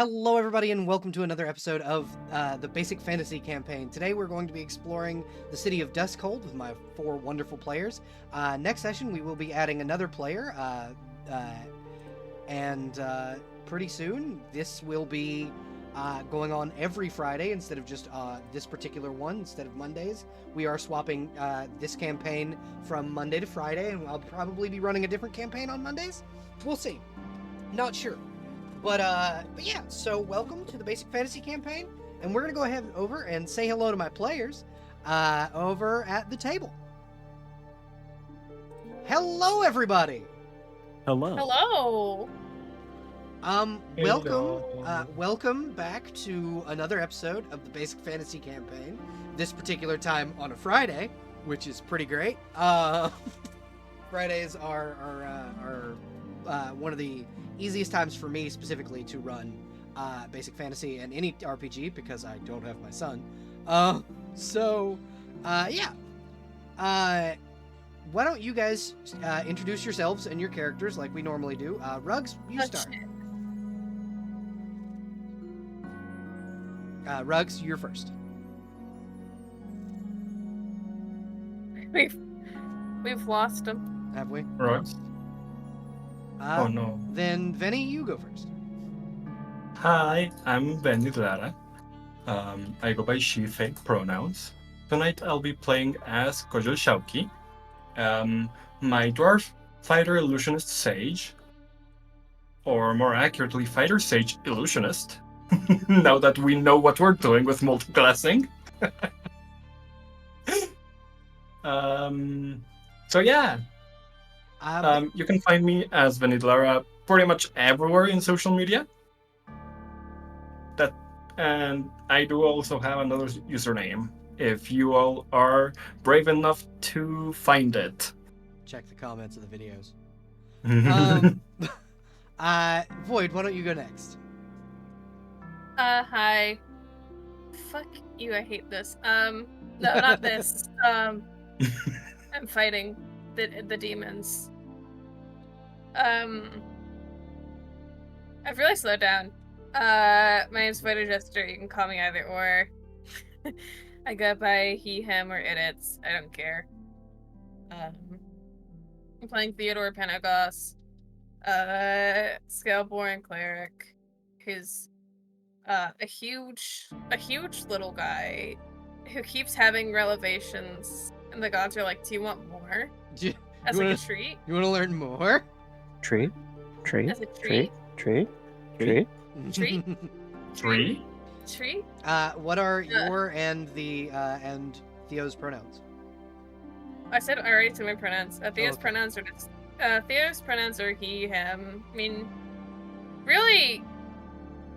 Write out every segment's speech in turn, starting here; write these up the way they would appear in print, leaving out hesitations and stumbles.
Hello, everybody, and welcome to another episode of the Basic Fantasy Campaign. Today, we're going to be exploring the city of Duskhold with my four wonderful players. Next session, we will be adding another player, and pretty soon, this will be going on every Friday instead of just this particular one, instead of Mondays. We are swapping this campaign from Monday to Friday, and I'll probably be running a different campaign on Mondays. We'll see. Not sure. But yeah, so welcome to the Basic Fantasy Campaign, and we're going to go ahead over and say hello to my players over at the table. Hello, everybody! Hello. Hello. Welcome back to another episode of the Basic Fantasy Campaign, this particular time on a Friday, which is pretty great. Fridays are one of the easiest times for me specifically to run Basic Fantasy and any RPG because I don't have my son. Yeah. Why don't you guys introduce yourselves and your characters like we normally do? Rugs, you start. Rugs, you're first. We've lost him. Have we? Rugs. Oh no. Then Venny, you go first. Hi, I'm Benny Lara. I go by she, they pronouns. Tonight I'll be playing as Kojol Shauki, my dwarf fighter illusionist sage, or more accurately, fighter sage illusionist. Now that we know what we're doing with multiclassing. So yeah. You can find me as Vanidlara pretty much everywhere in social media. And I do also have another username, if you all are brave enough to find it. Check the comments of the videos. Void, why don't you go next? Hi. Fuck you, I hate this. No, not this. I'm fighting the demons. I've really slowed down. My name's Fighter Jester. You can call me either or. I go by he, him, or it. I don't care. I'm playing Theodore Penagos, Scaleborn cleric, who's a huge little guy who keeps having revelations, and the gods are like, "Do you want more?" As like a treat. You want to learn more? Treat. As a treat. Treat. Treat. What are your and Theo's pronouns? I already said my pronouns. Theo's okay. pronouns are just Theo's pronouns are he, him. I mean, really,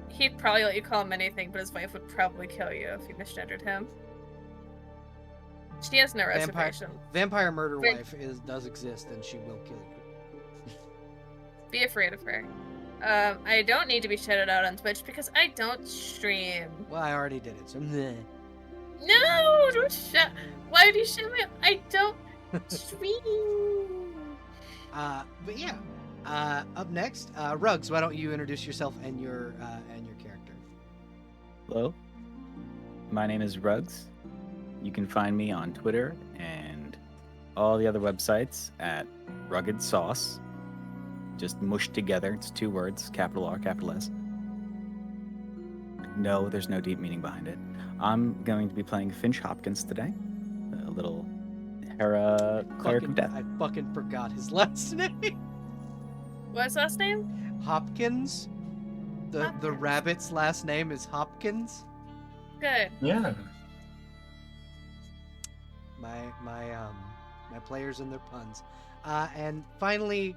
he'd probably let you call him anything, but his wife would probably kill you if you misgendered him. She has no reservation. Vampire murder wife does exist, and she will kill you. Be afraid of her. I don't need to be shouted out on Twitch because I don't stream. Well, I already did it, so meh. No, don't shout. Why do you shout me? I don't stream. But yeah. Up next, Rugs, why don't you introduce yourself and your character? Hello. My name is Rugs. You can find me on Twitter and all the other websites at Rugged Sauce. Just mushed together. It's 2 words, capital R, capital S. No, there's no deep meaning behind it. I'm going to be playing Finch Hopkins today. A little Hera cleric of death. I fucking forgot his last name. What's his last name? Hopkins. The rabbit's last name is Hopkins. Good. Yeah. My players and their puns. And finally,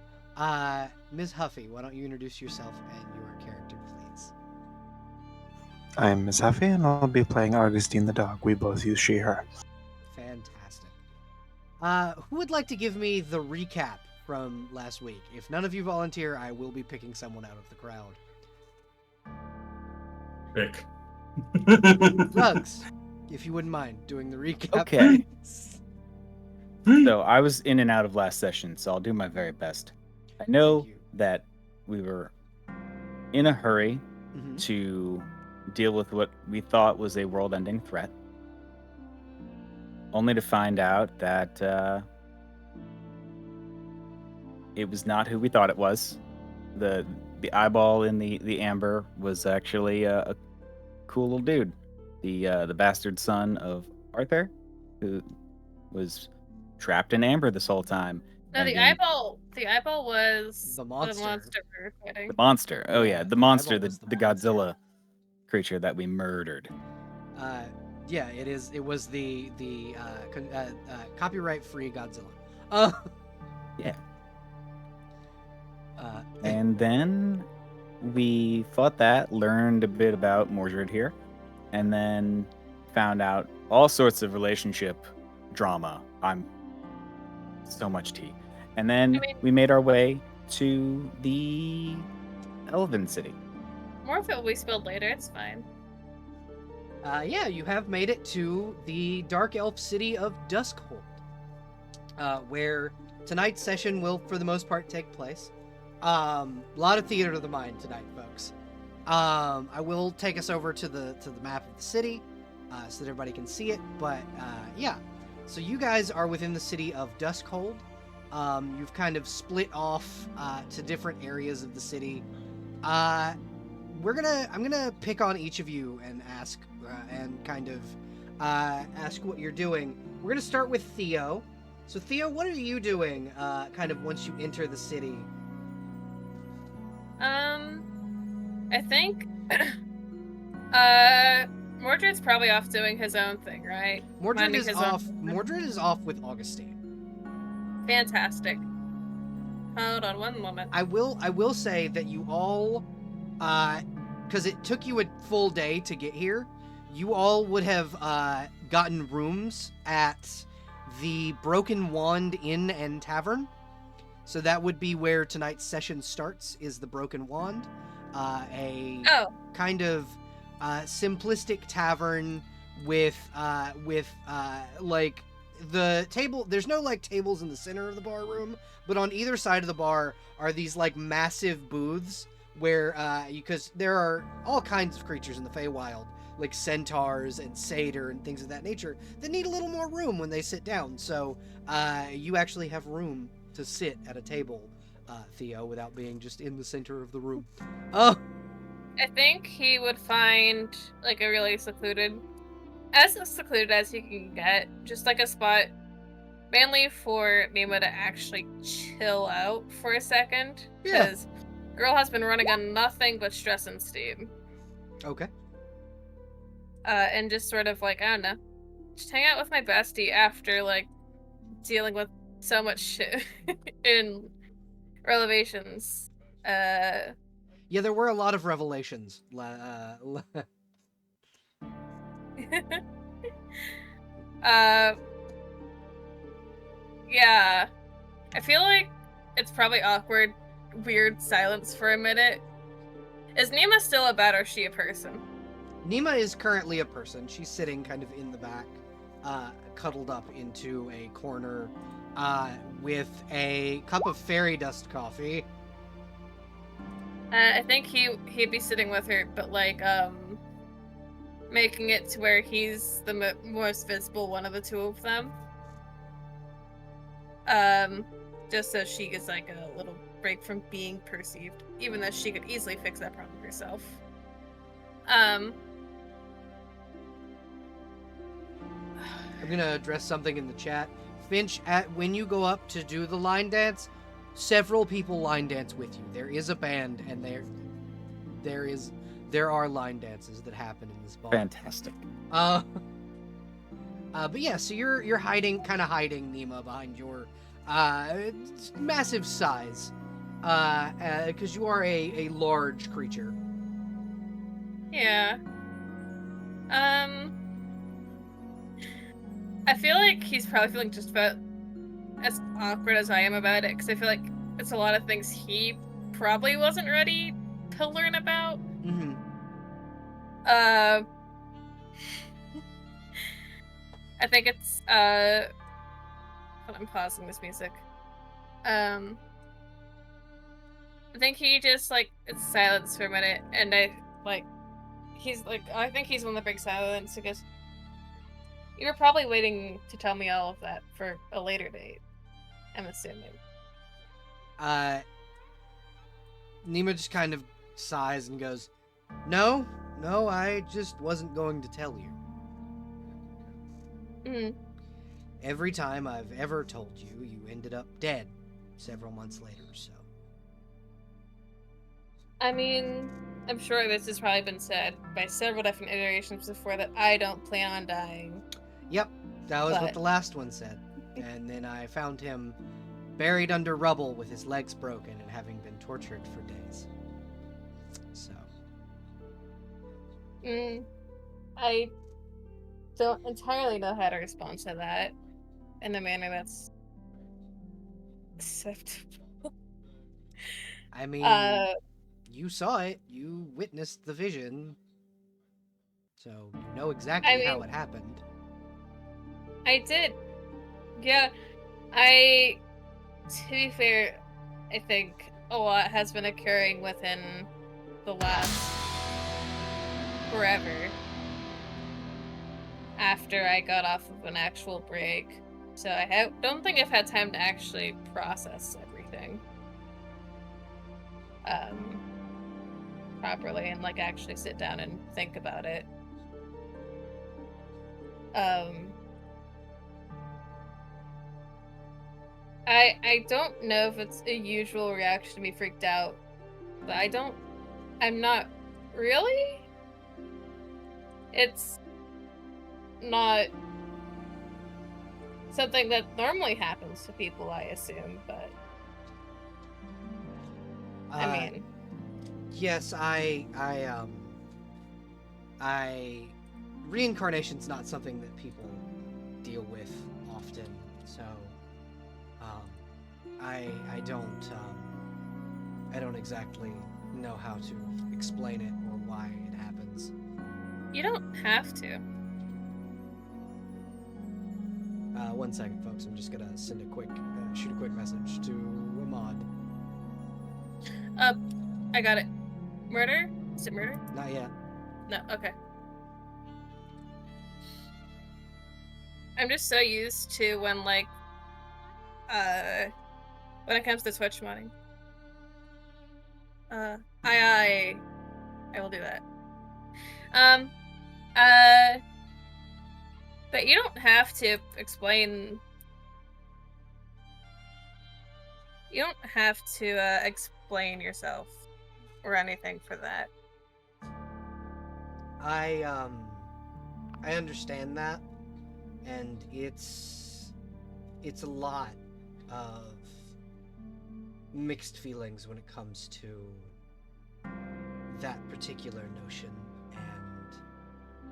Ms. Huffy, why don't you introduce yourself and your character, please? I'm Ms. Huffy, and I'll be playing Augustine the dog. We both use she, her. Fantastic. Who would like to give me the recap from last week? If none of you volunteer, I will be picking someone out of the crowd. Pick. Rugs, if you wouldn't mind doing the recap. Okay. So I was in and out of last session, so I'll do my very best. I know that we were in a hurry to deal with what we thought was a world-ending threat, only to find out that it was not who we thought it was. The eyeball in the amber was actually a cool little dude, the bastard son of Arthur, who was trapped in amber this whole time. No, and the being- eyeball was The monster. we were fighting. The monster. Oh yeah, Yeah, the the monster, eyeball the was the monster. Godzilla creature that we murdered. Yeah, it is. It was the copyright-free Godzilla. Yeah. Uh, And then we fought that, learned a bit about Mordred here, and then found out all sorts of relationship drama. I'm so much tea. And then we made our way to the Elven City. More of it will be spilled later. It's fine. yeah, you have made it to the Dark Elf city of Duskhold, where tonight's session will, for the most part, take place. A lot of theater of the mind tonight, folks. I will take us over to the map of the city, so that everybody can see it. But yeah, so you guys are within the city of Duskhold. You've kind of split off to different areas of the city. I'm gonna pick on each of you and ask and kind of ask what you're doing. We're gonna start with Theo. So Theo, what are you doing? Kind of once you enter the city. I think Mordred's probably off doing his own thing, right? Mordred Minding is his off. own- Mordred is off with Augustine. Fantastic. Hold on one moment. I will say that you all, because it took you a full day to get here, you all would have gotten rooms at the Broken Wand Inn and Tavern. So that would be where tonight's session starts, is the Broken Wand. A kind of simplistic tavern with like the table. There's no like tables in the center of the bar room, but on either side of the bar are these like massive booths where because there are all kinds of creatures in the Feywild, like centaurs and satyr and things of that nature, that need a little more room when they sit down. So you actually have room to sit at a table, Theo, without being just in the center of the room. I think he would find like a really secluded as he can get, just like a spot mainly for Nima to actually chill out for a second. Yeah. Because girl has been running on nothing but stress and steam. Okay. And just sort of like, I don't know, just hang out with my bestie after like dealing with so much shit in revelations. Yeah, there were a lot of revelations. Yeah. I feel like it's probably awkward, weird silence for a minute. Is Nima still a bat or is she a person? Nima is currently a person. She's sitting kind of in the back, cuddled up into a corner, with a cup of fairy dust coffee. I think he'd be sitting with her, but like making it to where he's the most visible one of the two of them. Just so she gets like a little break from being perceived, even though she could easily fix that problem herself. I'm gonna address something in the chat. Finch, when you go up to do the line dance, several people line dance with you. There is a band, and there are line dances that happen in this bar. Fantastic. But yeah, so you're hiding Nima behind your massive size, because you are a large creature. Yeah. I feel like he's probably feeling just about as awkward as I am about it, because I feel like it's a lot of things he probably wasn't ready to learn about. Mm-hmm. I think it's hold on, I'm pausing this music. I think he just like it's silence for a minute, and I like, he's like, I think he's on the big silence. He goes, you were probably waiting to tell me all of that for a later date, I'm assuming. Nima just kind of sighs and goes, No, I just wasn't going to tell you. Mm. Every time I've ever told you, you ended up dead several months later, so. I mean, I'm sure this has probably been said by several different iterations before that I don't plan on dying. Yep, that was what But- the last one said. And then I found him buried under rubble with his legs broken and having been tortured for days. So. I don't entirely know how to respond to that in a manner that's acceptable. I mean, you saw it. You witnessed the vision. So you know exactly how it happened. I did. Yeah, to be fair, I think a lot has been occurring within the last forever after I got off of an actual break. So I don't think I've had time to actually process everything properly and like actually sit down and think about it. I don't know if it's a usual reaction to be freaked out, but I'm not really. It's not something that normally happens to people, I assume, but I mean, yes, reincarnation's not something that people deal with often, so I don't exactly know how to explain it or why it happens. you don't have to. 1 second, folks. I'm just gonna send shoot a quick message to Ahmad. I got it. Murder? Is it murder? Not yet. No, okay. I'm just so used to when when it comes to Twitch modding. I will do that. But you don't have to explain. You don't have to explain yourself or anything for that. I understand that, and it's a lot of mixed feelings when it comes to that particular notion and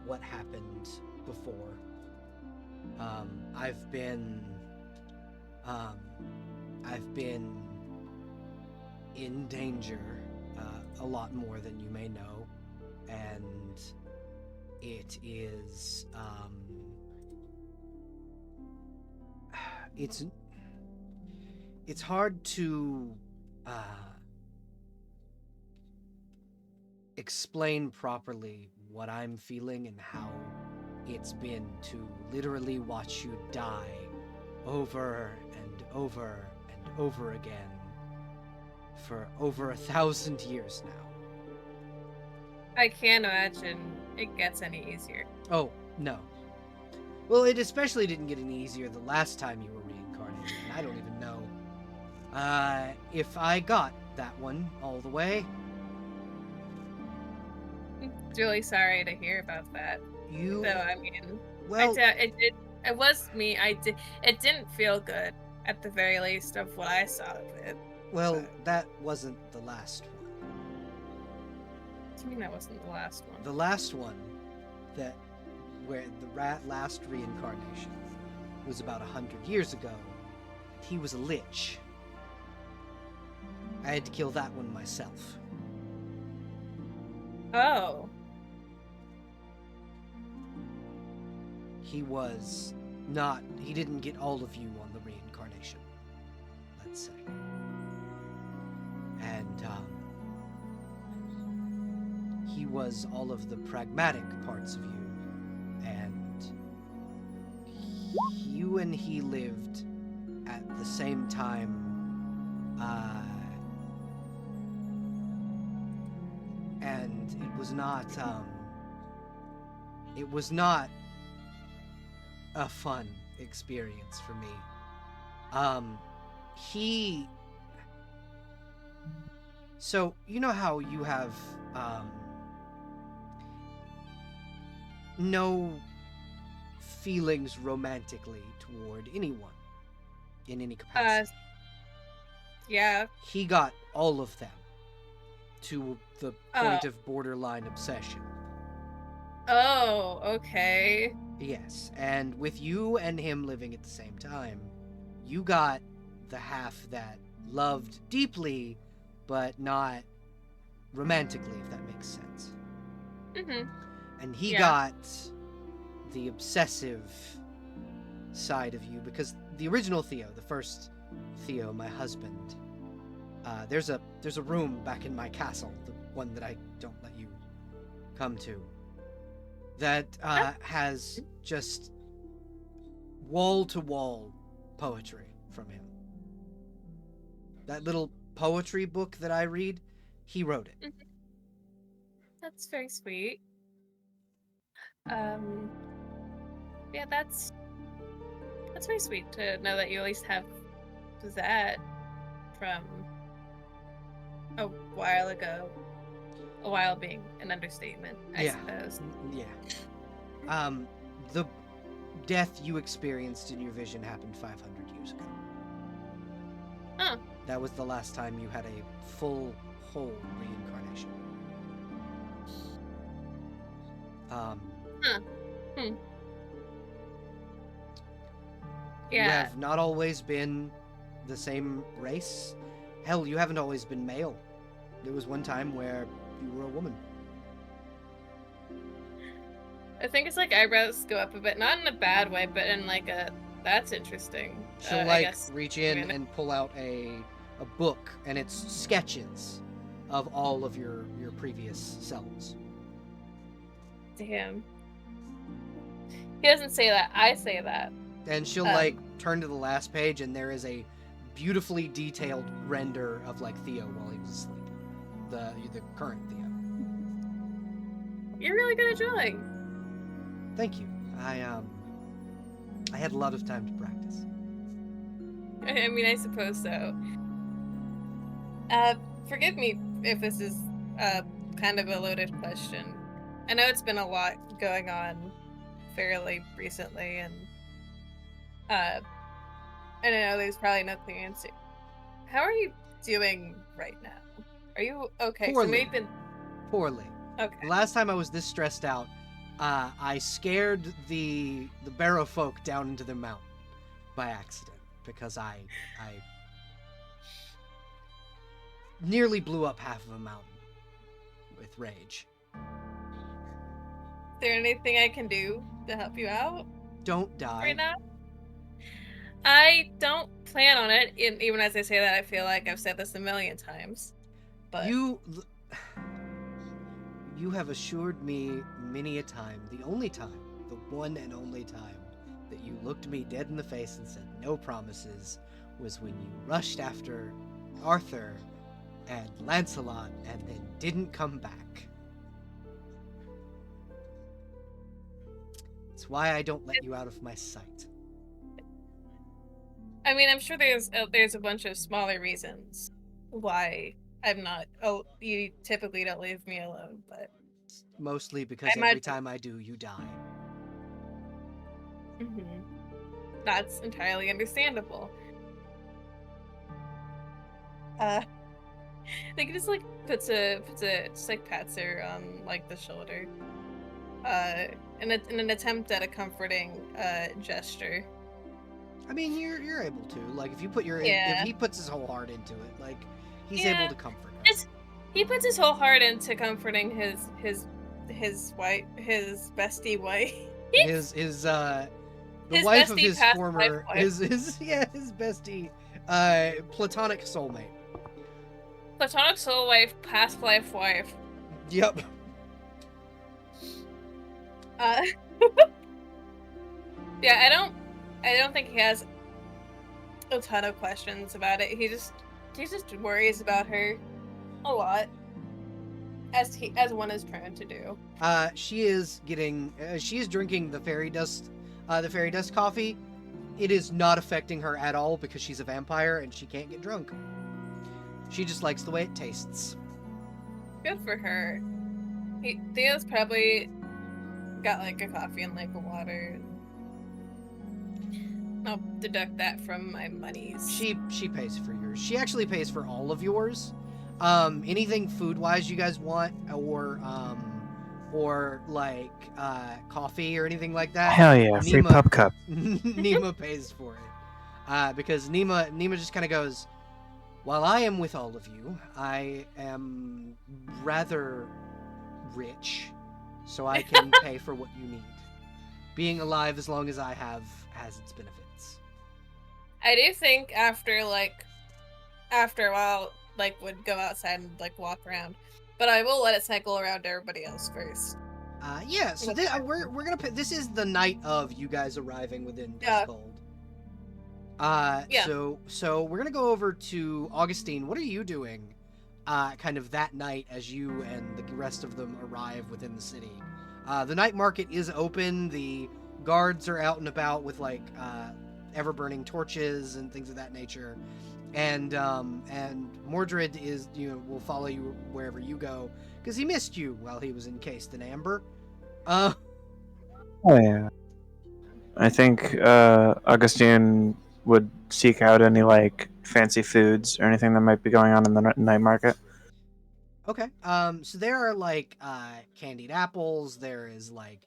what happened before. I've been in danger a lot more than you may know, and it is it's hard to explain properly what I'm feeling and how it's been to literally watch you die over and over and over again for over 1,000 years now. I can't imagine it gets any easier. Oh, no. Well, it especially didn't get any easier the last time you were reincarnated, and I don't even know if I got that one all the way. I'm really sorry to hear about that. You... So, I mean, well... it was me. It didn't feel good, at the very least, of what I saw of it. Well, but... that wasn't the last one. What do you mean that wasn't the last one? The last one, where the last reincarnation was about 100 years ago. He was a lich. I had to kill that one myself. Oh. He didn't get all of you on the reincarnation, let's say. And, he was all of the pragmatic parts of you, and you and he lived at the same time. And it was not a fun experience for me. So you know how you have no feelings romantically toward anyone in any capacity. Yeah. He got all of them to the point of borderline obsession. Oh, okay. Yes, and with you and him living at the same time, you got the half that loved deeply, but not romantically, if that makes sense. Mm-hmm. And he Yeah. got the obsessive side of you, because the original Theo, the first Theo, my husband, there's a room back in my castle, the one that I don't let you come to, that has just wall-to-wall poetry from him. That little poetry book that I read, he wrote it. Mm-hmm. That's very sweet. Yeah, that's very sweet to know that you at least have that from a while ago. A while being an understatement, I suppose. Yeah. The death you experienced in your vision happened 500 years ago. Huh. That was the last time you had a full, whole reincarnation. You Yeah. have not always been the same race. Hell, you haven't always been male. There was one time where you were a woman. I think it's like eyebrows go up a bit, not in a bad way, but in like a that's interesting. She'll I guess. reach in and pull out a book, and it's sketches of all of your previous selves. Damn. He doesn't say that. I say that. And she'll turn to the last page, and there is a beautifully detailed render of Theo while he was asleep. The current Theo. You're really good at drawing. Thank you. I had a lot of time to practice. I mean, I suppose so. Forgive me if this is kind of a loaded question. I know it's been a lot going on fairly recently, and I know there's probably no clear answer. How are you doing right now? Are you okay? Poorly. So Poorly. Okay. The last time I was this stressed out, I scared the Barrow folk down into the mountain by accident, because I nearly blew up half of a mountain with rage. Is there anything I can do to help you out Don't die. right now? I don't plan on it. Even as I say that, I feel like I've said this a million times. But You have assured me many a time, the only time, the one and only time, that you looked me dead in the face and said no promises was when you rushed after Arthur and Lancelot and then didn't come back. It's why I don't let you out of my sight. I mean, I'm sure there's a bunch of smaller reasons why I'm not. Oh, you typically don't leave me alone, but Mostly because every time I do, you die. That's entirely understandable. I think he just puts a just pats her on the shoulder, in an attempt at a comforting gesture. I mean, you're able to if you put if he puts his whole heart into it, he's able to comfort her. He puts his whole heart into comforting his wife, his bestie wife. The wife of his former his bestie, platonic soulmate. Platonic soul wife, past life wife. Yep. Uh, yeah, I don't think he has a ton of questions about it. He just worries about her a lot, as one is prone to do. She is getting. She is drinking the fairy dust coffee. It is not affecting her at all because she's a vampire and she can't get drunk. She just likes the way it tastes. Good for her. Theo's probably got like a coffee and like a water. I'll deduct that from my monies. She pays for yours. She actually pays for all of yours. Anything food wise you guys want, or like coffee or anything like that. Hell yeah, free pub cup. Nima pays for it. Because Nima just kind of goes, while I am with all of you, I am rather rich, so I can pay for what you need. Being alive as long as I have has its benefits. I do think after a while, like, would go outside and like walk around, but I will let it cycle around to everybody else first. Yeah. So we're gonna put. This is the night of you guys arriving within Duskhold. Yeah. So we're gonna go over to Augustine. What are you doing? Kind of that night as you and the rest of them arrive within the city. The night market is open. The guards are out and about with like ever-burning torches and things of that nature. And Mordred is, will follow you wherever you go because he missed you while he was encased in amber. Oh yeah. I think Augustine would seek out any like fancy foods or anything that might be going on in the night market. Okay. So there are like candied apples. There is like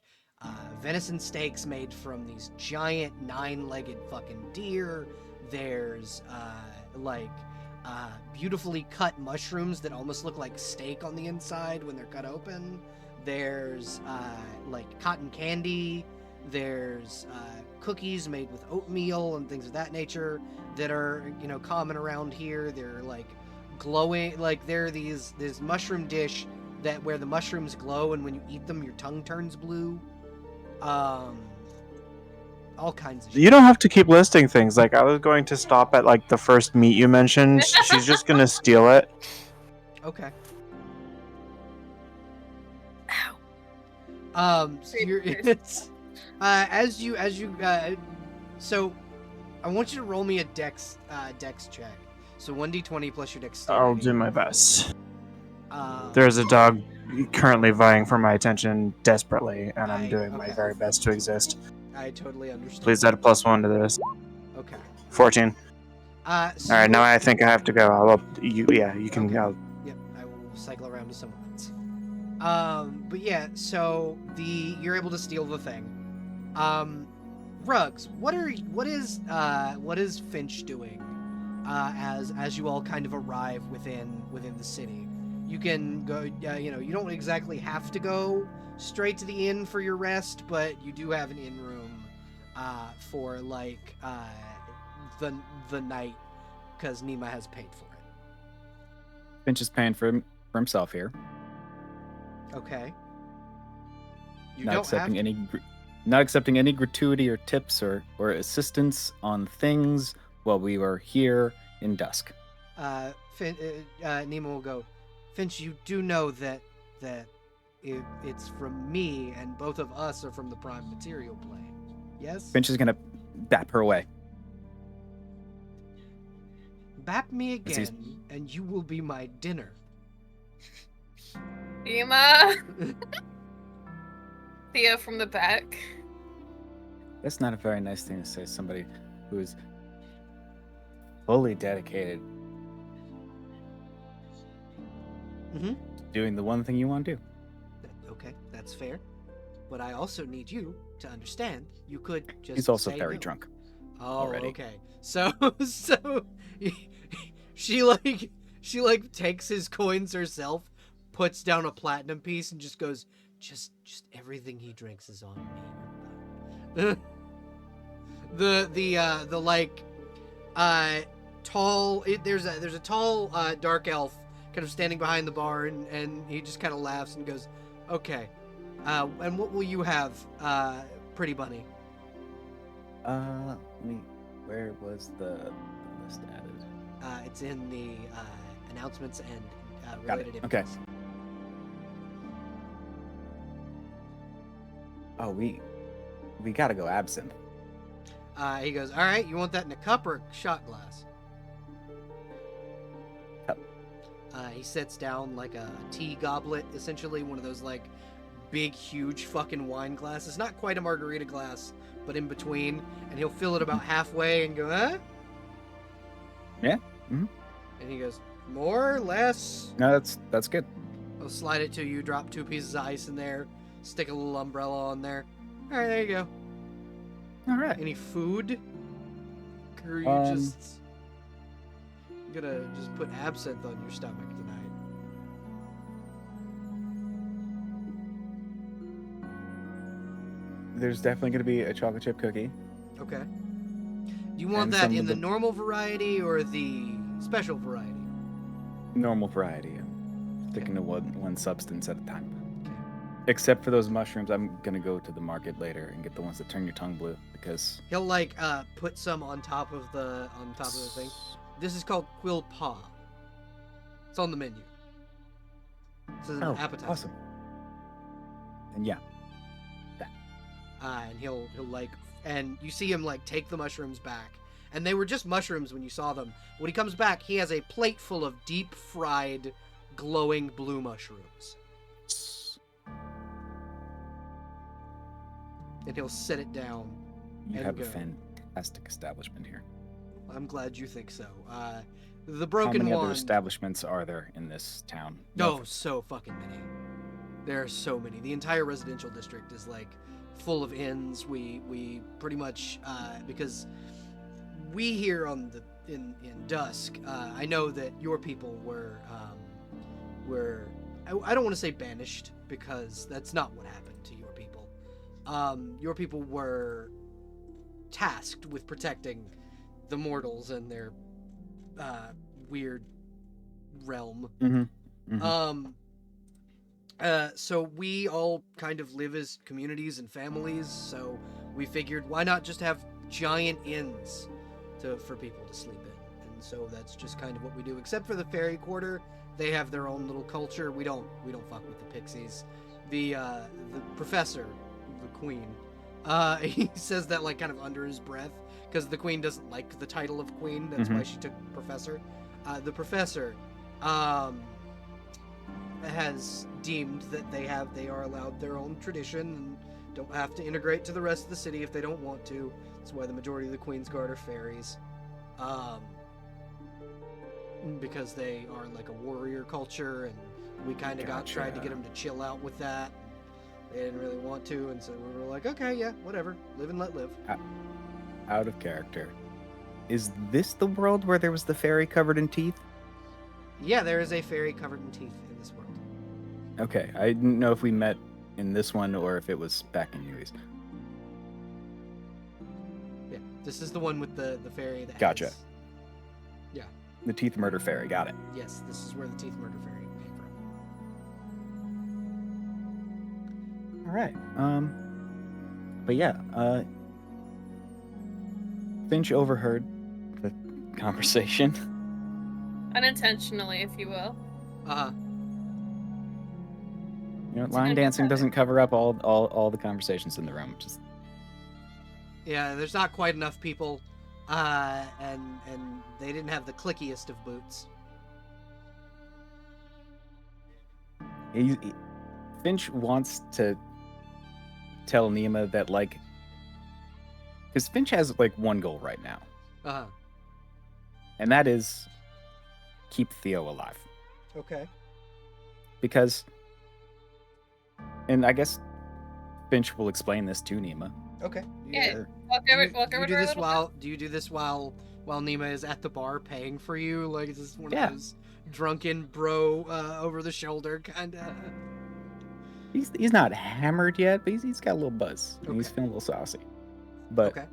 venison steaks made from these giant 9-legged fucking deer. There's beautifully cut mushrooms that almost look like steak on the inside when they're cut open. There's like cotton candy. There's cookies made with oatmeal and things of that nature that are common around here. They're like glowing, like they're this mushroom dish where the mushrooms glow, and when you eat them your tongue turns blue. All kinds of shit. You don't have to keep listing things. Like I was going to stop at like the first meat you mentioned. She's just gonna steal it. Okay. Ow. So you're so I want you to roll me a dex check. So 1d20 plus your dexterity. I'll do my best. Um, There's a dog currently vying for my attention desperately, and I'm doing my okay. very best to exist. I totally understand. Please add a +1 to this. Okay. 14. So All right, now I think I have to go. You can. Okay. I'll, Yep, I will cycle around to someone else. But yeah, so you're able to steal the thing. Rugs, what is Finch doing? As you all kind of arrive within the city, you can go. You don't exactly have to go straight to the inn for your rest, but you do have an inn room for like the night because Nima has paid for it. Finch is paying for himself here. Okay. You Not don't accepting have not accepting any gratuity or tips or assistance on things while we were here in Dusk. Nima will go, Finch, you do know that it's from me, and both of us are from the Prime Material Plane. Yes? Finch is gonna bap her away. Bap me again, and you will be my dinner. Ema. Thea from the back. That's not a very nice thing to say to somebody who is fully dedicated Mm-hmm. to doing the one thing you want to do. Okay, that's fair. But I also need you to understand. You could just. He's also say very no. drunk. Oh, already. Okay. So she takes his coins herself, puts down a platinum piece, and just goes, just everything he drinks is on me. There's a tall dark elf kind of standing behind the bar, and he just kind of laughs and goes, okay, And what will you have, Pretty Bunny? Where was the list added? It's in the announcements and Got it. related Okay. images. Oh, we gotta go absinthe. He goes, all right, you want that in a cup or a shot glass? Cup. He sets down like a tea goblet, essentially one of those like big, huge fucking wine glasses. Not quite a margarita glass, but in between. And he'll fill it about halfway and go, huh? Yeah. Mhm. And he goes, more, less? No, that's good. I'll slide it to you, drop 2 pieces of ice in there, stick a little umbrella on there. All right, there you go. All right. Any food? Or are you just gonna just put absinthe on your stomach tonight? There's definitely gonna be a chocolate chip cookie. Okay. Do you want And that some in of the the- normal variety or the special variety? Normal variety. I'm sticking to one substance at a time. Okay. Except for those mushrooms, I'm gonna go to the market later and get the ones that turn your tongue blue because He'll like put some on top of the thing. This is called quill paw. It's on the menu. It's an appetizer. awesome. And yeah, And he'll like, and you see him like take the mushrooms back, and they were just mushrooms when you saw them. When he comes back, he has a plate full of deep fried, glowing blue mushrooms, and he'll set it down. you And have go. a fantastic establishment here. I'm glad you think so. The How broken many other wand. establishments are there in this town? No, so fucking many. There are so many. The entire residential district is like full of inns. We pretty much because we here on the in Dusk. I know that your people were I don't want to say banished because that's not what happened to your people. Your people were tasked with protecting the mortals and their weird realm. Mhm. So we all kind of live as communities and families, so we figured why not just have giant inns for people to sleep in. And so that's just kind of what we do. Except for the fairy quarter, they have their own little culture. We don't fuck with the pixies. The professor, the queen, he says that like kind of under his breath because the queen doesn't like the title of queen. That's why she took professor. The professor has deemed that they are allowed their own tradition and don't have to integrate to the rest of the city if they don't want to. That's why the majority of the Queen's Guard are fairies, because they are like a warrior culture, and we kind of tried to get them to chill out with that. They didn't really want to, and so we were like, okay, yeah, whatever, live and let live. Out of character. Is this the world where there was the fairy covered in teeth? Yeah, there is a fairy covered in teeth in this world. Okay, I didn't know if we met in this one or if it was back in Newies. Yeah, this is the one with the fairy that Gotcha. has... Yeah. The teeth murder fairy, got it. Yes, this is where the teeth murder fairy came from. All right. But yeah, Finch overheard the conversation. Unintentionally, if you will. You know, line dancing doesn't cover up all the conversations in the room. Just Yeah, there's not quite enough people, and they didn't have the clickiest of boots. Finch wants to tell Nima that, like, because Finch has like one goal right now, and that is keep Theo alive. Okay. Because, and I guess Finch will explain this to Nima. Okay. Yeah. Walk over do to you her do this little while do you do this while Nima is at the bar paying for you? Like, is this one Yeah. of those drunken bro over the shoulder kind of? He's not hammered yet, but he's got a little buzz. And he's Okay. feeling a little saucy. But Okay.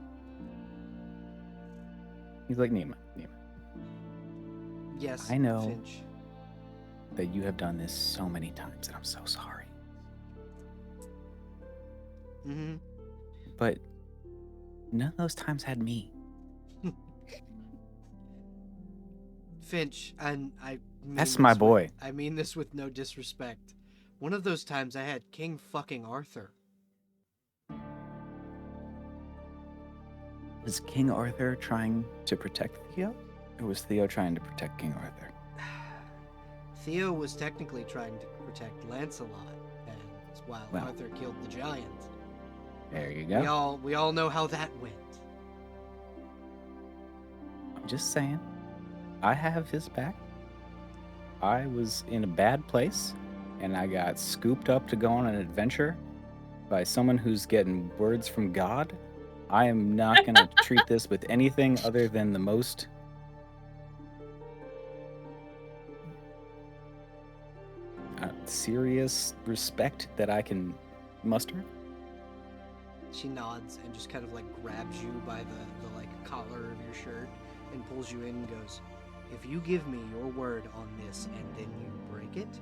he's like, Nima, Yes. I know. Finch. that you have done this so many times, and I'm so sorry. Mm-hmm. But none of those times had me. Finch, and I mean That's my this boy. I mean this with no disrespect. One of those times I had King fucking Arthur. Was King Arthur trying to protect Theo? Or was Theo trying to protect King Arthur? Theo was technically trying to protect Lancelot, and while Well. Arthur killed the giant. There you go. We all know how that went. I'm just saying. I have his back. I was in a bad place, and I got scooped up to go on an adventure by someone who's getting words from God. I am not going to treat this with anything other than the most serious respect that I can muster. She nods and just kind of like grabs you by the like collar of your shirt and pulls you in and goes, "If you give me your word on this and then you break it,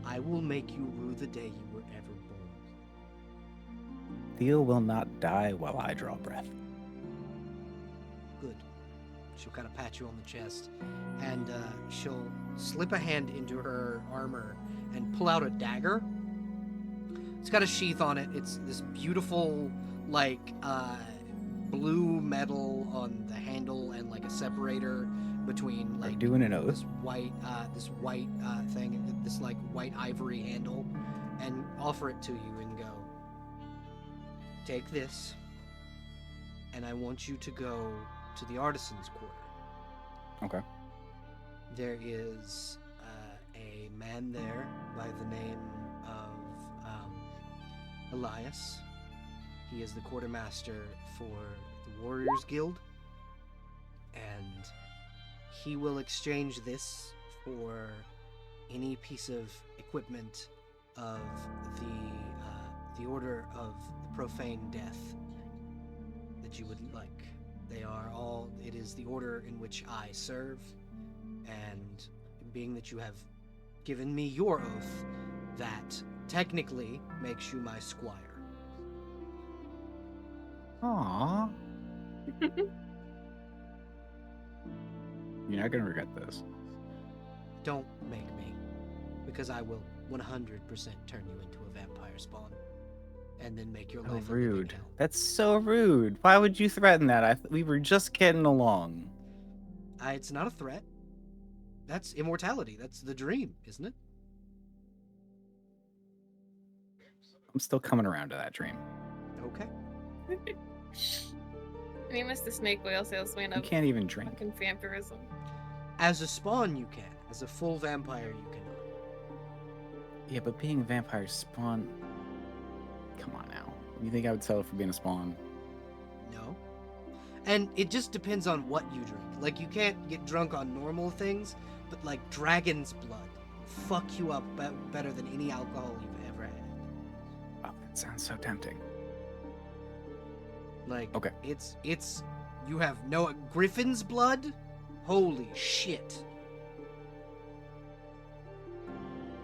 I will make you rue the day you were ever born." Theo will not die while I draw breath. Good. She'll kind of pat you on the chest, and she'll slip a hand into her armor and pull out a dagger. It's got a sheath on it. It's this beautiful, like, blue metal on the handle and like a separator between like Doing an oath. this white thing, this like white ivory handle, and offer it to you and go, "Take this, and I want you to go to the artisan's quarter. Okay. There is a man there by the name of Elias. He is the quartermaster for the Warriors Guild, and he will exchange this for any piece of equipment of the Order of the Profane Death that you would like. It is the order in which I serve, and being that you have given me your oath, that technically makes you my squire." Aww. You're not gonna regret this. Don't make me, because I will 100% turn you into a vampire spawn, and then make your So life a living rude. hell. That's so rude. Why would you threaten that? We were just getting along. It's not a threat. That's immortality. That's the dream, isn't it? I'm still coming around to that dream. Okay. And you missed the snake oil salesman You of can't even drink. fucking vampirism. As a spawn, you can. As a full vampire, you cannot. Yeah, but being a vampire spawn. Come on now. You think I would settle for being a spawn? No. And it just depends on what you drink. Like, you can't get drunk on normal things, but like dragon's blood fuck you up better than any alcohol you've ever had. Oh, that sounds so tempting. Like, Okay. it's you have no griffin's blood. Holy shit!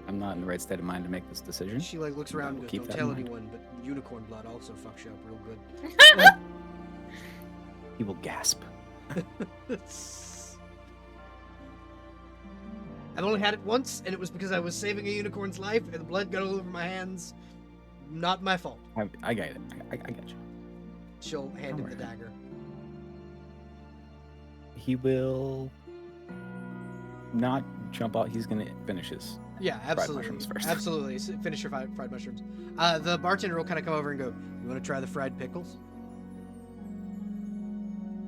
I'm not in the right state of mind to make this decision. She like looks around and I'll goes, keep "Don't that in tell mind." anyone, but unicorn blood also fucks you up real good." He will gasp. I've only had it once, and it was because I was saving a unicorn's life, and the blood got all over my hands. Not my fault. I get it. I get you. She'll hand him the Alright. dagger. He will not jump out. He's gonna finish his. Yeah, absolutely. mushrooms first. Absolutely. Finish your fried mushrooms. The bartender will kind of come over and go, "You want to try the fried pickles?"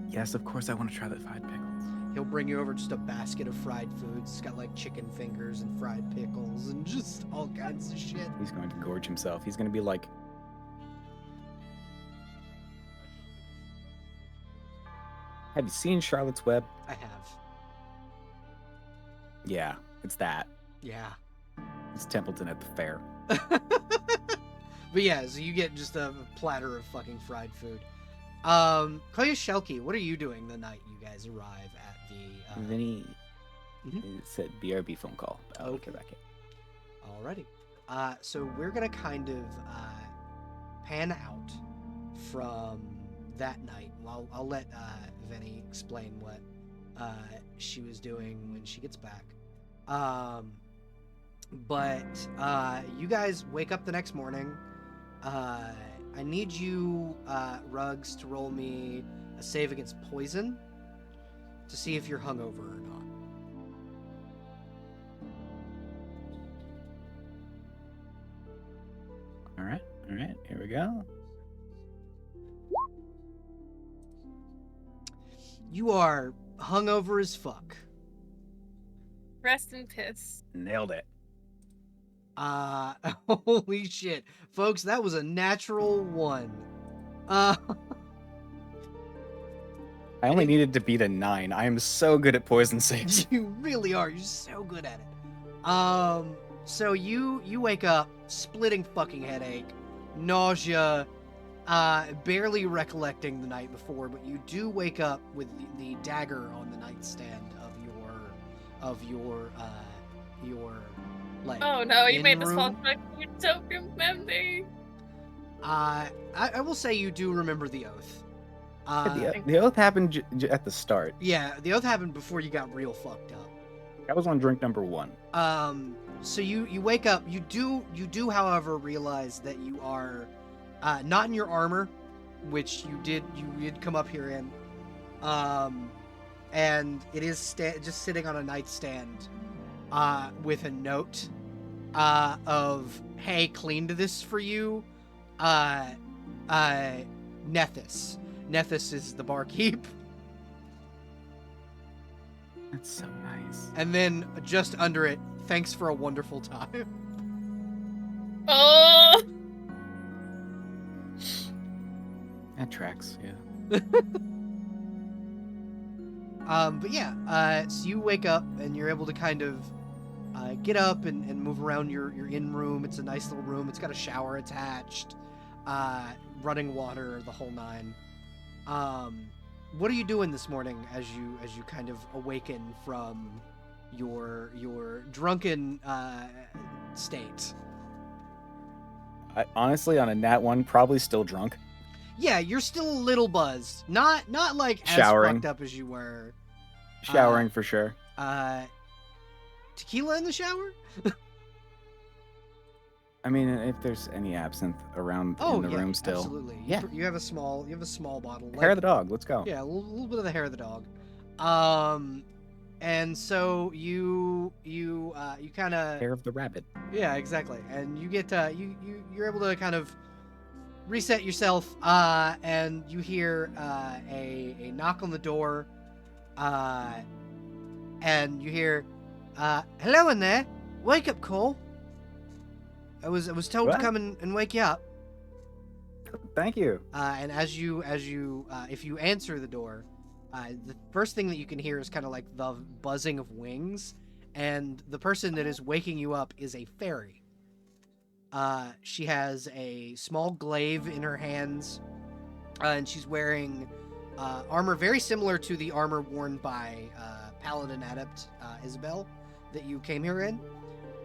Yes, of course I want to try the fried pickles. He'll bring you over just a basket of fried foods. It's got like chicken fingers and fried pickles and just all kinds of shit. He's going to gorge himself. He's going to be like. Have you seen Charlotte's Web? I have. Yeah, it's that. Yeah. It's Templeton at the fair. But yeah, so you get just a platter of fucking fried food. Claudius Shelky, what are you doing the night you guys arrive at the Vinny Mhm. said BRB phone call. I'll Okay. get back in. Alrighty. So we're gonna kind of pan out from that night. Well, I'll let Venny explain what she was doing when she gets back. But you guys wake up the next morning. I need you, Rugs, to roll me a save against poison to see if you're hungover or not. All right, here we go. You are hungover as fuck. Rest in piss. Nailed it. Holy shit. Folks, that was a natural 1. I only needed to beat a 9. I am so good at poison saves. You really are. You're so good at it. So you wake up, splitting fucking headache, nausea, barely recollecting the night before, but you do wake up with the dagger on the nightstand of your like. Oh no, you made this in-room. flashback. You don't remember. I will say you do remember the oath. The oath happened at the start. Yeah, the oath happened before you got real fucked up. I was on drink number 1. So you wake up. You do, however, realize that you are not in your armor, which you did come up here in. And it is just sitting on a nightstand, with a note, of, "Hey, cleaned this for you, Nethys." Nethys is the barkeep. That's so nice. And then just under it, "Thanks for a wonderful time." Oh. That tracks, yeah. But yeah, so you wake up and you're able to kind of get up and move around your in-room. It's a nice little room. It's got a shower attached, running water, the whole 9. What are you doing this morning as you kind of awaken from your drunken state? I, honestly, on a nat 1, probably still drunk. Yeah, you're still a little buzzed. Not like as Showering. fucked up as you were. Showering for sure. Tequila in the shower? I mean, if there's any absinthe around in the room still. Absolutely. Yeah. You have a small bottle. Hair of the dog, let's go. Yeah, a little bit of the hair of the dog. And so you kind of Hair of the rabbit. Yeah, exactly. And you get you're able to kind of reset yourself, and you hear a knock on the door, and you hear, "Hello in there, wake up call. I was told What? to come and wake you up." Thank you. And as you if you answer the door, the first thing that you can hear is kind of like the buzzing of wings, and the person that is waking you up is a fairy. She has a small glaive in her hands, and she's wearing armor very similar to the armor worn by Paladin Adept Isabelle that you came here in.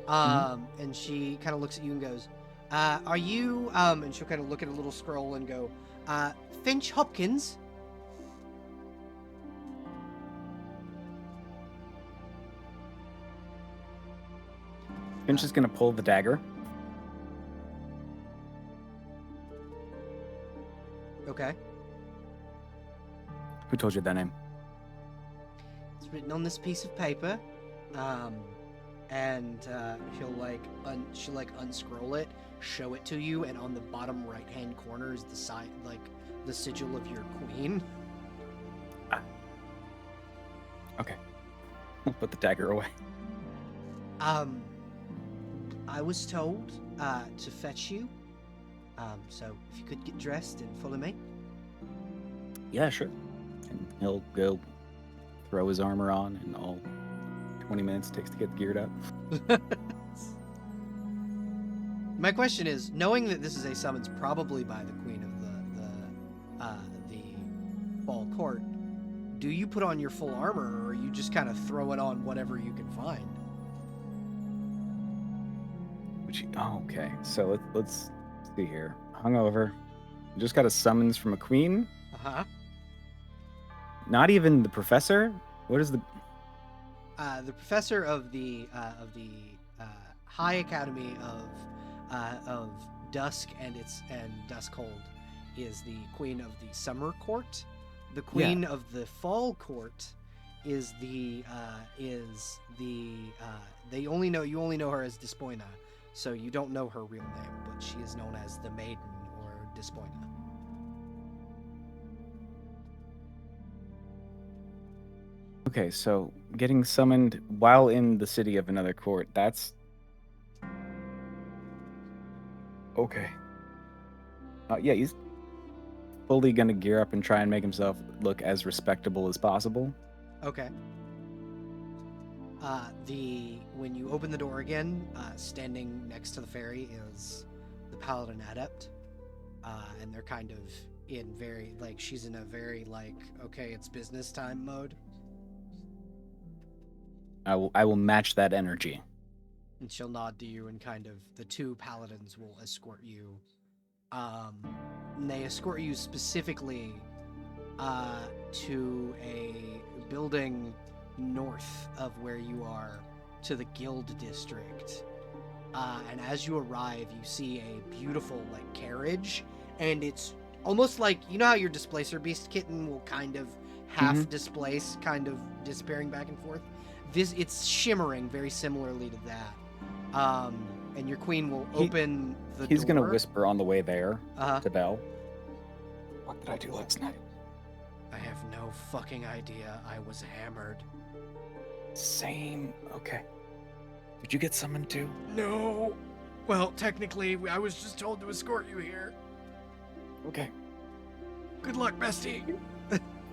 And she kind of looks at you and goes, "Are you?" And she'll kind of look at a little scroll and go, "Finch Hopkins." Finch is gonna pull the dagger. Okay. Who told you that name? It's written on this piece of paper, and she'll unscroll it, show it to you, and on the bottom right hand corner is the sigil of your queen. Okay. I'll put the dagger away. I was told to fetch you. So if you could get dressed and follow me. Yeah, sure. And he'll go throw his armor on, and all 20 minutes it takes to get geared up. My question is, knowing that this is a summons probably by the queen of the Ball Court, do you put on your full armor, or you just kind of throw it on whatever you can find? Okay. So let's see here. hungover. Just got a summons from a queen. Uh-huh. Not even the professor. What is the? The professor of the High Academy of Dusk and Duskhold is the queen of the Summer Court. The queen of the Fall Court is you only know her as Despoina, so you don't know her real name, but she is known as the Maiden or Despoina. Okay, so getting summoned while in the city of another court. That's okay. Yeah, he's fully gonna gear up and try and make himself look as respectable as possible. Okay. When you open the door again, standing next to the ferry is the Paladin Adept, and they're kind of in very she's in a very okay, it's business time mode. I will match that energy. And she'll nod to you, and kind of the two paladins will escort you. And they escort you specifically to a building north of where you are, to the Guild District. And as you arrive, you see a beautiful carriage, and it's almost like, you know how your Displacer Beast kitten will kind of half displace, kind of disappearing back and forth? It's shimmering very similarly to that. And your queen will open the door. He's gonna whisper on the way there to Belle. What did I do last night? I have no fucking idea. I was hammered. Same. Okay. Did you get summoned too? No. Well, technically, I was just told to escort you here. Okay. Good luck, bestie.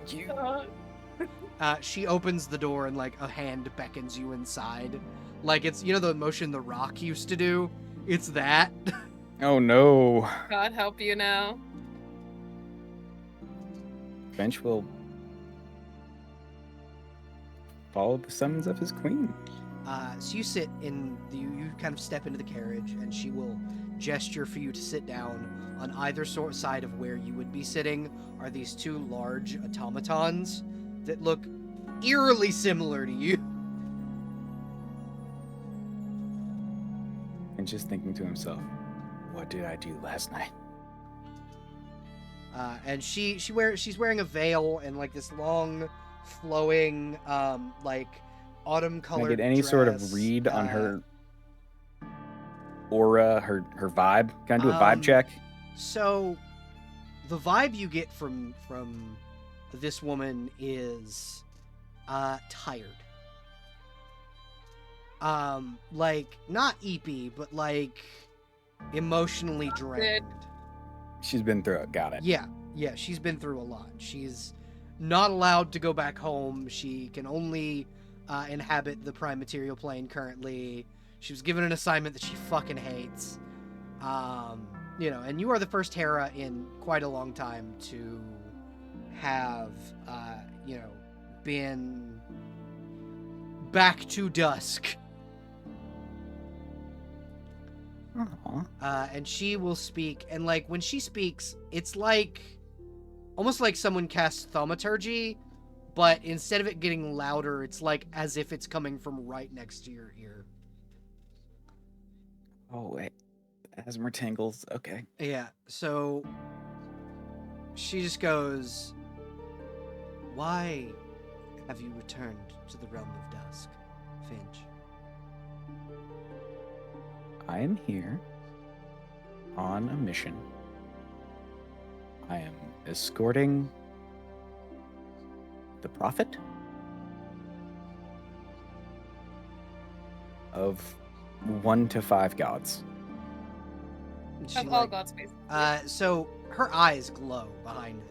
You. She opens the door and a hand beckons you inside. It's, the motion The Rock used to do? It's that. Oh no. God help you now. Bench will follow the summons of his queen. So you sit you kind of step into the carriage, and she will gesture for you to sit down. On either side of where you would be sitting are these two large automatons that look eerily similar to you. And just thinking to himself, what did I do last night? And she's wearing a veil and this long, flowing, autumn colored. Can I get any sort of read on her aura, her vibe? Can I do a vibe check? So, the vibe you get from this woman is tired. Not eepy, but emotionally drained. She's been through it. Got it. Yeah, she's been through a lot. She's not allowed to go back home. She can only inhabit the prime material plane currently. She was given an assignment that she fucking hates. And you are the first Hera in quite a long time to have, been back to Dusk. And she will speak, and when she speaks, it's almost like someone casts thaumaturgy, but instead of it getting louder, it's as if it's coming from right next to your ear. Oh wait, asthma tingles. Okay. Yeah. So she just goes, "Why have you returned to the realm of Dusk, Finch?" I am here on a mission. I am escorting the prophet of 1 to 5 gods. She, Of all gods, basically. So her eyes glow behind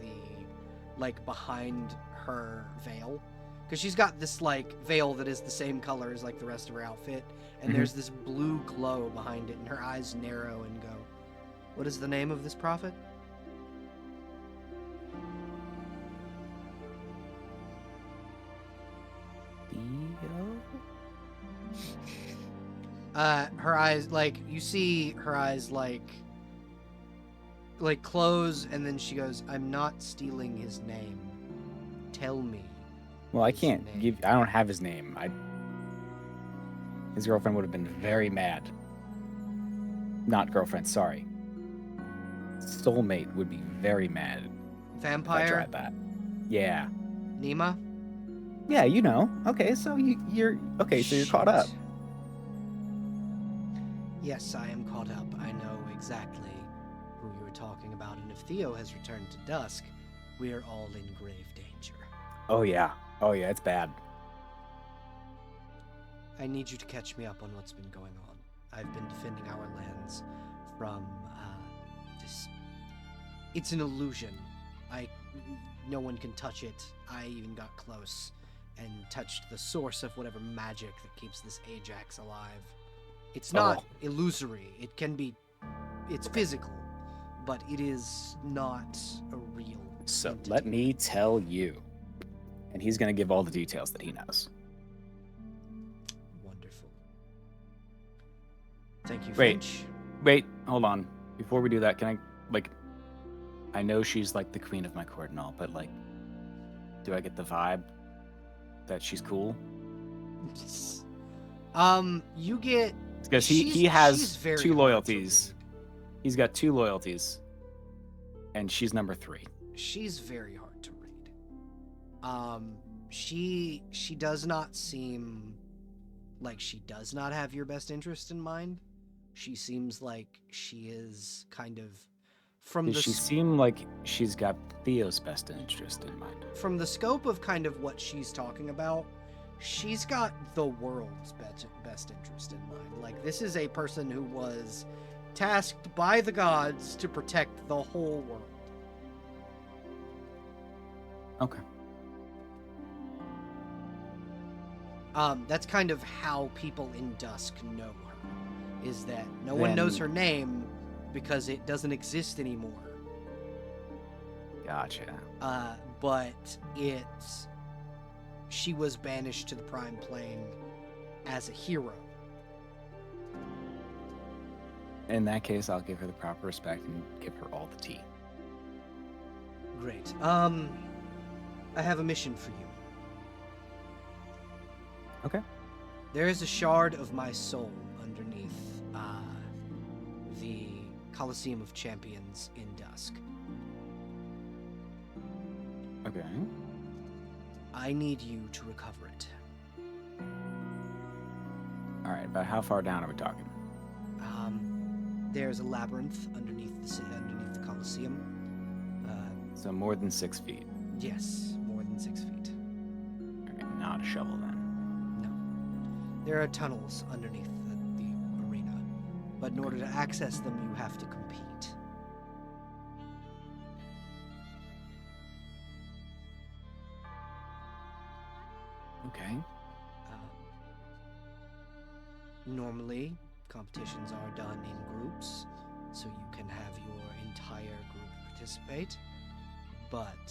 behind her veil, because she's got this veil that is the same color as the rest of her outfit, and there's this blue glow behind it, and her eyes narrow and go, "What is the name of this prophet?" Theo? Her eyes, you see her eyes like close, and then she goes, "I'm not stealing his name. Tell me." Well, I his can't name." give. I don't have his name. His girlfriend would have been very mad. Not girlfriend, sorry. Soulmate would be very mad if I Vampire tried that. Yeah. Nima. Yeah, you know. Okay, so you're okay. So you're caught up. Shit. Yes, I am caught up. I know exactly who you were talking about, and if Theo has returned to Dusk, we are all in grave danger. Oh yeah. Oh yeah. It's bad. I need you to catch me up on what's been going on. I've been defending our lands from this. It's an illusion. No one can touch it. I even got close and touched the source of whatever magic that keeps this Ajax alive. It's not illusory. It can be. It's physical, but it is not a real. So entity. let me tell you, and he's gonna give all the details that he knows. Wonderful. Thank you, Wait. Finch. Wait, hold on. Before we do that, can I I know she's like the queen of my court and all, but like, do I get the vibe that she's cool? You get. Because he she's has very two hard to loyalties. read. He's got 2 loyalties, and she's number 3. She's very hard to read. She does not seem like she does not have your best interest in mind. She seems like she is kind of from Does the she seem like she's got Theo's best interest in mind? from the scope of kind of what she's talking about. She's got the world's best interest in mind. Like, this is a person who was tasked by the gods to protect the whole world. Okay. That's kind of how people in Dusk know her, is that no one knows her name because it doesn't exist anymore. Gotcha. But she was banished to the Prime Plane as a hero. In that case, I'll give her the proper respect and give her all the tea. Great. I have a mission for you. Okay. There is a shard of my soul underneath the Colosseum of Champions in Dusk. Okay. I need you to recover it. All right. About how far down are we talking? There's a labyrinth underneath the Colosseum. So more than 6 feet. Yes, more than 6 feet. All right, not a shovel then. No. There are tunnels underneath the arena, but in order to access them, you have to compete. Okay. Normally, competitions are done in groups, so you can have your entire group participate, but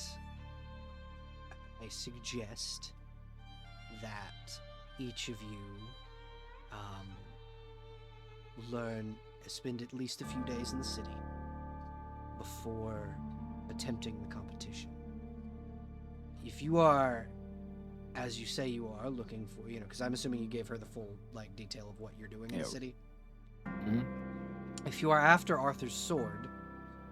I suggest that each of you spend at least a few days in the city before attempting the competition. If you are, as you say you are, looking for, because I'm assuming you gave her the full, detail of what you're doing in the city. Mm-hmm. If you are after Arthur's sword,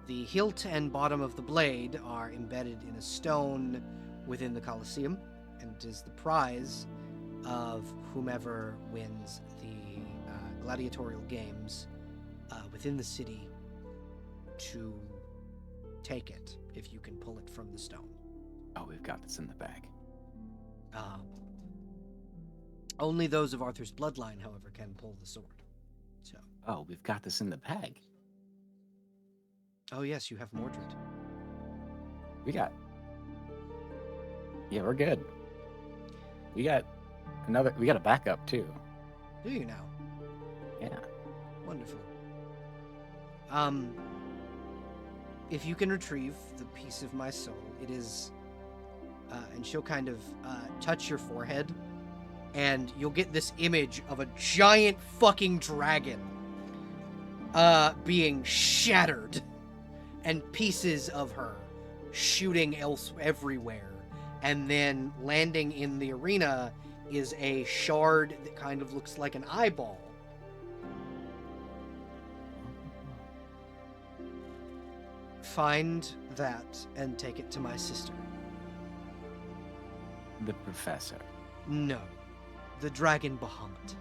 the hilt and bottom of the blade are embedded in a stone within the Colosseum, and it is the prize of whomever wins the gladiatorial games within the city to take it, if you can pull it from the stone. Oh, we've got this in the bag. Only those of Arthur's bloodline, however, can pull the sword. So. Oh, we've got this in the bag. Oh yes, you have Mordred. Yeah, we're good. We got a backup too. Do you now? Yeah. Wonderful. If you can retrieve the piece of my soul, it is, and she'll kind of touch your forehead, and you'll get this image of a giant fucking dragon being shattered and pieces of her shooting everywhere. And then landing in the arena is a shard that kind of looks like an eyeball. Find that and take it to my sister. The professor. No, the dragon Bahamut.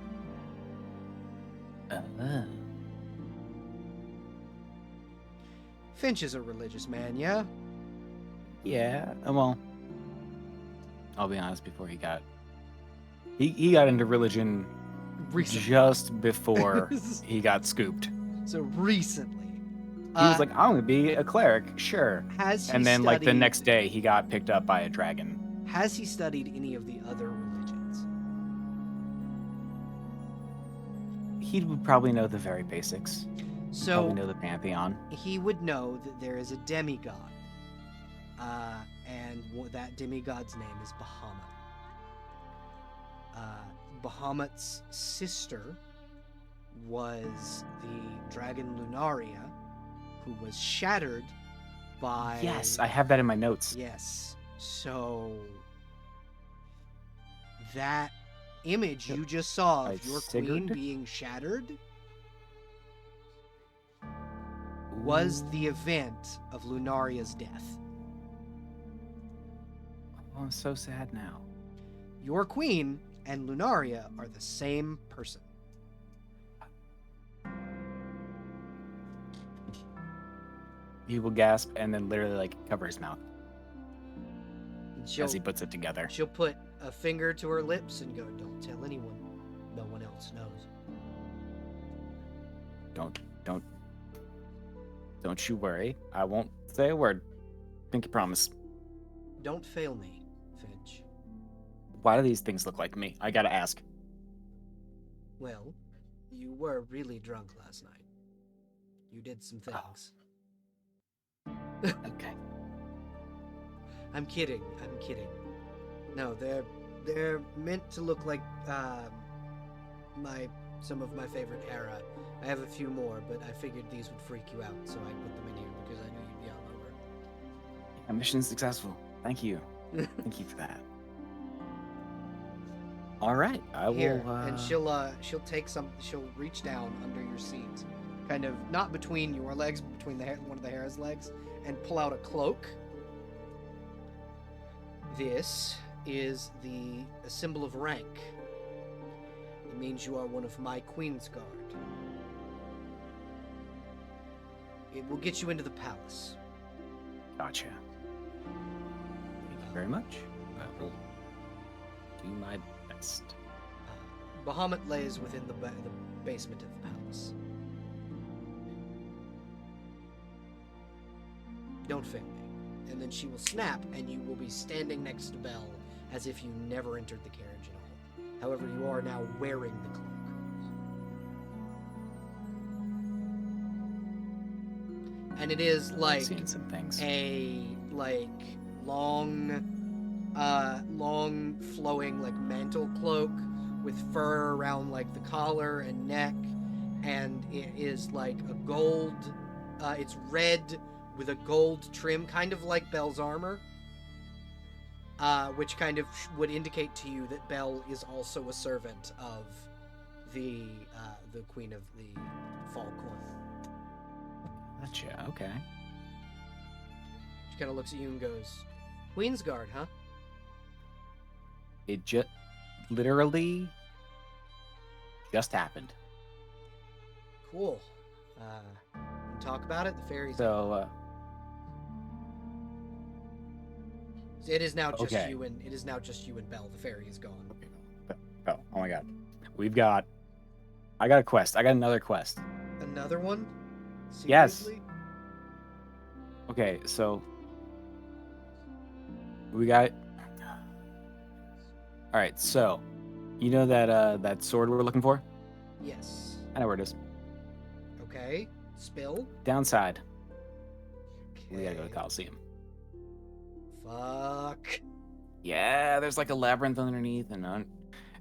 Finch is a religious man, yeah? Yeah, well, I'll be honest, before he got into religion Recently. just before he got scooped. So recently. He was like, I'm going to be a cleric, sure. Has he And then like the studied- next day he got picked up by a dragon. Has he studied any of the other religions? He would probably know the very basics. So Probably know the pantheon. he would know that there is a demigod. And that demigod's name is Bahamut. Bahamut's sister was the dragon Lunaria, who was shattered by... Yes, I have that in my notes. Yes. So that image you just saw of By your queen Sigurd? being shattered was the event of Lunaria's death. Oh, I'm so sad now. Your queen and Lunaria are the same person. He will gasp and then literally like cover his mouth She'll, as he puts it together. she'll put a finger to her lips and go, "Don't tell anyone. No one else knows." Don't you worry. I won't say a word. Pinky promise. Don't fail me, Finch. Why do these things look like me? I gotta ask. Well, you were really drunk last night. You did some Oh. things. Okay. I'm kidding. No, they're meant to look like some of my favorite era. I have a few more, but I figured these would freak you out, so I put them in here because I knew you'd be all over. Yeah, mission successful. Thank you. Thank you for that. All right, I Here, will. and she'll take some. She'll reach down under your seat, kind of not between your legs, but between one of the hare's legs, and pull out a cloak. This is a symbol of rank. It means you are one of my Queen's Guard. It will get you into the palace. Gotcha. Thank you very much. I will do my best. Bahamut lays within the basement of the palace. Don't fail me. And then she will snap, and you will be standing next to Belle as if you never entered the carriage at all. However, you are now wearing the cloak. And it is I've like seen some things. a long flowing like mantle cloak with fur around like the collar and neck, and it is like a gold it's red with a gold trim, kind of like Belle's armor, which kind of would indicate to you that Belle is also a servant of the Queen of the Fall Corner. Gotcha. Okay. She kind of looks at you and goes, "Queen's Guard, huh?" It just literally just happened. Cool. Wanna talk about it. The fairies. So, It is now just Okay. you and Belle. The fairy is gone. oh my god, I got a quest. I got another quest. Another one? Yes. Seriously? Okay, so we got. All right, so you know that sword we're looking for? Yes. I know where it is. Okay. Spill. Downside, Okay. we gotta go to Coliseum. Fuck. Yeah, there's like a labyrinth underneath, and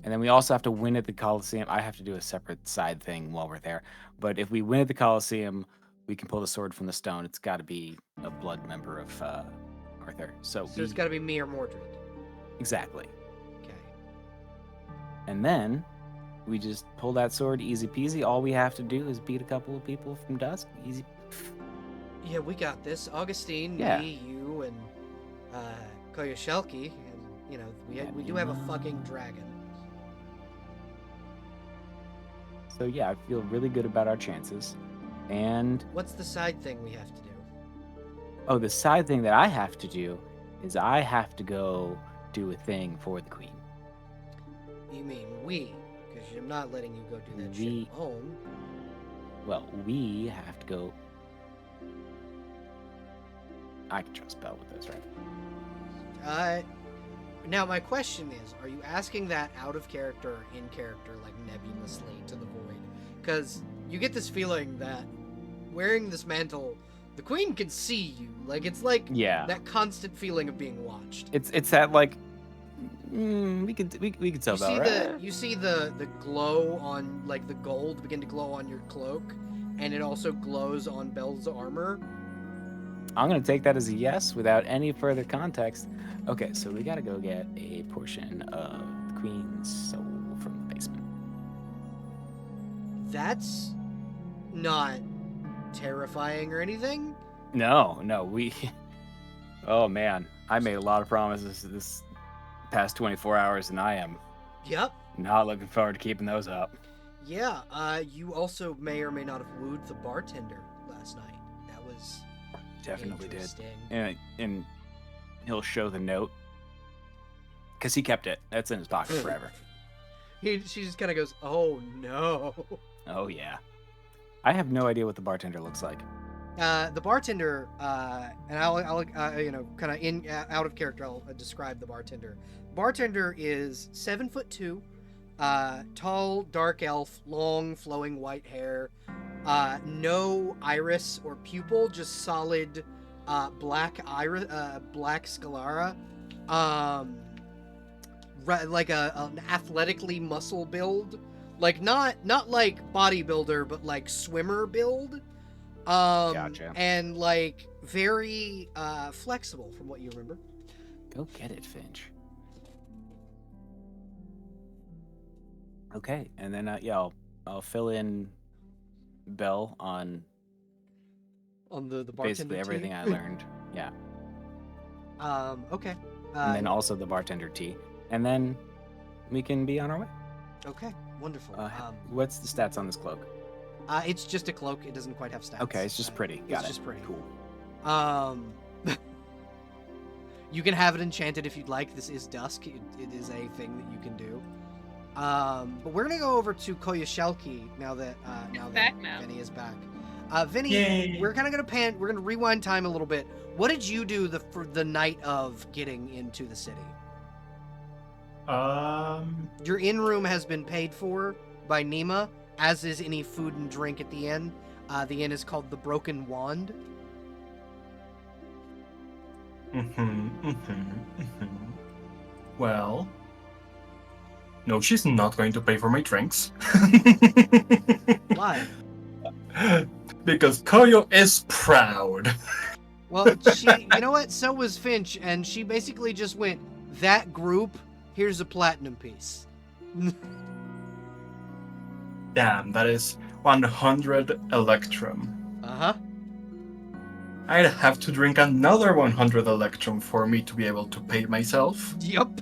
then we also have to win at the Coliseum. I have to do a separate side thing while we're there. But if we win at the Coliseum, we can pull the sword from the stone, it's got to be a blood member of Arthur. So it's got to be me or Mordred. exactly. Okay. And then we just pull that sword, easy peasy. All we have to do is beat a couple of people from Dusk. Easy. Yeah, we got this. Augustine, Yeah. me, you, and Koyoshelki, and you know we do have a fucking dragon. So yeah, I feel really good about our chances. And What's the side thing we have to do? oh, the side thing that I have to do is I have to go do a thing for the queen. You mean we? Because I'm not letting you go do that We- shit alone. Well, we have to go. I can trust Belle with this, right? Now my question is, are you asking that out of character or in character, like nebulously to the void? Because you get this feeling that wearing this mantle, the queen can see you. Like it's like Yeah. that constant feeling of being watched. It's that like we could tell You see Belle, right? you see the glow on like the gold begin to glow on your cloak, and it also glows on Belle's armor. I'm gonna take that as a yes without any further context. Okay, so we gotta go get a portion of the queen's soul from the basement. That's not terrifying or anything. No, we. Oh man, I made a lot of promises this past 24 hours, and I am Yep. not looking forward to keeping those up. Yeah, you also may or may not have wooed the bartender last night. That was Definitely did. interesting. And he'll show the note because he kept it. That's in his pocket forever. She just kind of goes, "Oh no." Oh yeah. I have no idea what the bartender looks like. The bartender, and I'll kind of in out of character, I'll describe the bartender. Bartender is 7'2", tall, dark elf, long, flowing white hair, no iris or pupil, just solid, black iris, black sclera, like an athletically muscle build, like not like bodybuilder, but like swimmer build. Gotcha. And like very flexible from what you remember. Go get it, Finch. Okay, and then yeah, I'll fill in Belle on The bartender basically everything tea. I learned. Yeah, Okay. and then also the bartender tea, and then we can be on our way. Okay, wonderful. What's the stats on this cloak? It's just a cloak. It doesn't quite have stats. Okay, it's just pretty. Got it's it. just pretty. Cool. You can have it enchanted if you'd like. This is dusk. It is a thing that you can do. But we're gonna go over to Koyoshelki now that back now. Vinny is back. Vinny, Yay. we're kind of gonna We're gonna rewind time a little bit. What did you do for the night of getting into the city? Your inn room has been paid for by Nima, as is any food and drink at the inn. The inn is called the Broken Wand. Well, no, she's not going to pay for my drinks. Why? Because Koyo is proud. Well, you know what? So was Finch, and she basically just went, "That group, here's a platinum piece." Damn, that is 100 electrum. Uh-huh. I'd have to drink another 100 electrum for me to be able to pay myself, Yup.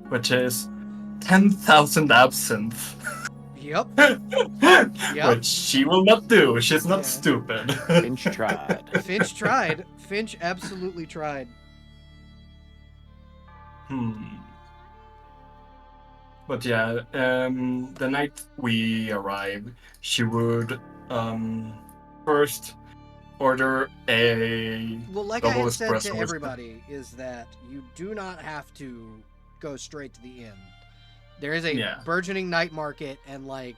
which is 10,000 absinthe. Yup. Which she will not do. She's not Yeah. stupid. Finch tried. Finch tried. Finch absolutely tried. But yeah, the night we arrive, she would first order a Well, like I double had said espresso to with- everybody, is that you do not have to go straight to the inn. There is a Yeah. burgeoning night market, and like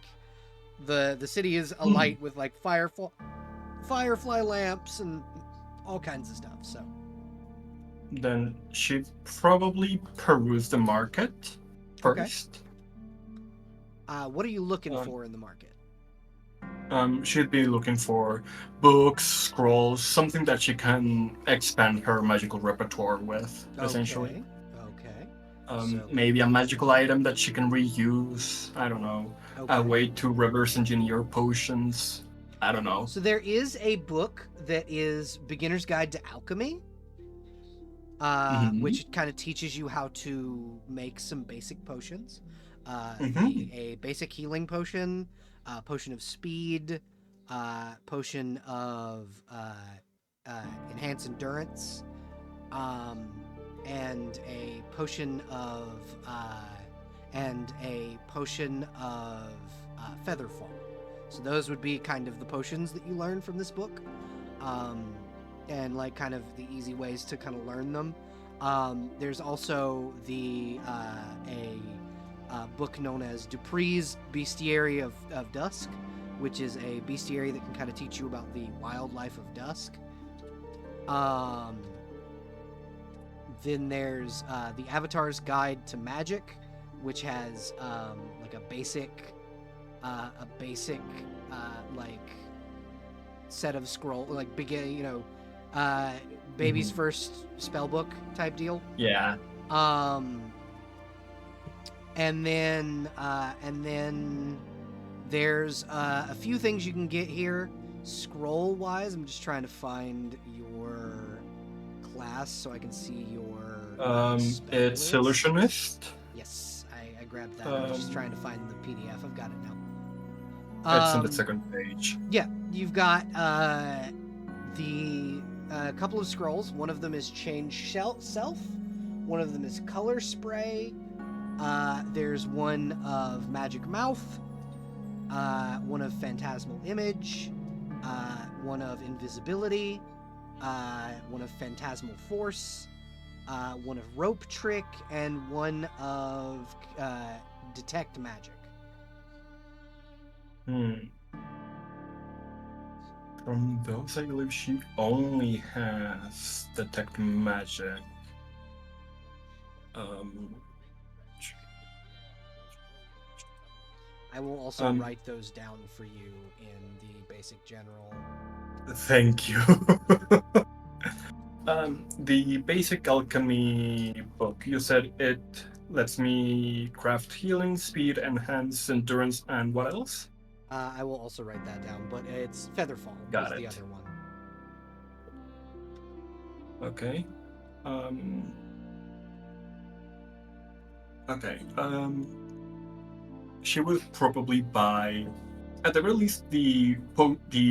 the city is alight with like firefly lamps and all kinds of stuff. So Then she'd probably peruse the market Okay. first. what are you looking Um, for in the market? She'd be looking for books, scrolls, something that she can expand her magical repertoire with, essentially. Okay. So- Maybe a magical item that she can reuse. I don't know. Okay. A way to reverse engineer potions. I don't know. So there is a book that is Beginner's Guide to Alchemy, which kind of teaches you how to make some basic potions. A basic healing potion, potion of speed, potion of enhanced endurance, and a potion of featherfall. So those would be kind of the potions that you learn from this book, and like kind of the easy ways to kind of learn them. There's also a book known as Dupree's Bestiary of Dusk, which is a bestiary that can kind of teach you about the wildlife of Dusk. Then there's the Avatar's Guide to Magic, which has like a basic like set of scroll, like begin, baby's first spell book type deal. Yeah. And then there's a few things you can get here scroll wise. I'm just trying to find your class so I can see your spell It's list. Illusionist. Yes, I grabbed that. I'm just trying to find the PDF. I've got it now. It's on the second page. Yeah, you've got the couple of scrolls. One of them is Change Self. One of them is Color Spray. There's one of Magic Mouth. One of Phantasmal Image. One of Invisibility. One of Phantasmal Force. One of Rope Trick. And one of Detect Magic. From those, I believe she only has Detect Magic. I will also write those down for you in the basic general. Thank you. The basic alchemy book, you said it lets me craft healing, speed, enhance endurance, and what else? I will also write that down, but it's Featherfall Got is the it. other one. Okay. Okay. She would probably buy, at the very least, the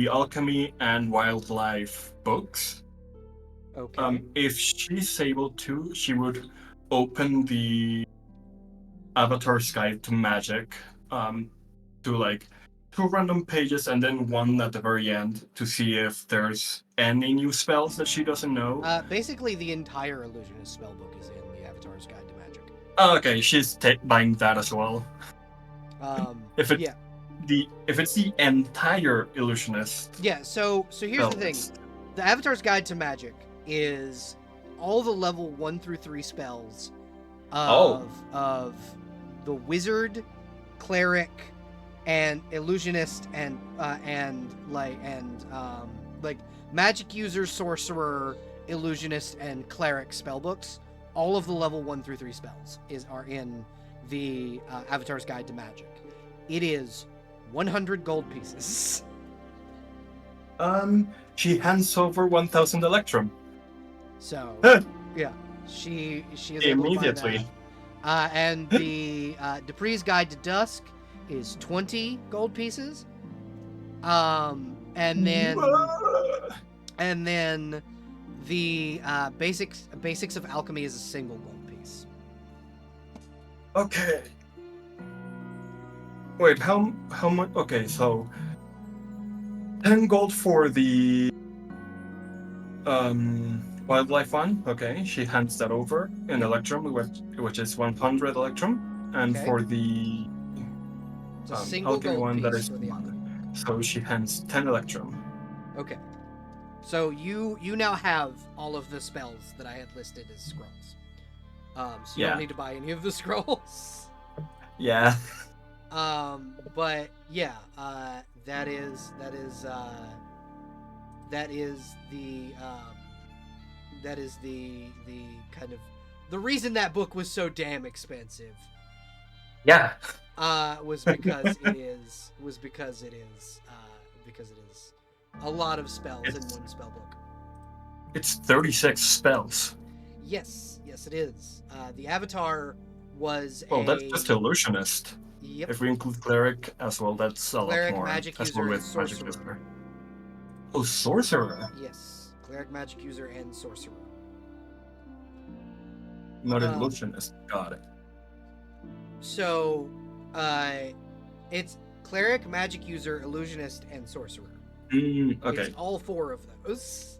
alchemy and wildlife books. Okay. If she's able to, she would open the Avatar's Guide to Magic, to like 2 random pages and then one at the very end to see if there's any new spells that she doesn't know. Basically, the entire Illusionist spellbook is in the Avatar's Guide to Magic. Oh, okay, she's buying that as well. If it's yeah. if it's the entire Illusionist. Yeah. So here's the thing: the Avatar's Guide to Magic is all the level 1 through 3 spells of the Wizard, Cleric, and Illusionist, and Magic User, Sorcerer, Illusionist, and Cleric spellbooks. All of the level 1 through 3 spells are in the Avatar's Guide to Magic. It is 100 gold pieces. She hands over 1,000 Electrum. So, yeah, she is able to buy Immediately. that. And the Dupree's Guide to Dusk is 20 gold pieces. And then the basics of alchemy is a single gold piece. Okay. Wait, how much? Okay, so 10 gold for the wildlife one. Okay, she hands that over in Electrum, which is 100 Electrum, and Okay. for the It's a single alchemy gold one, piece that is for the alchemy. so she hands 10 Electrum. Okay. So you now have all of the spells that I had listed as scrolls. So you Yeah. don't need to buy any of the scrolls. Yeah. But yeah, that is the kind of the reason that book was so damn expensive. Yeah. Was because it is a lot of spells in one spell book. It's 36 spells. Yes, it is. The Avatar was Well, that's just illusionist. Yep. If we include cleric as well, that's a Cleric, lot more. magic as user, well and with magic sorcerer. user. Oh, sorcerer. Yes, cleric, magic user, and sorcerer. Not illusionist. Got it. So, it's cleric, magic user, illusionist, and sorcerer. Okay. It's all 4 of those.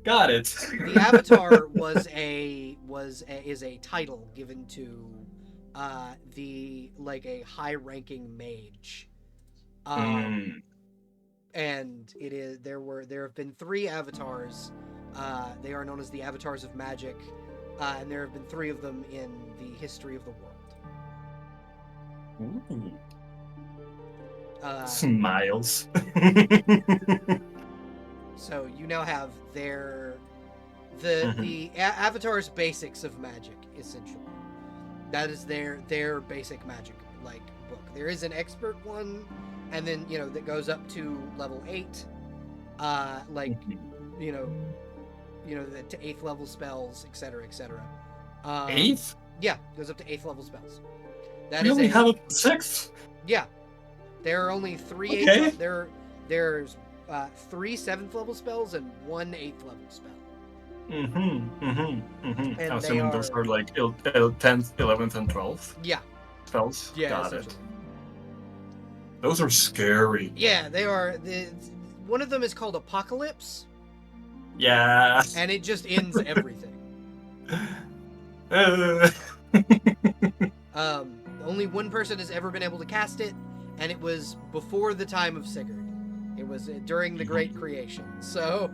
Got it. The Avatar is a title given to a high-ranking mage. And it is there have been 3 avatars. They are known as the Avatars of Magic, and there have been 3 of them in the history of the world. Ooh. Smiles. So you now have the Avatar's basics of magic, essentially. That is their basic magic book. There is an expert one, and then that goes up to level 8, to 8th level spells, etc., etc. 8th? Yeah, goes up to 8th level spells. We only have up to 6th. Yeah, there are only 3 Okay. 8th. There's 3 7th level spells and 1 8th level spell. And And I'm assuming those are like 10th, 11th, and 12th. Yeah. Spells. Yeah. Got it. Those are scary. Yeah, they are. One of them is called Apocalypse. Yeah. And it just ends everything. Only one person has ever been able to cast it, and it was before the time of Sigurd. It was during the Great Creation. So.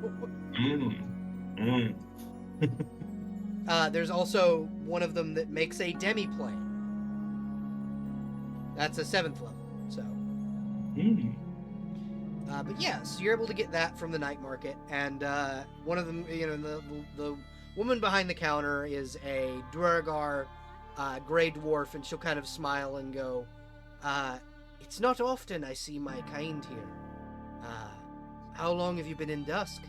There's also one of them that makes a demi-plane. That's a 7th level. So. But yeah, so you're able to get that from the night market, and one of them, the woman behind the counter is a Duergar, gray dwarf, and she'll kind of smile and go, "It's not often I see my kind here. How long have you been in Dusk?"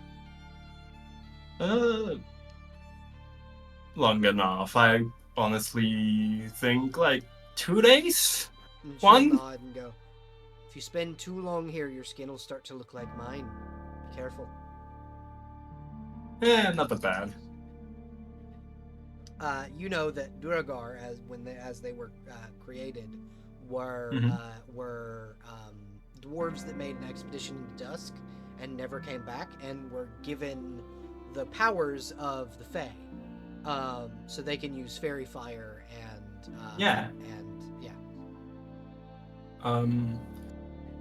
Long enough. I honestly think like 2 days. And she'll One? nod and go, "If you spend too long here, your skin will start to look like mine. Be careful." Not that bad. You know that Duergar, as they were created, were dwarves that made an expedition into Dusk and never came back, and were given the powers of the Fae, so they can use fairy fire and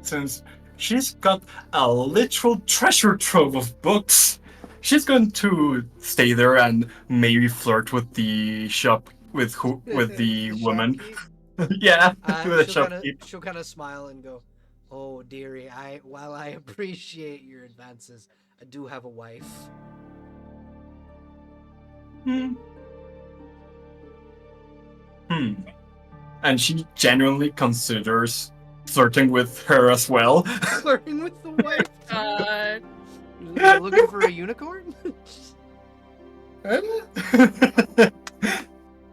Since she's got a literal treasure trove of books, she's going to stay there and maybe flirt with the shop with the woman. Yeah, with the shopkeep. She'll kind of smile and go, "Oh, dearie, while I appreciate your advances, I do have a wife." And she genuinely considers flirting with her as well. Flirting with the wife? God. Looking for a unicorn?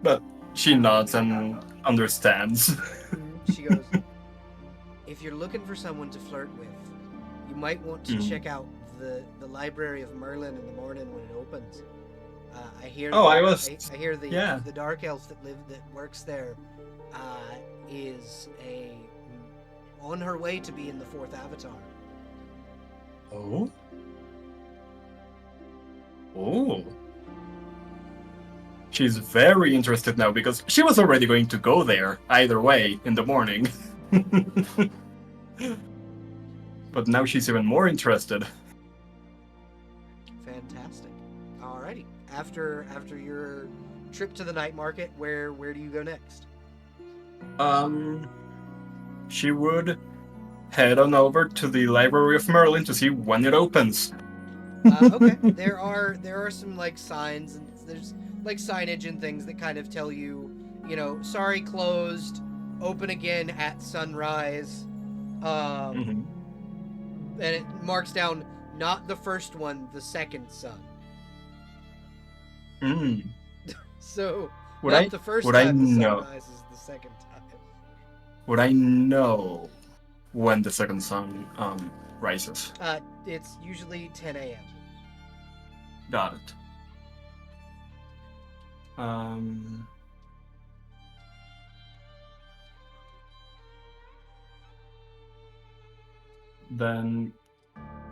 But she nods and understands. She goes, "If you're looking for someone to flirt with, you might want to check out the Library of Merlin in the morning when it opens. I hear. I hear the dark elf that works there is on her way to be in the 4th Avatar." Oh. She's very interested now because she was already going to go there either way in the morning. But now she's even more interested. Fantastic. Alrighty. After your trip to the night market, where do you go next? she would head on over to the Library of Merlin to see when it opens. Okay. There are some like signs and there's like signage and things that kind of tell you, sorry, closed, open again at sunrise. Mhm. And it marks down not the first one, the second sun. Mm. So Would not I the first would I time the sun know? rises, the second time. Would I know when the second sun rises? It's usually 10 a.m. Got it. Then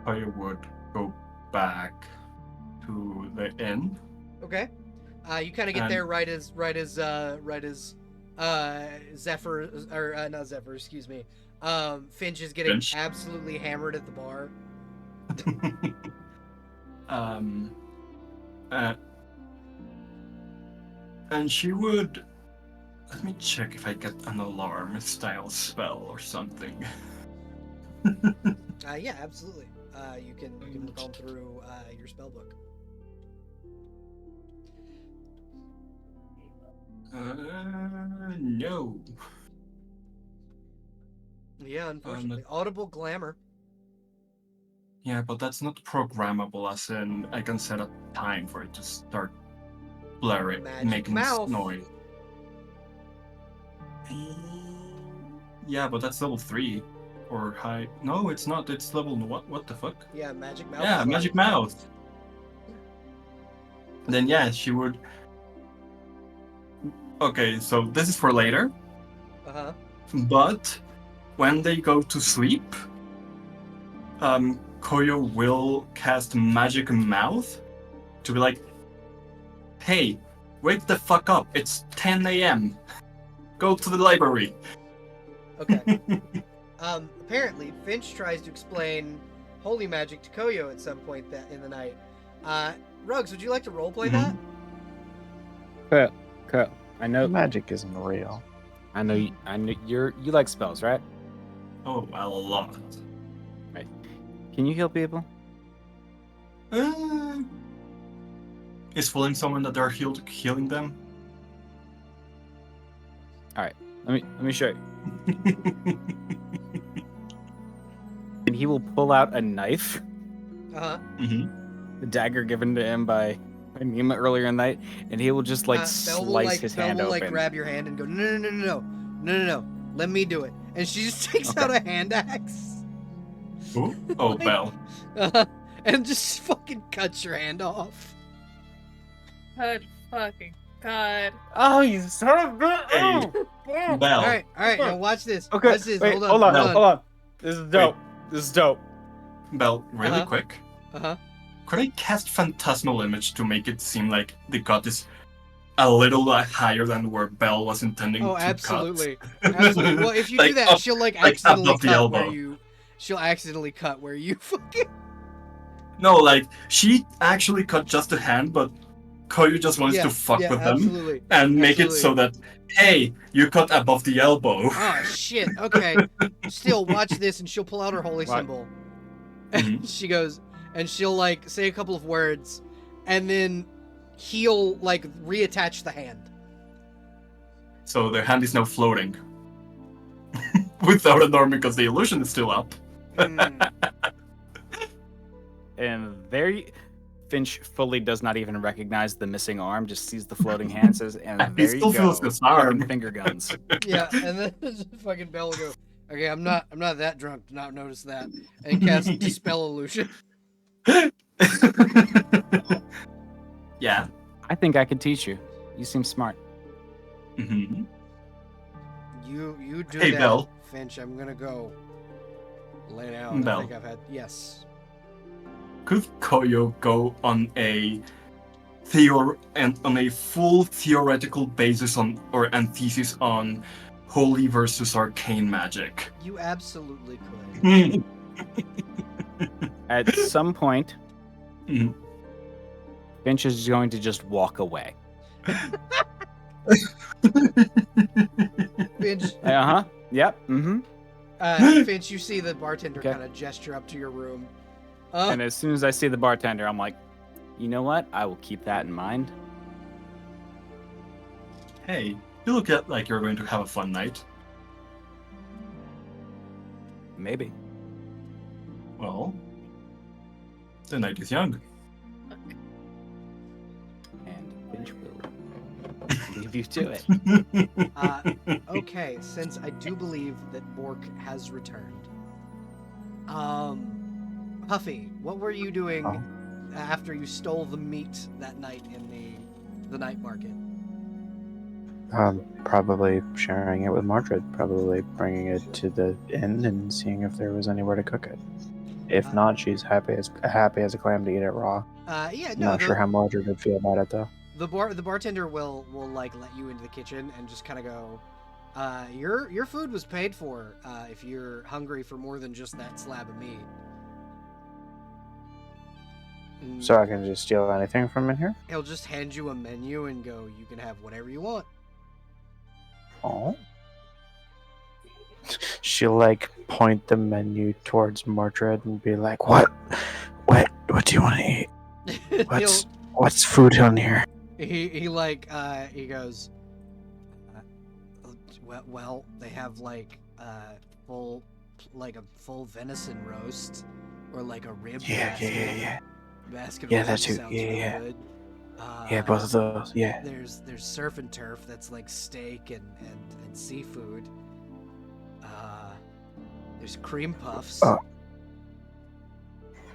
I would go back to the inn. Okay. You kind of get And- there right as Zephyr, or not Zephyr, excuse me. Finch is getting Finch. absolutely hammered at the bar. And she would. Let me check if I get an alarm style spell or something. Yeah, absolutely. You can look on through your spell book. No. Yeah, unfortunately, audible glamour. Yeah, but that's not programmable, as in I can set a time for it to start blaring, Magic making mouth. noise. Yeah, but that's level 3. Or high. No, it's not. It's level what? What the fuck? Yeah, magic mouth. Yeah, is magic level mouth. Then yeah, she would. Okay, so this is for later. Uh-huh. But when they go to sleep, Koyo will cast Magic Mouth to be like, "Hey, wake the fuck up! It's 10 a.m. Go to the library." Okay. Apparently, Finch tries to explain holy magic to Koyo at some point that in the night. Ruggs, would you like to roleplay that? Cool. I know. Magic isn't real. I know. You like spells, right? Oh, a lot. Can you heal people? Is fooling someone that they're healing them? Let me show you. And he will pull out a knife, Uh-huh. Mm-hmm. the dagger given to him by Nima earlier in the night, and he will just Belle will, slice his Belle hand will, open. grab your hand and go, no, let me do it. And she just takes Okay. out a hand axe. Ooh. Oh, Like- Belle. And just fucking cuts your hand off. Good fucking god. Oh, you son of a Hey, Belle. All right, now watch this. Okay, Watch this. wait, hold on. hold on. This is dope. This is dope. Belle, really Uh-huh. quick. Uh-huh. Could I cast Phantasmal Image to make it seem like the cut is a little higher than where Belle was intending Oh, to absolutely. cut? Absolutely. Well, if you do Like that, up- she'll like accidentally above the cut where elbow. you. She'll accidentally cut where you fucking. No, like, she actually cut just a hand, but Koyu just wants to fuck with them absolutely. and make it so that, hey, you cut above the elbow. Oh shit. Okay. Still, watch this, and she'll pull out her holy What? symbol. And she goes, and she'll say a couple of words, and then he'll reattach the hand. So their hand is now floating. Without an arm because the illusion is still up. Mm. And Finch fully does not even recognize the missing arm, just sees the floating hand, says, and He there you still go. feels his arm. Fucking finger guns. Yeah, and then fucking Belle will go, okay, I'm not that drunk to not notice that, and cast Dispel Illusion. Yeah. I think I could teach you. You seem smart. Mm-hmm. You do Hey, that, Belle. Finch. I'm gonna go lay down. I Belle. think I've had yes. Could Koyo go on a full theoretical basis and thesis on holy versus arcane magic? You absolutely could. At some point, Mhm. Finch is going to just walk away. Finch, Uh-huh. Yep. Mm-hmm. Finch, you see the bartender Okay. kind of gesture up to your room. And as soon as I see the bartender, I'm like, you know what? I will keep that in mind. Hey, you look like you're going to have a fun night. Maybe. Well, the night is young. And Finch will leave you to it. Okay, since I do believe that Bork has returned. Huffy, what were you doing Oh. after you stole the meat that night in the night market? Probably sharing it with Mordred. Probably bringing it to the inn and seeing if there was anywhere to cook it. If not, she's happy as a clam to eat it raw. Yeah, I'm no, not sure how Mordred would feel about it though. the bartender will like let you into the kitchen and just kind of go, your food was paid for. If you're hungry for more than just that slab of meat. And So I can just steal anything from in here? he'll just hand you a menu and go, you can have whatever you want. Oh. She'll like point the menu towards Mordred and be like, "What do you want to eat? What's food on here?" he goes, well, they have like full a full venison roast or like a rib basket. Yeah. Basket of Yeah, ribs that too. sounds Yeah, really yeah. good. Yeah, both of those. Yeah. There's surf and turf that's like steak and seafood. There's cream puffs. Oh.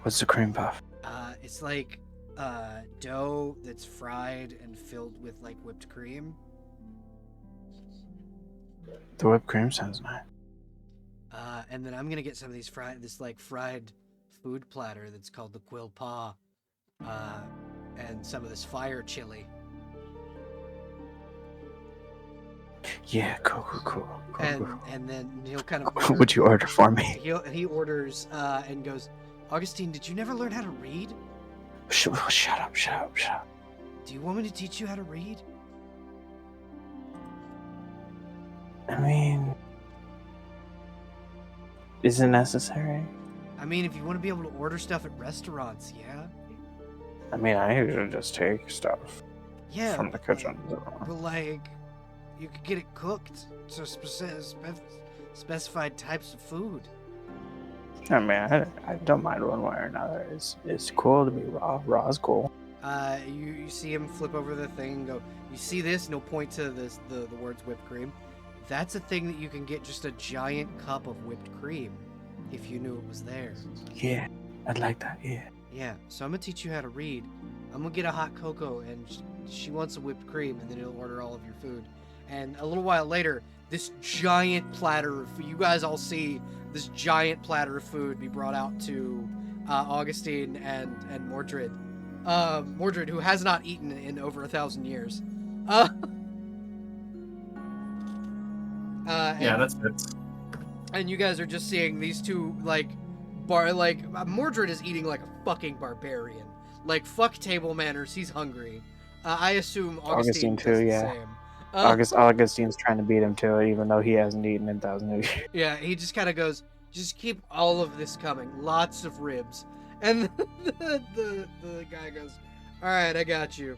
What's the cream puff? It's like dough that's fried and filled with like whipped cream. The whipped cream sounds nice. And then I'm gonna get some of these fried food platter that's called the quill paw, and some of this fire chili. Yeah, cool. And then he'll kind of What would you order for me? he orders and goes, Augustine, did you never learn how to read? Shut up. Do you want me to teach you how to read? I mean, is it necessary? I mean, if you want to be able to order stuff at restaurants, yeah. I mean, I usually just take stuff Yeah. from the kitchen. But like, you could get it cooked to specified types of food. I mean, I don't mind one way or another. It's cool to be raw. Raw is cool. You see him flip over the thing and go, you see this? And he'll point to this the words whipped cream. That's a thing that you can get just a giant cup of whipped cream if you knew it was there. Yeah, I'd like that. Yeah. Yeah, so I'm gonna teach you how to read. I'm gonna get a hot cocoa and she wants a whipped cream, and then he'll order all of your food. And a little while later, this giant platter of you guys all see this giant platter of food be brought out to Augustine and Mordred. Mordred, who has not eaten in over 1,000 years. Yeah, that's it. And you guys are just seeing these two Mordred is eating like a fucking barbarian. Like, fuck table manners, he's hungry. I assume Augustine too, does the yeah. same. Augustine's trying to beat him to it, even though he hasn't eaten in 1,000 years. Yeah, he just kind of goes, just keep all of this coming. Lots of ribs. And the guy goes, all right, I got you.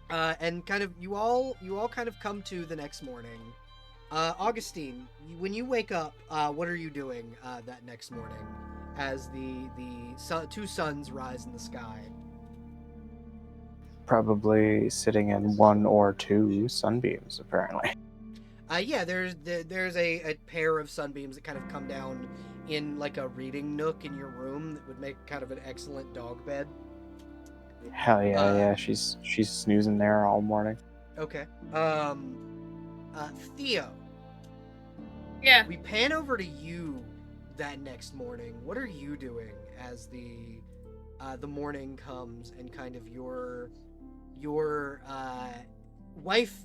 And kind of, you all kind of come to the next morning. Augustine, when you wake up, what are you doing that next morning as the two suns rise in the sky? Probably sitting in one or two sunbeams, apparently. Yeah, there's a pair of sunbeams that kind of come down in like a reading nook in your room that would make kind of an excellent dog bed. Hell yeah, yeah. She's snoozing there all morning. Okay. Theo. Yeah. We pan over to you that next morning. What are you doing as the morning comes and kind of your wife,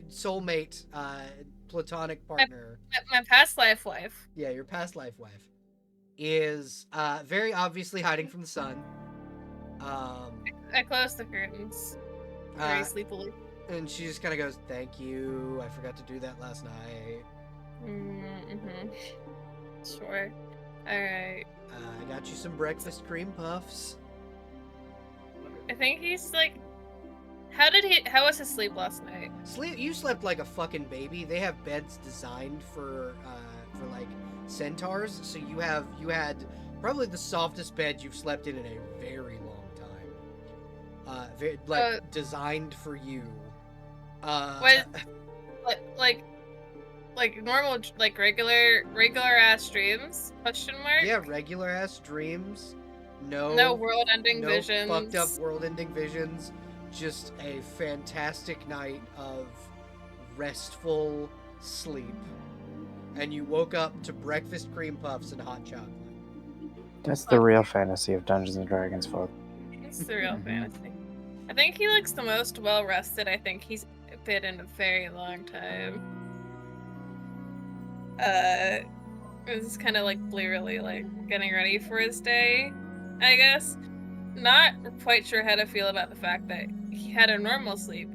soulmate, platonic partner, My past wife. yeah, your past life wife, is very obviously hiding from the sun. I closed the curtains very sleepily. And she just kind of goes, "Thank you. I forgot to do that last night." Mm-hmm. Sure. Alright. I got you some breakfast cream puffs. I think he's like... How was his sleep last night? You slept like a fucking baby. They have beds designed for like centaurs, so you had probably the softest bed you've slept in a very long time. Designed for you. What? Like normal, like regular ass dreams? Question mark. Yeah, regular ass dreams. No world-ending no visions. fucked up world-ending visions. Just a fantastic night of restful sleep. And you woke up to breakfast cream puffs and hot chocolate. That's the real fantasy of Dungeons and Dragons, folks. It's the real fantasy. I think he looks the most well-rested I think he's been in a very long time. This is kind of like blearily like getting ready for his day, I guess. Not quite sure how to feel about the fact that he had a normal sleep,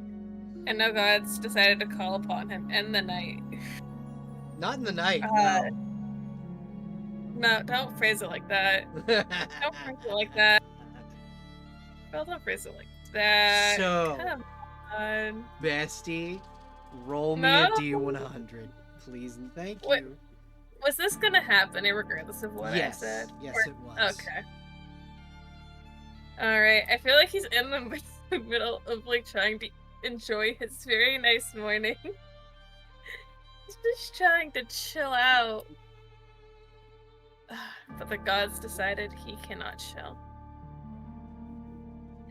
and no gods decided to call upon him in the night. Not in the night, no. No, don't phrase it like that. Don't phrase it like that. Well, don't phrase it like that. So, come on. bestie, roll me No. a D100, please and thank What? you. Was this gonna happen regardless of what Yes, I said? yes, Or- it was. Okay. Alright, I feel like he's in the middle of like trying to enjoy his very nice morning. He's just trying to chill out. But the gods decided he cannot chill.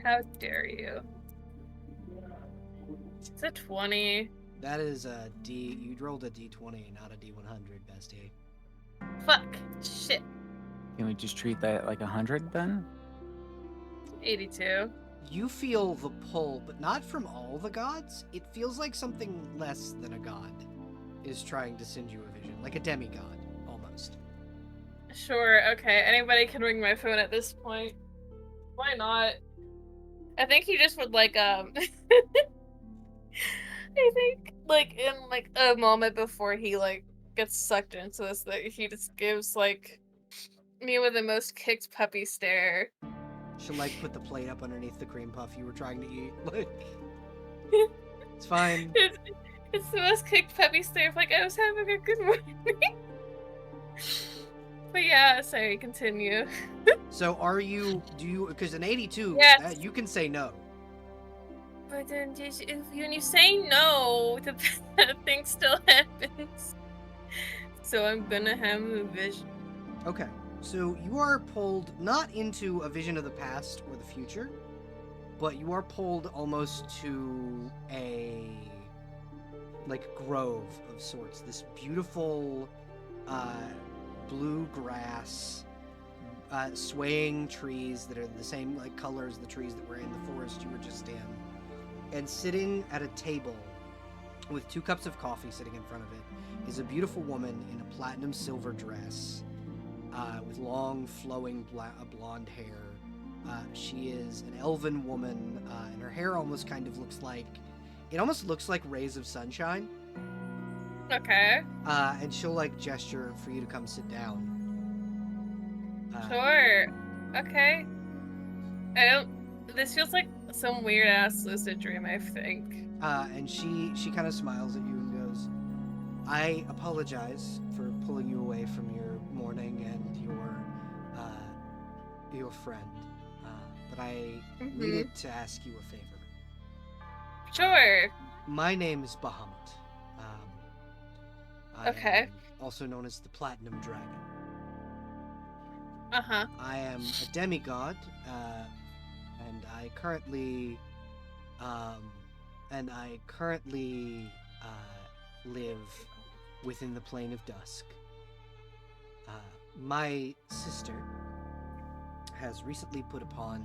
How dare you? It's a 20. That is a D. You rolled a D20, not a D100, bestie. Fuck. Shit. Can we just treat that like 100 then? 82. You feel the pull, but not from all the gods. It feels like something less than a god is trying to send you a vision, like a demigod, almost. Sure, okay. Anybody can ring my phone at this point. Why not? I think he just would like I think like in like a moment before he like gets sucked into this that he just gives like me with the most kicked puppy stare. She'll like put the plate up underneath the cream puff you were trying to eat. Like, it's fine. It's the most kicked puppy stare of like I was having a good morning. But yeah, sorry, continue. So do you, because an 82, Yes. you can say no. But then when you say no, the thing still happens. So I'm gonna have a vision. Okay. So you are pulled not into a vision of the past or the future, but you are pulled almost to a like grove of sorts. This beautiful blue grass, swaying trees that are the same like color as the trees that were in the forest you were just in. And sitting at a table with 2 cups of coffee sitting in front of it is a beautiful woman in a platinum silver dress. With long, flowing blonde hair. She is an elven woman, and her hair almost kind of looks like... It almost looks like rays of sunshine. Okay. And she'll, like, gesture for you to come sit down. Sure. Okay. This feels like some weird-ass lucid dream, I think. And she kind of smiles at you and goes, I apologize for pulling you away from your morning and your friend, but I needed to ask you a favor. Sure. My name is Bahamut. I Okay. am also known as the Platinum Dragon. Uh-huh. I am a demigod, and I currently live within the plane of dusk. My sister has recently put upon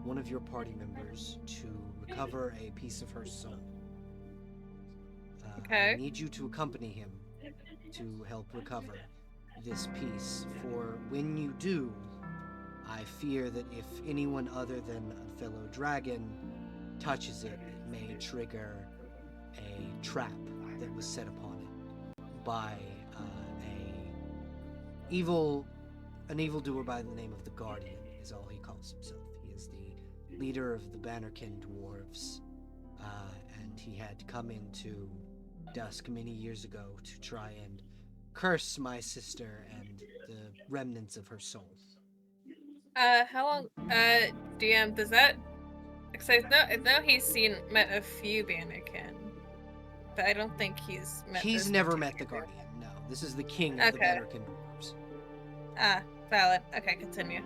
one of your party members to recover a piece of her soul. Okay. I need you to accompany him to help recover this piece, for when you do, I fear that if anyone other than a fellow dragon touches it, it may trigger a trap that was set upon it by an evildoer by the name of the Guardian is all he calls himself. He is the leader of the Bannerkin dwarves, and he had come into Dusk many years ago to try and curse my sister and the remnants of her soul. How long, DM, does that, because I know met a few Bannerkin, but I don't think he's met He's this never met the particular- Guardian, no. This is the king of the Okay. Bannerkin dwarves. Ah, valid. Okay, continue.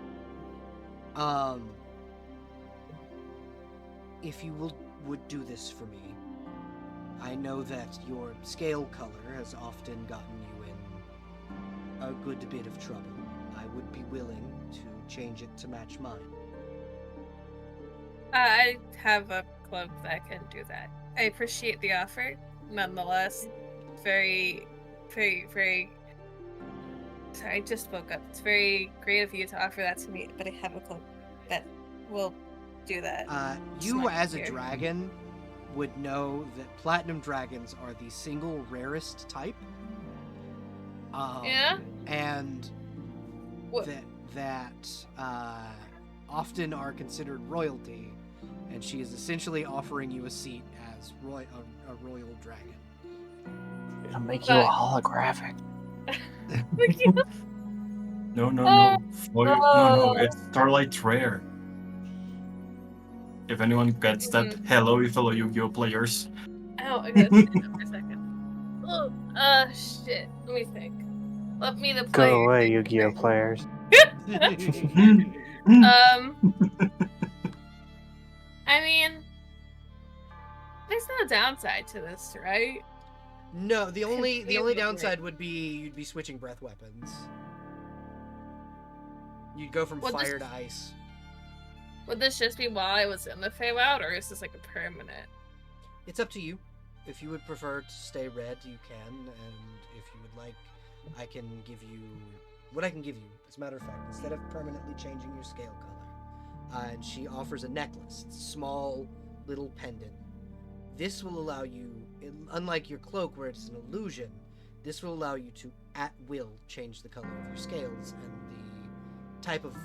If you would do this for me, I know that your scale color has often gotten you in a good bit of trouble. I would be willing to change it to match mine. I have a cloak that can do that. I appreciate the offer, nonetheless. Very, very, very. Sorry, I just woke up. It's very great of you to offer that to me, but I have a cloak that will do that. You, as a dragon, would know that platinum dragons are the single rarest type. Yeah? And What? that often are considered royalty, and she is essentially offering you a seat as a royal dragon. It'll make you a But- holographic. No. No, it's Starlight Rare. If anyone gets that, hello, fellow Yu-Gi-Oh players. Oh, I gotta stand up for a second. Oh, shit. Let me think. Let me the player. Go away, Yu-Gi-Oh players. I mean, there's no downside to this, right? No, the only Conceivably. downside would be you'd be switching breath weapons. You'd go from Well, fire to ice. Would this just be while I was in the Feywild, or is this like a permanent? It's up to you. If you would prefer to stay red, you can, and if you would like, I can give you what I can give you. As a matter of fact, instead of permanently changing your scale color, and she offers a necklace, it's a small little pendant. This will allow you, unlike your cloak where it's an illusion, this will allow you to at will change the color of your scales and the type of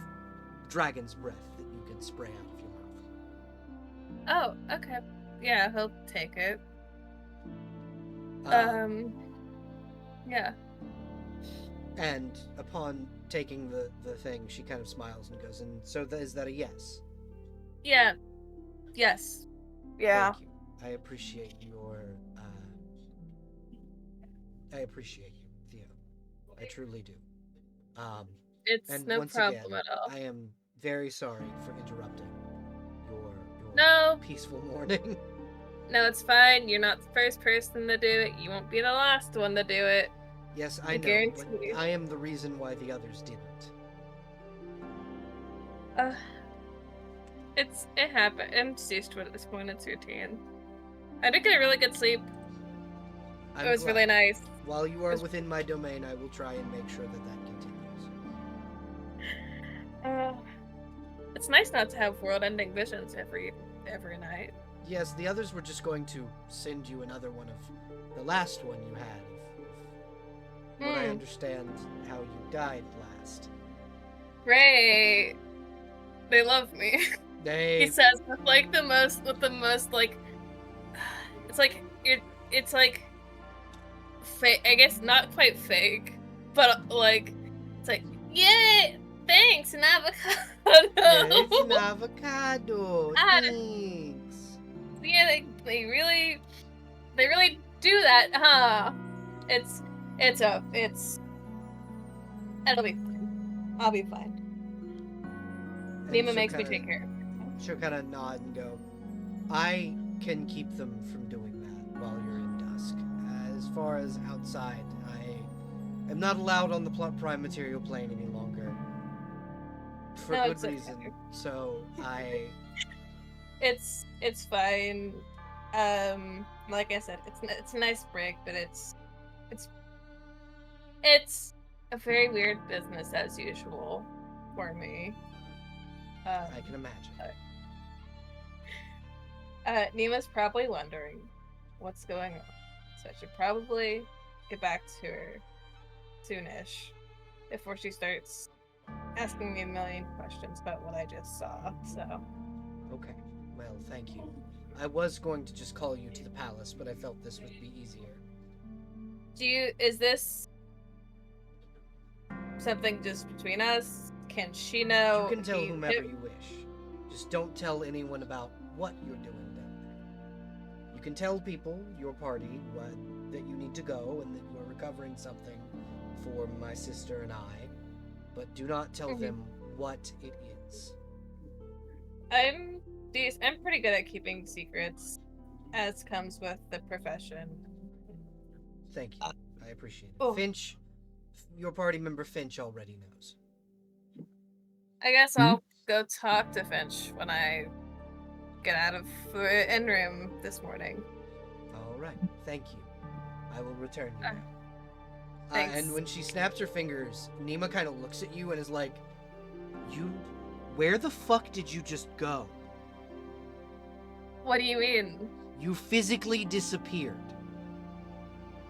dragon's breath that you can spray out of your mouth. Oh, okay. Yeah, he'll take it. Yeah. And upon taking the thing, she kind of smiles and goes, and so is that a yes? Yeah. Yes. Yeah. Thank you. I appreciate your, I appreciate you, Theo. I truly do. It's And no once problem again, at all. I am very sorry for interrupting your No. peaceful morning. No, it's fine. You're not the first person to do it. You won't be the last one to do it. Yes, I I know, guarantee but you. I am the reason why the others didn't. It happened. I'm just used to it at this point. It's routine. I did get a really good sleep. I'm It was glad. really nice. While you are It was- within my domain, I will try and make sure that continues. It's nice not to have world-ending visions every night. Yes, the others were just going to send you another one of the last one you had of what I understand how you died last. Great. They love me. They He says with the most like, it's like fake. I guess not quite fake, but like, it's like, yay, thanks, an avocado. It's an avocado. Ah. Thanks. Yeah, they really do that, huh? It'll be fine. I'll be fine. And Nima she'll makes me kinda- take care of it. She'll kind of nod and go, I can keep them from doing that while you're in Dusk. As far as outside, I am not allowed on the prime material plane any longer. For No, good it's okay. reason. So It's fine. Like I said, it's a nice break, but it's a very weird business as usual for me. I can imagine. Nima's probably wondering what's going on, so I should probably get back to her soonish. before she starts asking me a million questions about what I just saw. So. Okay. Well, thank you. I was going to just call you to the palace, but I felt this would be easier. Is this something just between us? Can she know? You can tell whomever you wish. Just don't tell anyone about what you're doing down there. You can tell people, your party, that you need to go and that you are recovering something for my sister and I, but do not tell them what it is. I'm pretty good at keeping secrets, as comes with the profession. Thank you. I appreciate it. Oh. Finch, your party member Finch already knows. I guess I'll go talk to Finch when I get out of the inn room this morning. All right. Thank you. I will return you now. Thanks. And when she snaps her fingers, Nima kind of looks at you and is like, where the fuck did you just go? What do you mean? You physically disappeared.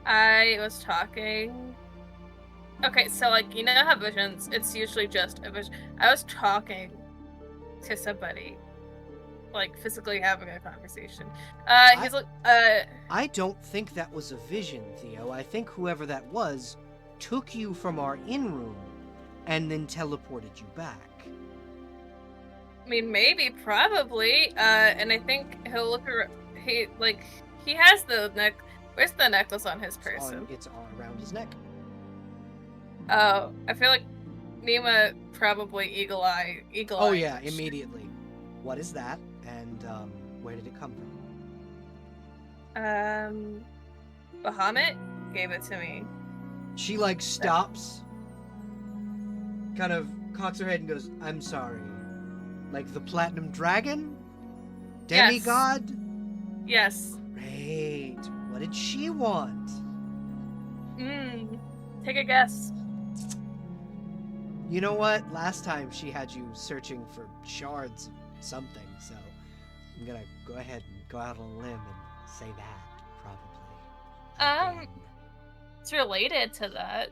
I was talking. Okay, so like, you know how visions, it's usually just a vision. I was talking to somebody, like physically having a conversation. He's like, I don't think that was a vision, Theo. I think whoever that was took you from our inn room and then teleported you back. I mean, maybe, probably. And I think he'll look around. He has the neck. Where's the necklace on his person? It's all around his neck. Oh, I feel like Nima probably eagle eye. Oh yeah, immediately. What is that? And where did it come from? Bahamut gave it to me. She like stops, kind of cocks her head and goes, "I'm sorry." Like the platinum dragon? Demigod? Yes. Great. What did she want? Take a guess. You know what? Last time she had you searching for shards of something, so I'm gonna go ahead and go out on a limb and say that, probably. Again. It's related to that.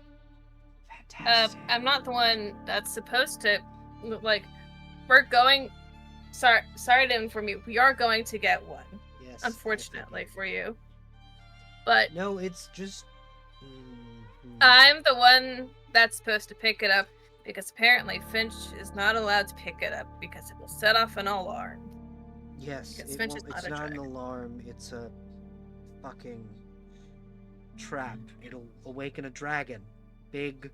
Fantastic. I'm not the one that's supposed to, like, we're going, sorry to inform you, we are going to get one. Yes. Unfortunately for you. But no, it's just... I'm the one that's supposed to pick it up, because apparently Finch is not allowed to pick it up because it will set off an alarm. Yes, it's not an alarm, it's a fucking trap. It'll awaken a dragon. Big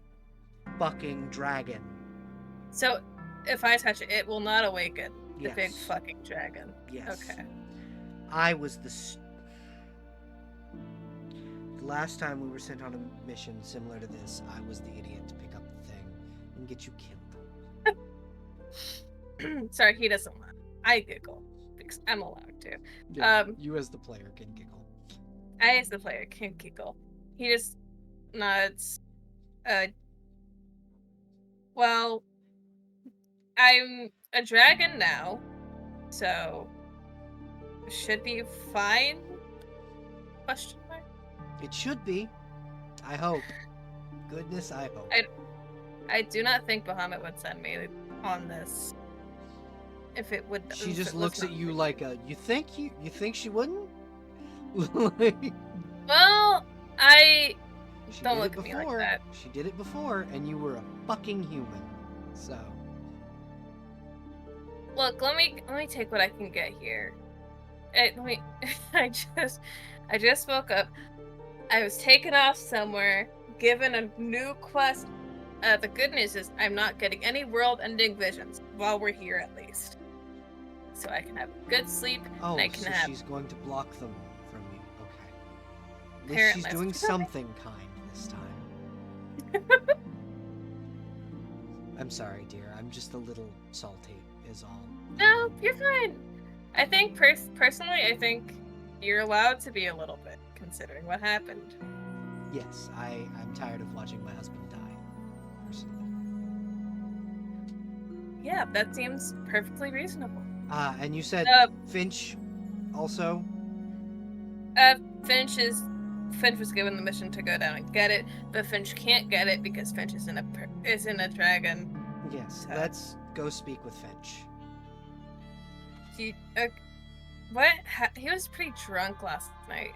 fucking dragon. So, if I touch it, it will not awaken the Yes. big fucking dragon. Yes. Okay. I was the last time we were sent on a mission similar to this, I was the idiot to pick up the thing and get you killed. Sorry, he doesn't laugh. I giggle because I'm allowed to. Yeah, you as the player can giggle. I as the player can giggle. He just nods. Well, I'm a dragon now, so should be fine? Question mark? It should be. I hope. Goodness, I hope. I do not think Bahamut would send me on this. If it would. She just looks at you like a. You think she wouldn't? Like, well, I she don't did look it at me before. like that. She did it before, and you were a fucking human. So. Look, let me take what I can get here. I just woke up. I was taken off somewhere, given a new quest. The good news is I'm not getting any world-ending visions while we're here, at least. So I can have a good sleep. Oh, and I can so have... she's going to block them from you. Okay. At least Apparently. she's doing something kind this time. I'm sorry, dear. I'm just a little salty, is all. No, you're fine. I think personally, I think you're allowed to be a little bit, considering what happened. Yes, I'm tired of watching my husband die, personally. Yeah, that seems perfectly reasonable. And you said Finch also? Finch Finch was given the mission to go down and get it, but Finch can't get it because Finch isn't a dragon. Yes, So- let's go speak with Finch. What? He was pretty drunk last night.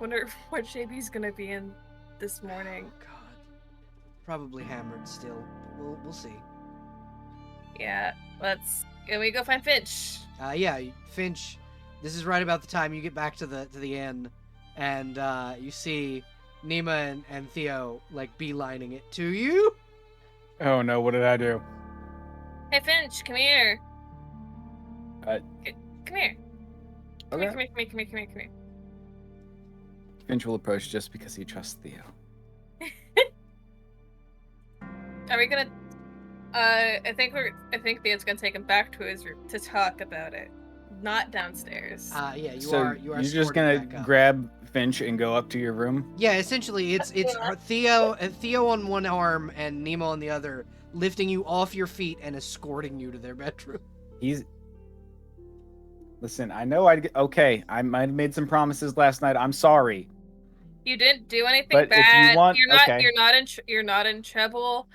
Wonder what shape he's gonna be in this morning. Oh, God. Probably hammered still. We'll see. Yeah, can we go find Finch? Yeah, Finch. This is right about the time you get back to the inn, and you see Nima and Theo like beelining it to you. Oh no, what did I do? Hey Finch, come here. Uh, Come here. Come Okay. here. Finch will approach just because he trusts Theo. Are we gonna? I think Theo's gonna take him back to his room to talk about it, not downstairs. Yeah, you So are. you're just escorted gonna back up. grab Finch and go up to your room? Yeah, essentially, it's Theo on one arm and Nemo on the other, lifting you off your feet and escorting you to their bedroom. Listen, I know okay, I might have made some promises last night. I'm sorry. You didn't do anything But if you bad. want- you're not. okay. You're not in trouble.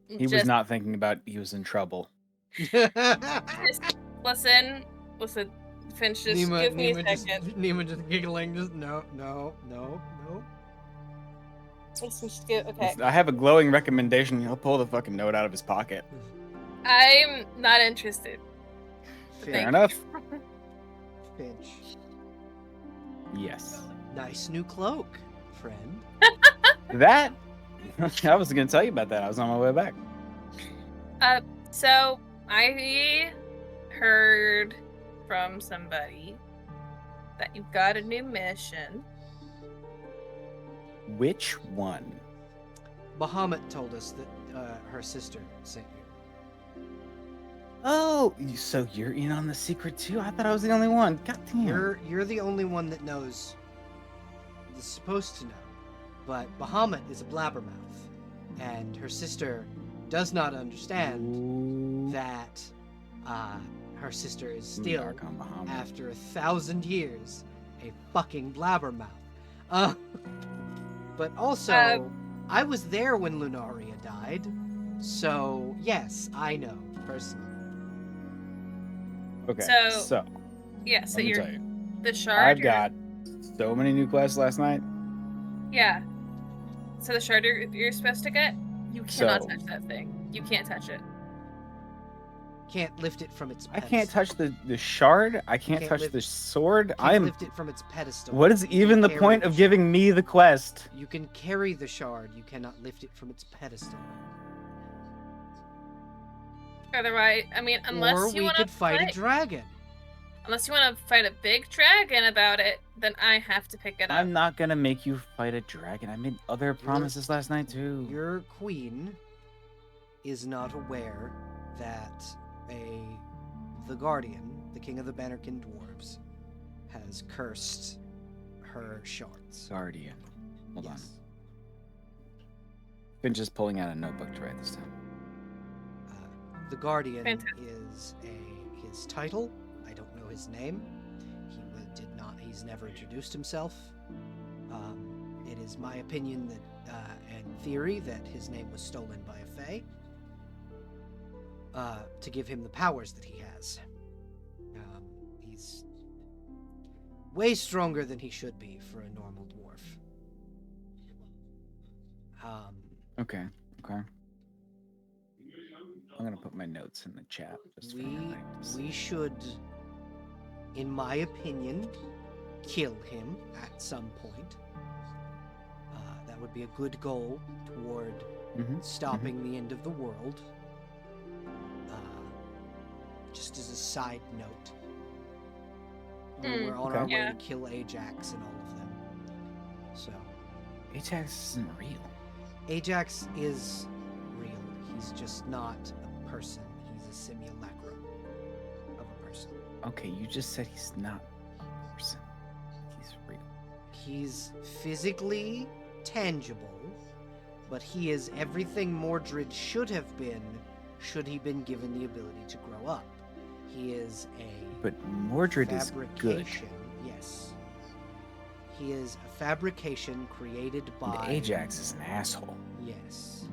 He was not thinking about he was in trouble. Just listen. Finch, just give me a second. Nemo just giggling, just no. Listen, just give. Okay. I have a glowing recommendation. He'll pull the fucking note out of his pocket. I'm not interested. Fair enough. Finch. Yes. Nice new cloak, friend. That? I was going to tell you about that. I was on my way back. So I heard from somebody that you've got a new mission. Which one? Bahamut told us that her sister sent you. Oh, so you're in on the secret too? I thought I was the only one. God damn. You're the only one that knows. Is supposed to know, but Bahamut is a blabbermouth, and her sister does not understand that her sister is still, Dark on Bahamut. after 1,000 years, a fucking blabbermouth. But also, I was there when Lunaria died, so yes, I know personally. Okay, so Yeah, so let me you're tell you. the shard. I've got so many new quests last night. Yeah. So the shard you're supposed to get, you cannot So- touch that thing. You can't touch it. Can't lift it from its I pedestal. can't touch the shard. I can't can't touch lift- the sword. Can't lift it from its pedestal. What is even the carry point the of giving me the quest? You can carry the shard, you cannot lift it from its pedestal. Otherwise, I mean, unless Or you we want to could fight a dragon. Unless you want to fight a big dragon about it, then I have to pick it up. I'm not gonna make you fight a dragon. I made other promises last night too. Your queen is not aware that the Guardian, the king of the Bannerkin dwarves, has cursed her shards. Guardian. Hold on. Yes. Finch is pulling out a notebook to write this down. The Guardian Fantastic. is his title. I don't know his name. He's never introduced himself. It is my opinion that, and theory, that his name was stolen by a fae to give him the powers that he has. He's way stronger than he should be for a normal dwarf. Okay. I'm gonna put my notes in the chat. Just for practice. We should, in my opinion, kill him at some point. That would be a good goal toward stopping the end of the world. Just as a side note, we're on our way Yeah. to kill Ajax and all of them. So Ajax isn't real. Ajax is real. He's just not a person. He's a simulacrum of a person. Okay, you just said he's not a person. He's real. He's physically tangible, but he is everything Mordred should have been should he been given the ability to grow up. He is a But Mordred is good. fabrication. Yes. He is a fabrication created And by... Ajax is an asshole. Yes.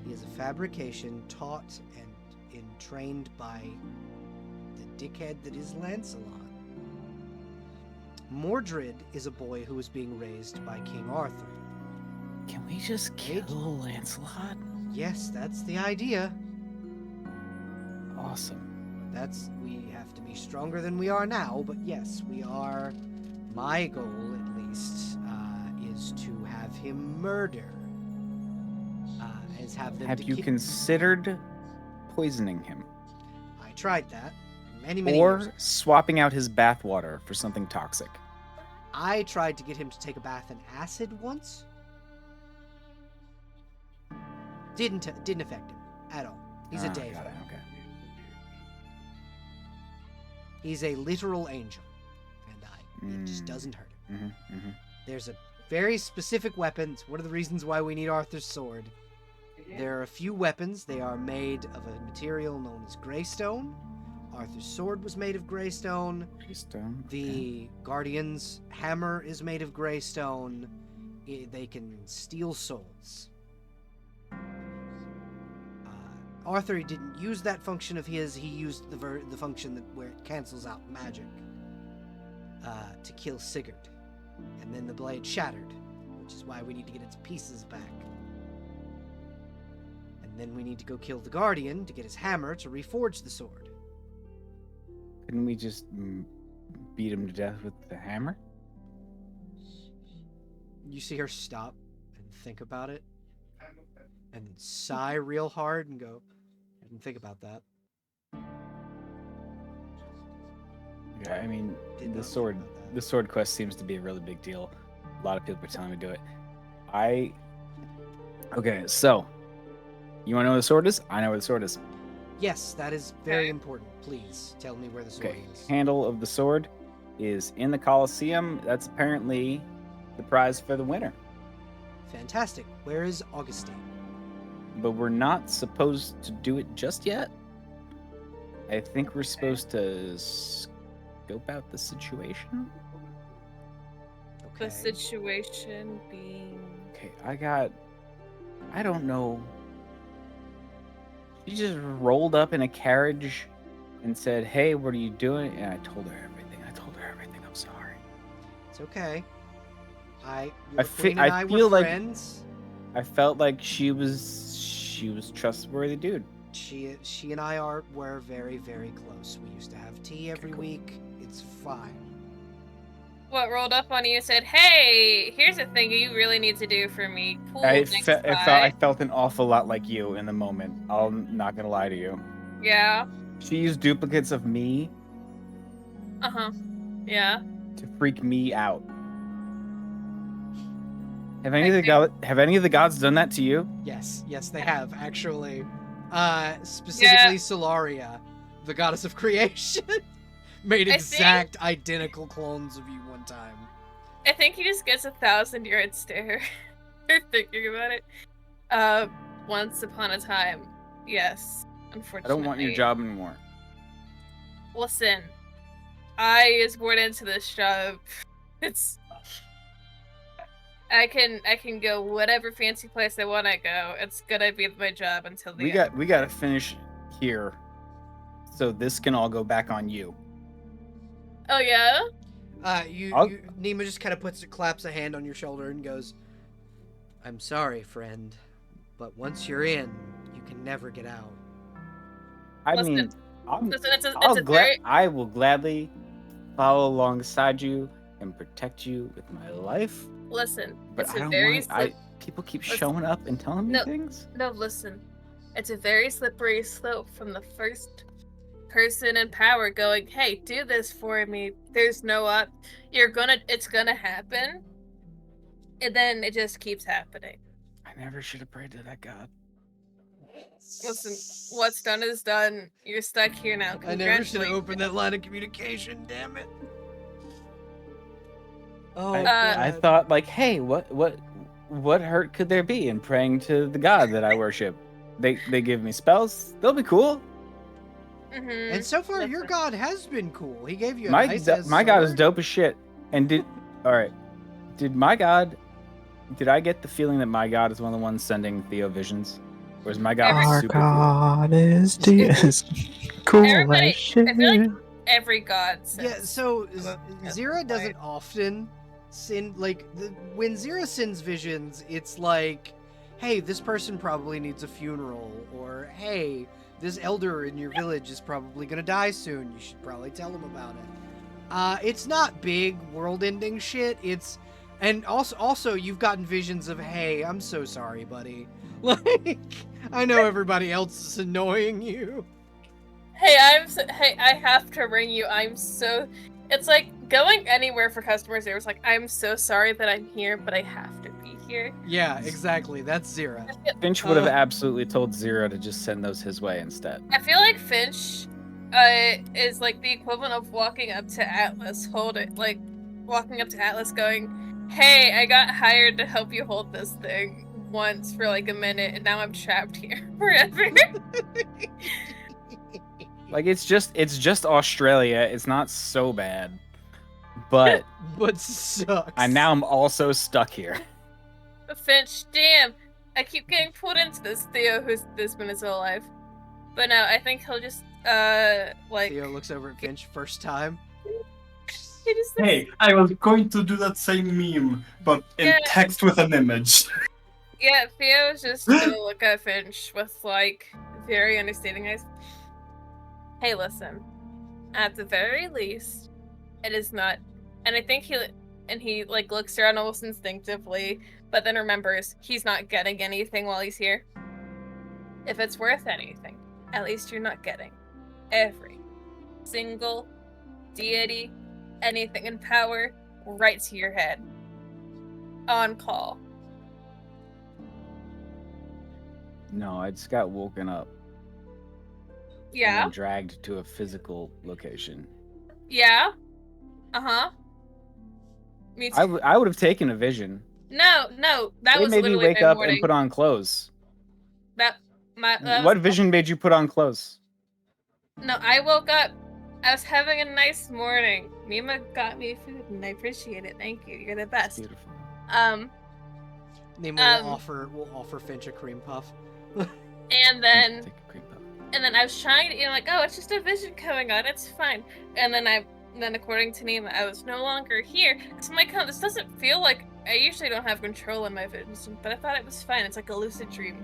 He is a fabrication taught and trained by the dickhead that is Lancelot. Mordred is a boy who is being raised by King Arthur. Can we just kill Lancelot? Yes, that's the idea. Awesome. We have to be stronger than we are now, but yes, we are. My goal, at least, is to have him murder. Have you considered poisoning him? I tried that many years Or ago. swapping out his bathwater for something toxic? I tried to get him to take a bath in acid once. Didn't affect him at all. He's a Dave. Got it, okay. He's a literal angel, and it just doesn't hurt him. There's a very specific weapon. It's one of the reasons why we need Arthur's sword. There are a few weapons. They are made of a material known as greystone. Arthur's sword was made of greystone. Greystone. The Guardian's hammer is made of greystone. They can steal souls. Arthur didn't use that function of his. He used the function where it cancels out magic to kill Sigurd. And then the blade shattered, which is why we need to get its pieces back. And then we need to go kill the Guardian to get his hammer to reforge the sword. Couldn't we just beat him to death with the hammer? You see her stop and think about it, and then sigh real hard and go, I didn't think about that. Yeah, I mean, Did not the think sword about that. the sword quest seems to be a really big deal. A lot of people are telling me to do it. Okay, so you want to know where the sword is? I know where the sword is. Yes, that is very important. Please tell me where the sword Okay, is. handle of the sword is in the Colosseum. That's apparently the prize for the winner. Fantastic. Where is Augustine? But we're not supposed to do it just yet. I think we're supposed to scope out the situation. Okay. The situation being. Okay, I don't know. She just rolled up in a carriage and said, "Hey, what are you doing?" And I told her everything. I'm sorry. It's okay. I Queen and I feel were like- friends. I felt like she was trustworthy, dude. She and I were very, very close. We used to have tea every cool. week. It's fine. What rolled up on you and said, "Hey, here's a thing you really need to do for me." Cool. I thanks, I bye. felt an awful lot like you in the moment. I'm not gonna lie to you. Yeah. She used duplicates of me Yeah. to freak me out. Have I any of the gods done that to you? Yes, they have actually. Specifically, Yeah. Solaria, the goddess of creation, made I exact identical clones of you one time. I think he just gets 1,000-yard stare for thinking about it. Once upon a time, yes. I Unfortunately. don't want your job anymore. Listen, I was born into this job. It's. I can go whatever fancy place I want to go. It's gonna be my job until the end. We gotta finish here, so this can all go back on you. Oh yeah. Nima just kind of claps a hand on your shoulder and goes, "I'm sorry, friend, but once you're in, you can never get out." I Listen, mean, Listen, it's a very. I will gladly follow alongside you and protect you with my life. Listen, But it's I a don't very. want. People keep Listen. showing up and telling me No. things. No, listen. It's a very slippery slope from the first person in power going, "Hey, do this for me." There's no up. It's gonna happen. And then it just keeps happening. I never should have prayed to that god. Listen, what's done is done. You're stuck here now. I never should have Congratulations. opened that line of communication. Damn it. Oh, I God. thought like, hey, what hurt could there be in praying to the god that I worship? They give me spells. They'll be cool. Mhm. And so far, your Listen. god has been cool. He gave you a My nice god is sword. dope as shit. And All right. Did I get the feeling that my god is one of the ones sending Theo visions? Or is my god Our super cool? god is cool Everybody- as shit. I feel like every god says. Yeah, so That's Zira the doesn't point. often send when Zira sends visions, it's like, hey, this person probably needs a funeral, or hey, this elder in your village is probably gonna die soon. You should probably tell them about it. It's not big world-ending shit. And also you've gotten visions of, hey, I'm so sorry, buddy. Like, I know everybody else is annoying you. Hey, I have to ring you. It's like going anywhere for customer service. Like, I'm so sorry that I'm here, but I have to be here. Yeah, exactly. That's Zira. Finch would have absolutely told Zero to just send those his way instead. I feel like Finch is like the equivalent of walking up to Atlas, walking up to Atlas going, hey, I got hired to help you hold this thing once for like a minute, and now I'm trapped here forever. Like it's just Australia. It's not so bad. But But sucks. and now I'm also stuck here. Finch, damn, I keep getting pulled into this. Theo, who's this been his whole life. But no, I think he'll just Theo looks over at Finch first time. he just Hey, I was going to do that same meme, but in Yeah. text with an image. Yeah, Theo's just gonna look at Finch with like very understanding eyes. Hey, listen. At the very least, it is not. And I think he like looks around almost instinctively, but then remembers he's not getting anything while he's here. If it's worth anything, at least you're not getting every single deity, anything in power, right to your head. On call. No, I just got woken up. Yeah. And then dragged to a physical location. Yeah. Uh-huh. Me too. I would have taken a vision. No, that They was made me literally wake my up morning. and put on clothes. That What was- vision made you put on clothes? No, I woke up. I was having a nice morning. Mima got me food, and I appreciate it. Thank you. You're the It's best. beautiful. Nemo will offer Finch a cream puff. And then Take a cream puff. I was trying to, like, oh, it's just a vision coming on. It's fine. And then according to Nima, I was no longer here. So I'm like, oh, this doesn't feel like. I usually don't have control in my visions, but I thought it was fine. It's like a lucid dream.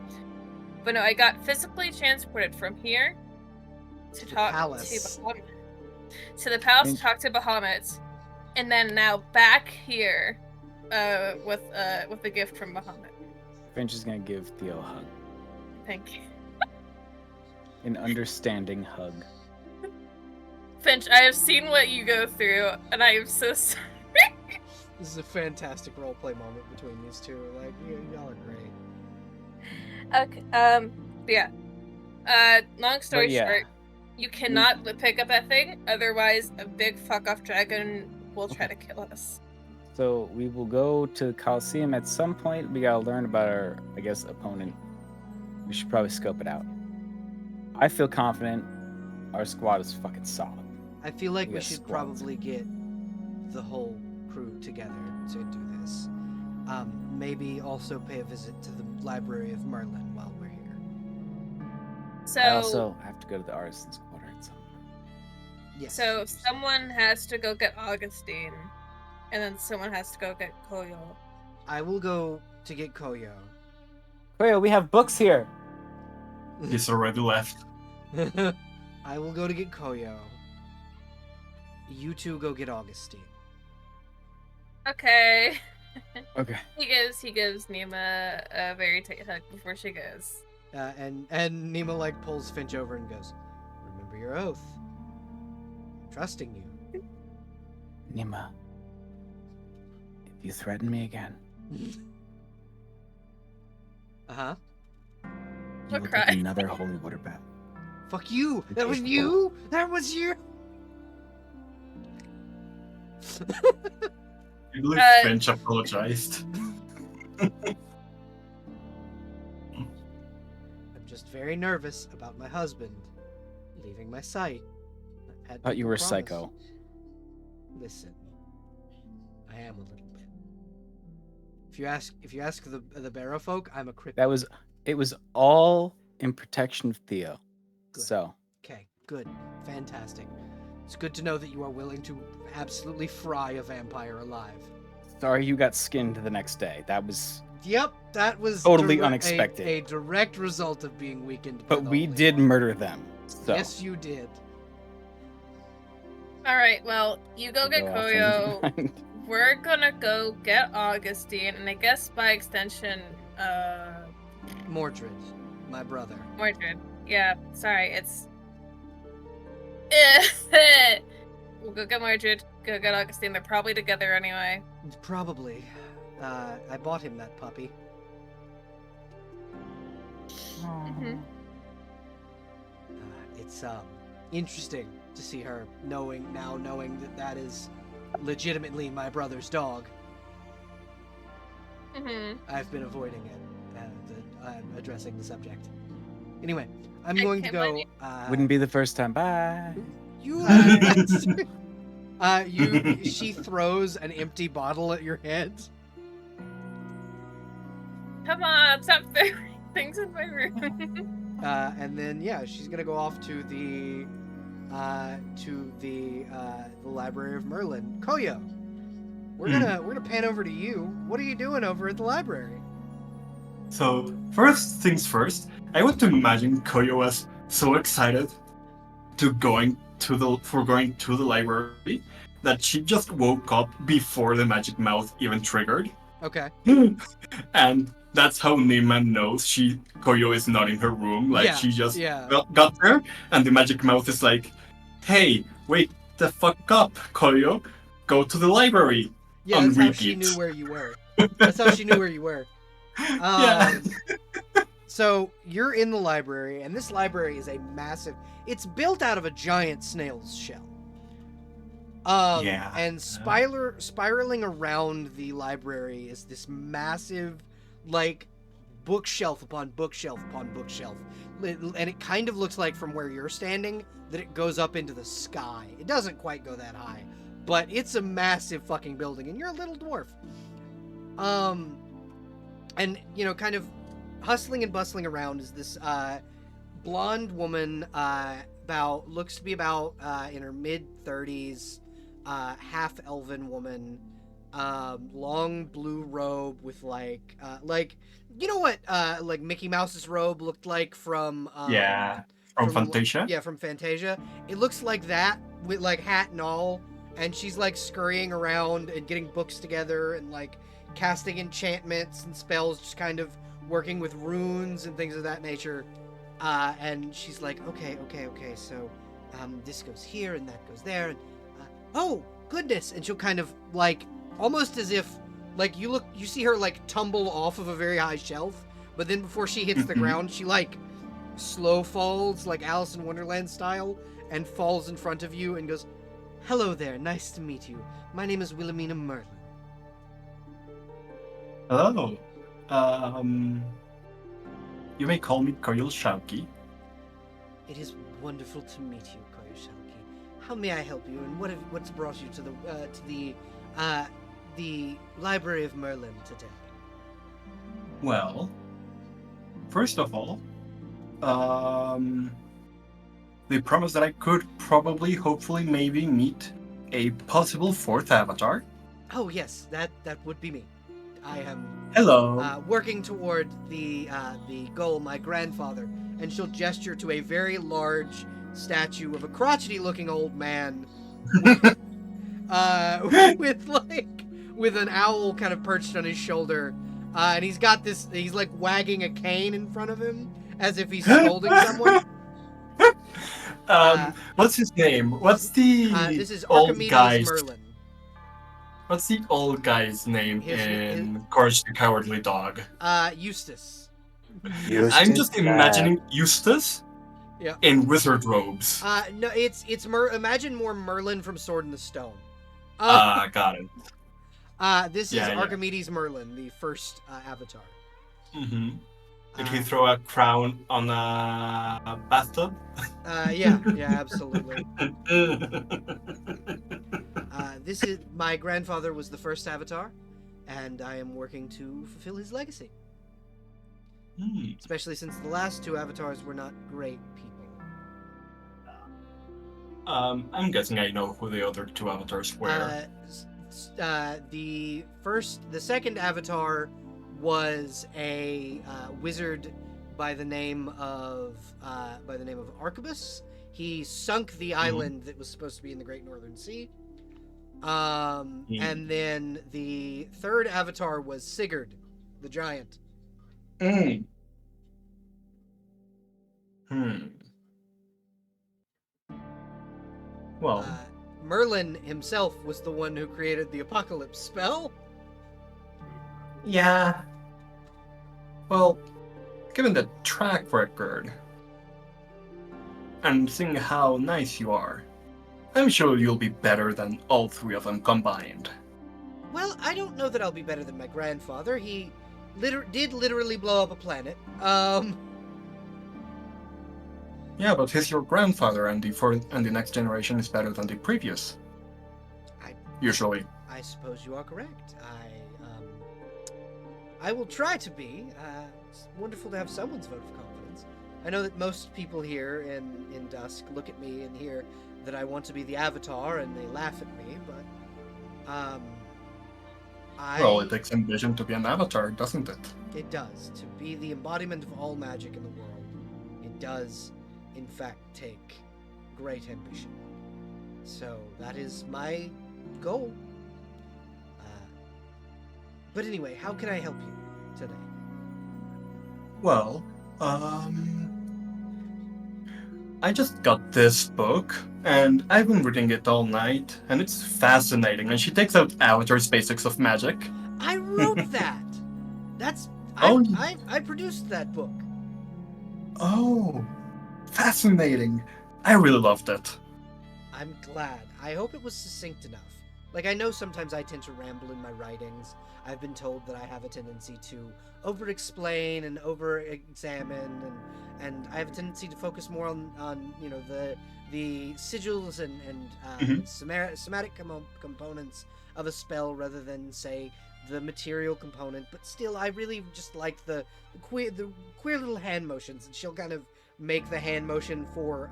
But no, I got physically transported from here to talk palace. to Bahamut. To the palace to talk to Bahamut, and then now back here, with a gift from Bahamut. Finch is gonna give Theo a hug. Thank you, An understanding hug. Finch. I have seen what you go through, and I am so sorry. This is a fantastic roleplay moment between these two. Like, y'all are great. Okay. Yeah. Long story But yeah. short, you cannot pick up that thing. Otherwise, a big fuck off dragon will try to kill us. So we will go to Coliseum at some point. We gotta learn about our, I guess, opponent. We should probably scope it out. I feel confident. Our squad is fucking solid. I feel like We we got should squads. probably get the whole crew together to do this. Maybe also pay a visit to the Library of Merlin while we're here. So, I also have to go to the Artisan's Quarter at some point. Yes. so someone has to go get Augustine, and then someone has to go get Koyo. I will go to get Koyo. Koyo, we have books here. He's already left. I will go to get Koyo. You two go get Augustine. Okay. Okay. He gives Nima a very tight hug before she goes. And Nemo like pulls Finch over and goes, "Remember your oath. I'm trusting you." Nima, if you threaten me again, Uh-huh. you I'll will cry. take another holy water bath. Fuck you! That was Okay. you! That was you! I believe Finch apologized. I'm just very nervous about my husband leaving my sight. I've had Thought you people were promise- psycho. Listen, I am a little bit. If you ask the Barrow folk, I'm a cryptid. It was all in protection of Theo. Good. So Okay, good, fantastic. It's good to know that you are willing to absolutely fry a vampire alive. sorry you got skinned the next day. That was Yep, that was Totally unexpected. A direct result of being weakened. By but the we Holy did One. murder them. So Yes, you did. All right, well, you go get go off Koyo. and- We're gonna go get Augustine, and I guess by extension, Mordred, my brother. Mordred. Yeah, sorry, it's. We'll go get Mordred, go get Augustine. They're probably together anyway. Probably. I bought him that puppy. Mhm. It's interesting to see her knowing that that is legitimately my brother's dog. Mhm. I've been avoiding it and addressing the subject. Anyway, I'm I going to can't go. blame Wouldn't be the first time. Bye. You bastard. She throws an empty bottle at your head. Come on, stop throwing things in my room. And then yeah, she's gonna go off to the Library of Merlin. Koyo, we're gonna pan over to you. What are you doing over at the library? So, first things first, I want to imagine Koyo was so excited going to the library that she just woke up before the magic mouth even triggered. Okay. And that's how Neyman knows Koyo is not in her room. Like, Yeah, she just yeah. got there, and the magic mouth is like, hey, wake the fuck up, Koyo. Go to the library. Yeah, On that's how she repeat. knew where you were. That's how she knew where you were. Yeah. So you're in the library, and this library is a massive. It's built out of a giant snail's shell. Yeah. And spiraling around the library is this massive, like, bookshelf upon bookshelf upon bookshelf. And it kind of looks like from where you're standing that it goes up into the sky. It doesn't quite go that high, but it's a massive fucking building, and you're a little dwarf. And, you know, kind of hustling and bustling around is this blonde woman, looks to be about in her mid-30s, half-elven woman, long blue robe with like you know what like Mickey Mouse's robe looked like from From Fantasia? Yeah, from Fantasia. It looks like that with like hat and all, and she's like scurrying around and getting books together and like casting enchantments and spells, just kind of working with runes and things of that nature. And she's like, okay, so this goes here and that goes there, and oh goodness, and she'll kind of like almost as if like you see her like tumble off of a very high shelf, but then before she hits the ground, she like slow falls like Alice in Wonderland style and falls in front of you and goes, hello there, nice to meet you. My name is Wilhelmina Merlin. Hello. You may call me Koyol Shauki. It is wonderful to meet you, Koyoshaki. How may I help you, and what's brought you to the Library of Merlin today? Well, first of all, they promised that I could probably, hopefully, maybe meet a possible fourth avatar. Oh yes, that would be me. I am Hello. working toward the goal. My grandfather, and she'll gesture to a very large statue of a crotchety-looking old man, with an owl kind of perched on his shoulder, and he's got this. He's like wagging a cane in front of him as if he's scolding someone. What's his name? What's the This is old Archimedes guy's Merlin. What's the old guy's name His- in Courage the Cowardly Dog? Eustace. I'm just imagining Eustace Yeah. in wizard robes. No, it's imagine more Merlin from Sword in the Stone. Got it. This Yeah, is yeah. Archimedes Merlin, the first avatar. Mm-hmm. Did he throw a crown on a bathtub? Yeah, absolutely. this is my grandfather was the first Avatar, and I am working to fulfill his legacy. Hmm. Especially since the last two Avatars were not great people. I'm guessing I know who the other two avatars were. The second Avatar was a wizard by the name of Arquebus. He sunk the island that was supposed to be in the Great Northern Sea. And then the third Avatar was Sigurd, the giant. Hmm. Well, Merlin himself was the one who created the apocalypse spell. yeah. Well, given the track record, and seeing how nice you are, I'm sure you'll be better than all three of them combined. Well, I don't know that I'll be better than my grandfather. He did literally blow up a planet. Yeah, but he's your grandfather, and the next generation is better than the previous. Usually. I suppose you are correct. I will try to be. It's wonderful to have someone's vote of confidence. I know that most people here in Dusk look at me and hear that I want to be the Avatar, and they laugh at me. But Well, it takes ambition to be an avatar, doesn't it? It does. To be the embodiment of all magic in the world, it does, in fact, take great ambition. So that is my goal. But anyway, how can I help you today? Well, I just got this book, and I've been reading it all night, and it's fascinating, and she takes out Avatar's Basics of Magic. I wrote that! I produced that book. Oh, fascinating. I really loved it. I'm glad. I hope it was succinct enough. Like, I know sometimes I tend to ramble in my writings. I've been told that I have a tendency to over-explain and over-examine, and I have a tendency to focus more on you know, the sigils and somatic components of a spell rather than, say, the material component. But still, I really just like the queer little hand motions, and she'll kind of make the hand motion for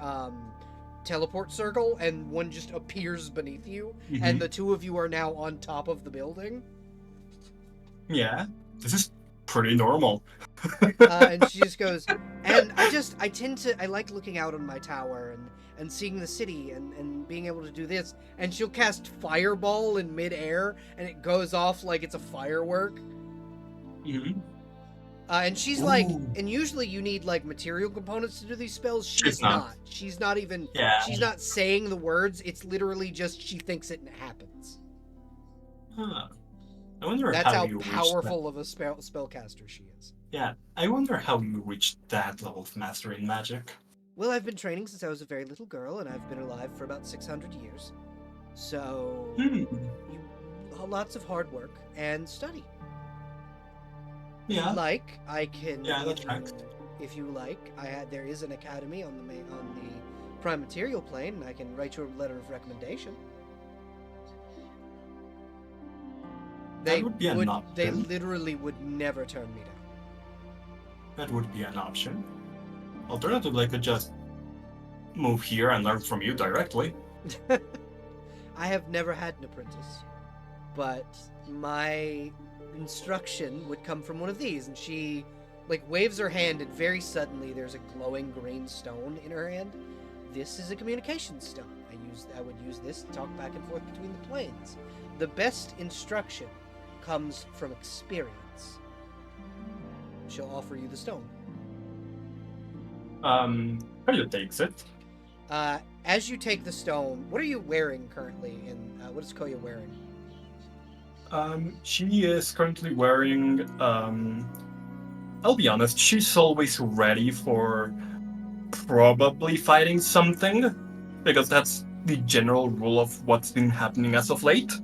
teleport circle, and one just appears beneath you, and the two of you are now on top of the building. Yeah, this is pretty normal. And she just goes, and I like looking out on my tower and seeing the city and being able to do this, and she'll cast Fireball in midair, and it goes off like it's a firework. And she's like, and usually you need like material components to do these spells. She's not. She's not even. Yeah. She's not saying the words. It's literally just she thinks it and it happens. Huh. I wonder That's how you powerful of a spellcaster she is. Yeah, I wonder how you reached that level of mastery in magic. Well, I've been training since I was a very little girl, and I've been alive for about 600 years. So, lots of hard work and study. Yeah. Like, I can. Yeah, that tracks. If you like, there is an academy on the prime material plane, and I can write you a letter of recommendation. That would be an option. They literally would never turn me down. That would be an option. Alternatively, I could just move here and learn from you directly. I have never had an apprentice, but my instruction would come from one of these, and she like waves her hand, and very suddenly there's a glowing green stone in her hand. This is a communication stone. I would use this to talk back and forth between the planes. The best instruction comes from experience. She'll offer you the stone. Koya takes it. As you take the stone, what are you wearing currently? And what is Koya wearing? She is currently wearing, I'll be honest, she's always ready for probably fighting something, because that's the general rule of what's been happening as of late.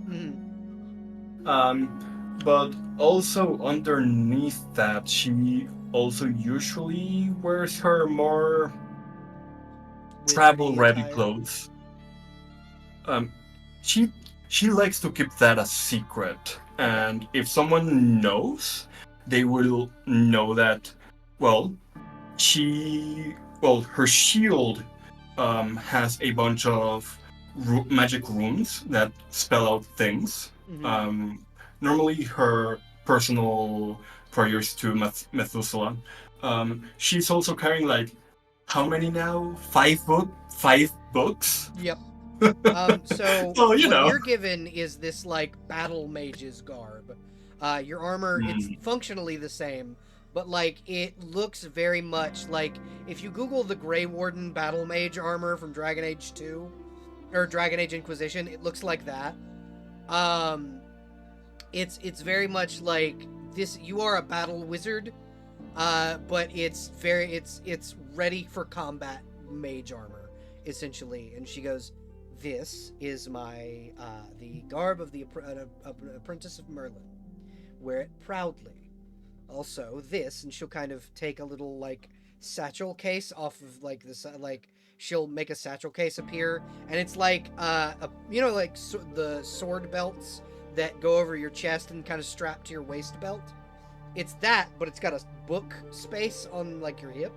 But also underneath that, she also usually wears her more travel-ready clothes. She she likes to keep that a secret. And if someone knows, they will know that, well, her shield has a bunch of magic runes that spell out things. Mhm. Normally, her personal prayers to Methuselah. She's also carrying like how many now? Five books. Yep. So So you what know. you're given is this like battle mage's garb. Your armor, it's functionally the same, but like it looks very much like if you Google the Grey Warden battle mage armor from Dragon Age 2 or Dragon Age Inquisition, it looks like that. Um, it's very much like this. You are a battle wizard, but it's ready for combat mage armor essentially. And she goes, "This is my the garb of the apprentice of Merlin. Wear it proudly. Also, this," and she'll kind of take a little like satchel case off of like this like she'll make a satchel case appear, and it's like like the sword belts that go over your chest and kind of strap to your waist belt. It's that, but it's got a book space on like your hip.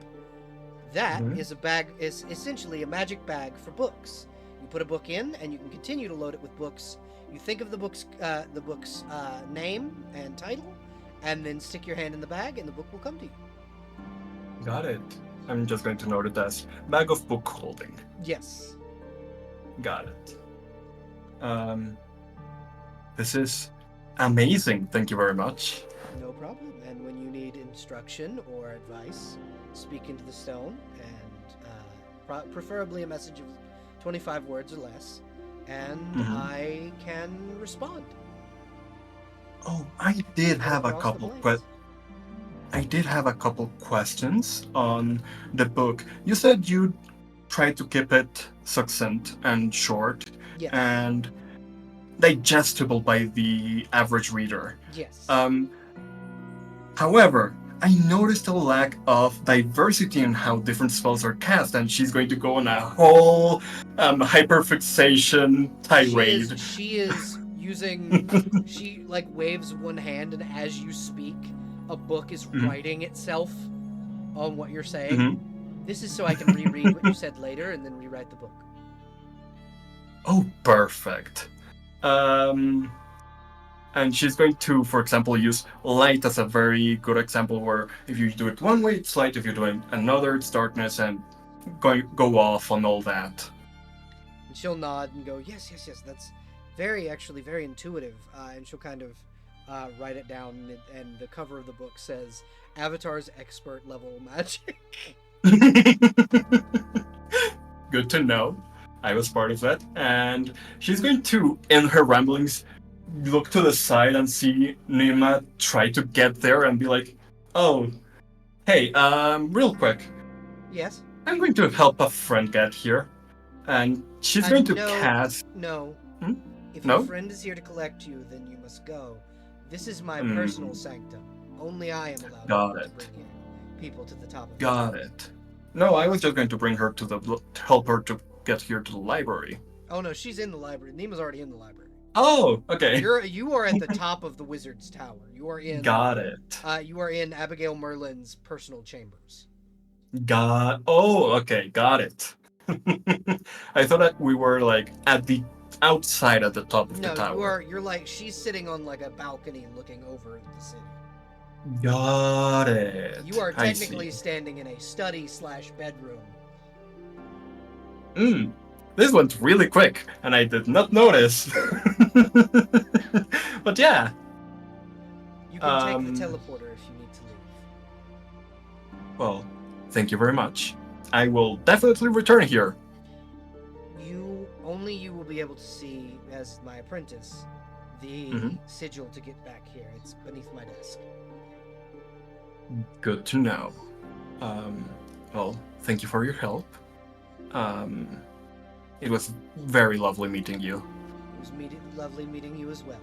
That is a bag, is essentially a magic bag for books. You put a book in, and you can continue to load it with books. You think of the book's name and title, and then stick your hand in the bag, and the book will come to you. Got it. I'm just going to note it as bag of book holding. Yes. Got it. This is amazing. Thank you very much. No problem. And when you need instruction or advice, speak into the stone, and preferably a message of 25 words or less, and I can respond. Oh, I did have a couple questions on the book. You said you tried to keep it succinct and short, Yes. and digestible by the average reader. Yes. However, I noticed a lack of diversity in how different spells are cast, and she's going to go on a whole hyperfixation tirade. She is using. She like waves one hand, and as you speak, a book is writing itself on what you're saying. This is so I can reread what you said later and then rewrite the book. Oh, perfect. And she's going to, for example, use light as a very good example where if you do it one way, it's light, if you do it another, it's darkness, and go off on all that. And she'll nod and go, yes, that's very intuitive. And she'll kind of write it down, and the cover of the book says, Avatar's expert level magic. Good to know. I was part of that. And she's going to, in her ramblings, look to the side and see Nima try to get there and be like, oh, hey, real quick. Yes? I'm going to help a friend get here. And she's going to cast... No. If No? your friend is here to collect you, then you must go. This is my personal sanctum. Only I am allowed to bring in people to the top of Got it. No, I was just going to bring her to help her to get here to the library. Oh no, she's in the library. Nima's already in the library. Oh, okay. You are at the top of the wizard's tower. You are in. Got it. You are in Abigail Merlin's personal chambers. Oh, okay, got it. I thought that we were like at the outside at the top of the tower. You're like, she's sitting on like a balcony looking over at the city. Got it. You are technically standing in a study/bedroom. This went really quick, and I did not notice. But yeah. You can take the teleporter if you need to leave. Well, thank you very much. I will definitely return here. You will be able to see, as my apprentice, the sigil to get back here. It's beneath my desk. Good to know. Well, thank you for your help. It was very lovely meeting you. It was lovely meeting you as well.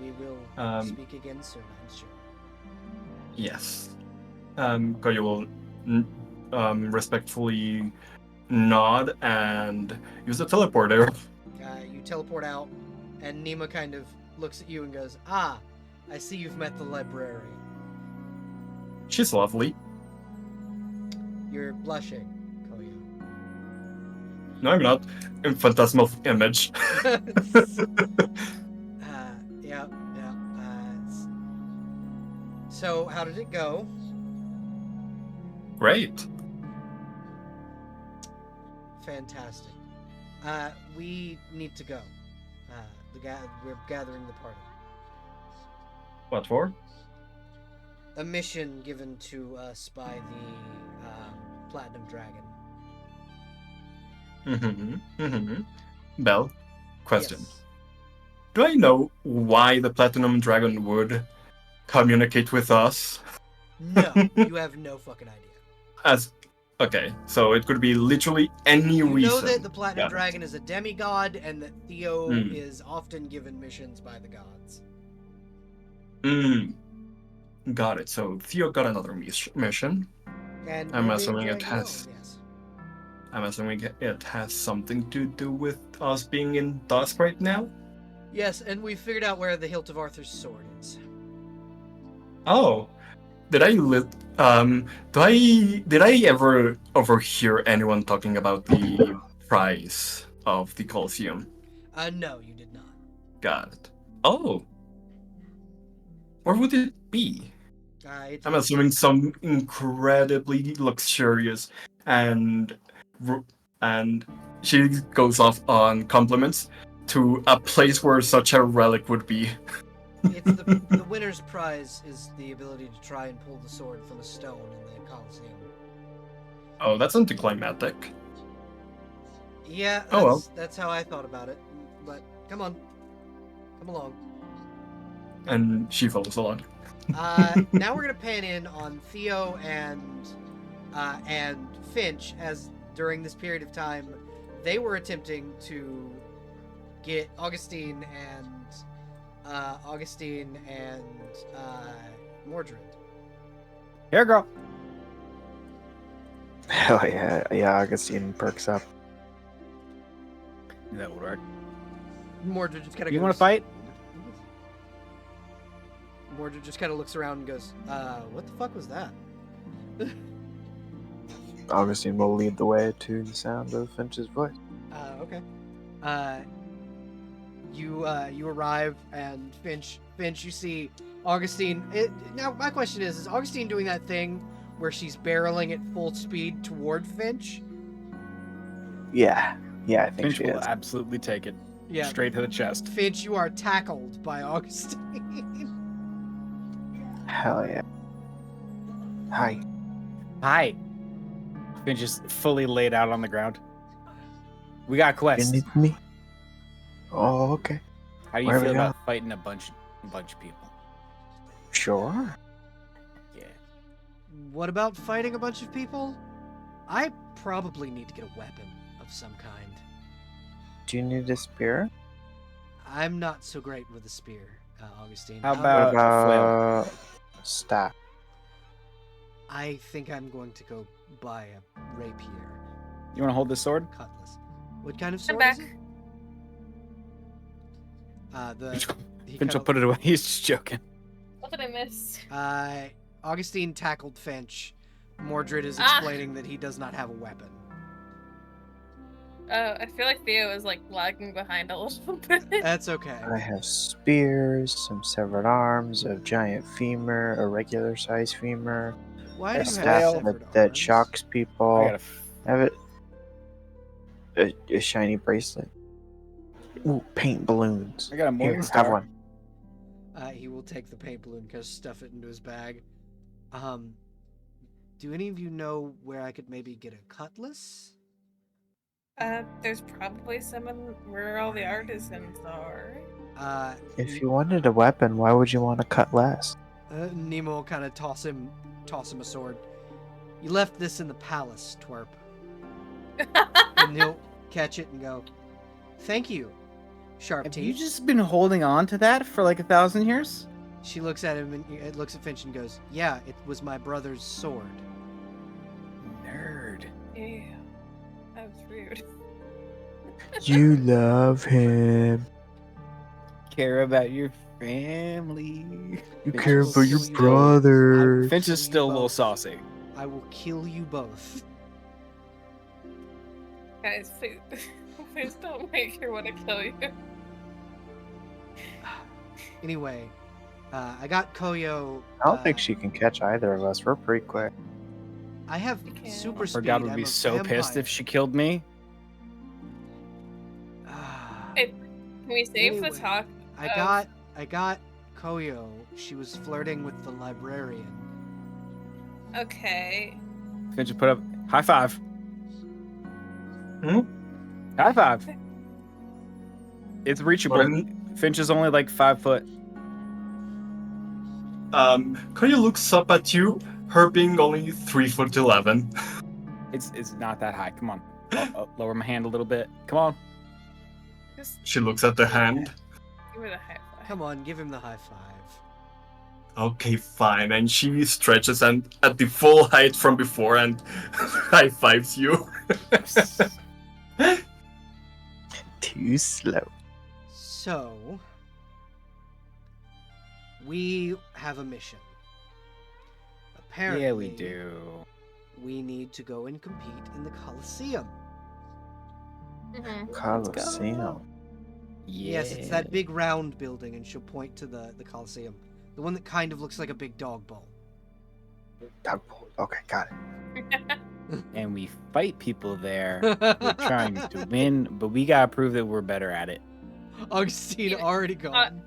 We will speak again soon, I'm sure. Yes. Koyo will respectfully nod and use the teleporter. You teleport out, and Nima kind of looks at you and goes, "Ah, I see you've met the librarian. She's lovely. You're blushing, Koyo." No, I'm not. In phantasmal image. Yeah. So, how did it go? Great. Fantastic. We need to go. We're gathering the party. What for? A mission given to us by the Platinum Dragon. Belle, question. Yes. Do I know why the Platinum Dragon would communicate with us? No, you have no fucking idea. Okay, so it could be literally any You reason. know that the Platinum Got it. Dragon is a demigod, and that Theo Hmm. is often given missions by the gods. Got it. So Theo got another mission. And I'm we're being assuming it dragged has- along, yes. I'm assuming it has something to do with us being in Dusk right now. Yes, and we figured out where the hilt of Arthur's sword is. Oh, did I ever overhear anyone talking about the price of the Colosseum? No, you did not. Got it. Oh, where would it be? I'm assuming some incredibly luxurious and she goes off on compliments to a place where such a relic would be. It's the winner's prize is the ability to try and pull the sword from a stone in the Colosseum. Oh, that's anticlimactic. Yeah, Oh, well. that's how I thought about it. But come on, come along. And she follows along. Now we're gonna pan in on Theo and Finch, as during this period of time they were attempting to get Augustine and Mordred. Here, girl. Hell yeah. Yeah, Augustine perks up. That would work. Mordred just kind of You want to fight? Mordred just kind of looks around and goes, what the fuck was that? Augustine will lead the way to the sound of Finch's voice. Okay. You arrive, and Finch, you see Augustine. Now, my question is Augustine doing that thing where she's barreling at full speed toward Finch? Yeah, I think Finch she will is. absolutely take it Yeah. straight to the chest. Finch, you are tackled by Augustine. Hell yeah. Hi. Hi. Finch is fully laid out on the ground. We got You quests. need me? Oh, okay. How do you Where feel we about fighting a bunch of people? Sure. Yeah. What about fighting a bunch of people? I probably need to get a weapon of some kind. Do you need a spear? I'm not so great with a spear, Augustine. How What about a flail? about staff? I think I'm going to go buy a rapier, You want to hold this sword? cutlass. What kind of I'm sword back. is it? He Finch will kinda- put it away. He's just joking. What did I miss? Augustine tackled Finch. Mordred is Ah. explaining that he does not have a weapon. I feel like Theo is like lagging behind a little bit. That's okay. I have spears, some severed arms, a giant femur, a regular size femur, Why a do you staff have flail severed that arms? shocks I people. got I have a shiny bracelet. Ooh, paint balloons. I got a Here, Morning have Star. one. He will take the paint balloon, because stuff it into his bag. Do any of you know where I could maybe get a cutlass? There's probably someone where all the artisans are. If you wanted a weapon, why would you want to cut less? Nemo will kind of toss him a sword. You left this in the palace, twerp. And he'll catch it and go, "Thank you, sharp Have you teeth." just been holding on to that for like 1,000 years? She looks at him and looks at Finch and goes, "Yeah, it was my brother's sword." Nerd. Yeah, that was rude. You love him. Care about your family. You Finch care is about your still- brother. Finch kill is you still a little both. saucy. I will kill you both. Guys, please don't make her want to kill you. Anyway, I got Koyo. I don't think she can catch either of us. We're pretty quick. I have You can. super Her speed. dad would I'm be a so pissed vampire. if she killed me. Hey, can we save Anyway, the talk? I got Koyo. She was flirting with the librarian. Okay. Finch put up high five. Hmm? High five. It's reachable. Pardon? Finch is only like 5 foot. Koya looks up at you, her being only 3'11". It's not that high. Come on. I'll lower my hand a little bit. Come on. Just She looks at the hand. give her the high five. Come on, give him the high five. Okay, fine. And she stretches and at the full height from before and high fives you. Too slow. So, we have a mission. Apparently, Yeah, we do. We need to go and compete in the Coliseum. Mm-hmm. Coliseum. Yeah. Yes, it's that big round building, and she'll point to the Coliseum. The one that kind of looks like a big dog bowl. Dog bowl. Okay, got it. And we fight people there. We're trying to win, but we gotta prove that we're better at it. Augustine Yeah, already gone.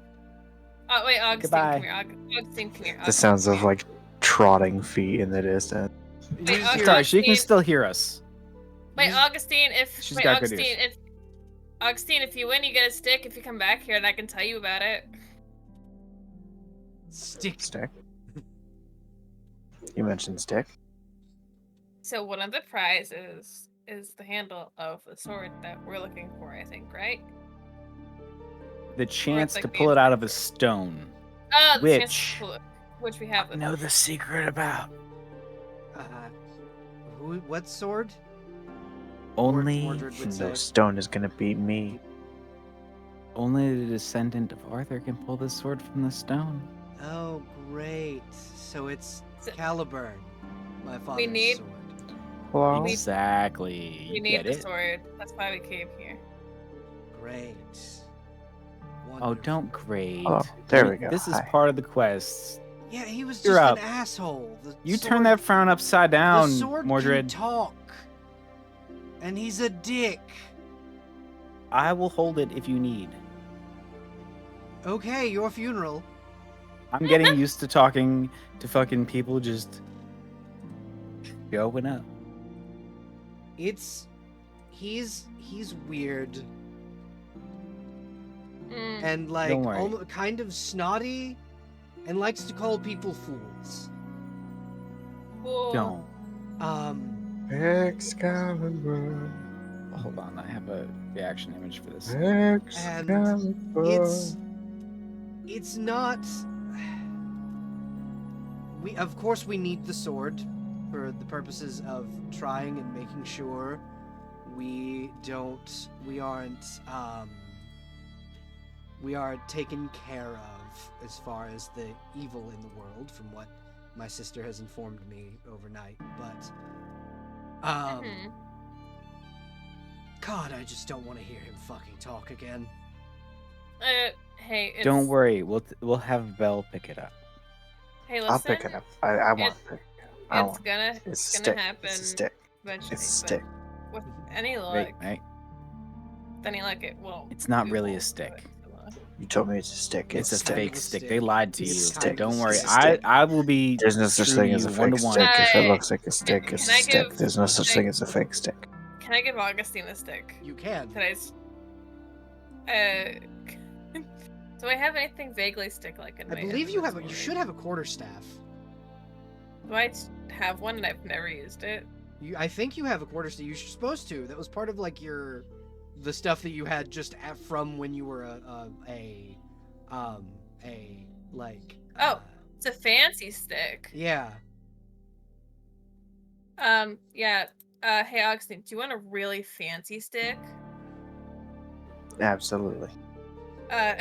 Oh, wait, Augustine, Goodbye. come here. Augustine, come here. The sounds of like trotting feet in the distance. You Wait, just hear- Sorry, she can Augustine- still hear us. Wait, you- Augustine, She's got good ears. Augustine, if you win, you get a stick if you come back here, and I can tell you about it. Stick. Stick. You mentioned stick. So one of the prizes is the handle of the sword that we're looking for, I think, right? The chance like to the pull it out of a intrepid. stone. The chance Which- to pull it, which we have. Know the secret about. What sword? Only Mordred would No say. stone is gonna beat me. Only the descendant of Arthur can pull the sword from the stone. Oh, great. So it's So- Caliburn, my father's need- sword. Hello. Exactly. We You need get the it? sword. That's why we came here. Great. Oh, Wonderful. don't grade. Oh, there we go. This is Hi. part of the quest. Yeah, he was You're just up. an asshole. The You sword, turn that frown upside the down, sword Mordred. can talk. And he's a dick. I will hold it if you need. Okay, your funeral. I'm getting used to talking to fucking people just showing up. He's weird Mm. and like Don't worry. almost kind of snotty and likes to call people fools. Cool. Don't. Excalibur. Hold on, I have a reaction image for this. Excalibur. It's not. We of course we need the sword for the purposes of trying and making sure we aren't taken care of as far as the evil in the world, from what my sister has informed me overnight. But Mhm. God, I just don't want to hear him fucking talk again. Hey, it's, Don't worry, we'll have Belle pick it up. Hey, listen. I'll pick it up. I want to pick it up. I It's want gonna, It's it's stick. gonna happen It's a stick. eventually. It's a but stick. With any luck, Wait, any luck, it won't. it's not it really a won't stick. do it, so, You told me it's a stick. It's a kind fake of a stick. stick. They lied to It's a you. stick. Don't worry. It's a stick. I will be. There's no such true thing to as a you, fake 1-1. stick. If it Hey, looks like a stick, it's can a I stick. give- There's no such thing as a fake stick. Can I give Augustine a stick? You can. Can I? Do I have anything vaguely stick-like in I my believe you inventory? should have a quarterstaff. Do I have one and I've never used it? I think you have a quarterstaff. You're supposed to. That was part of like the stuff that you had just from when you were It's a fancy stick. yeah. Yeah. Hey, Augustine, do you want a really fancy stick? Absolutely. Uh,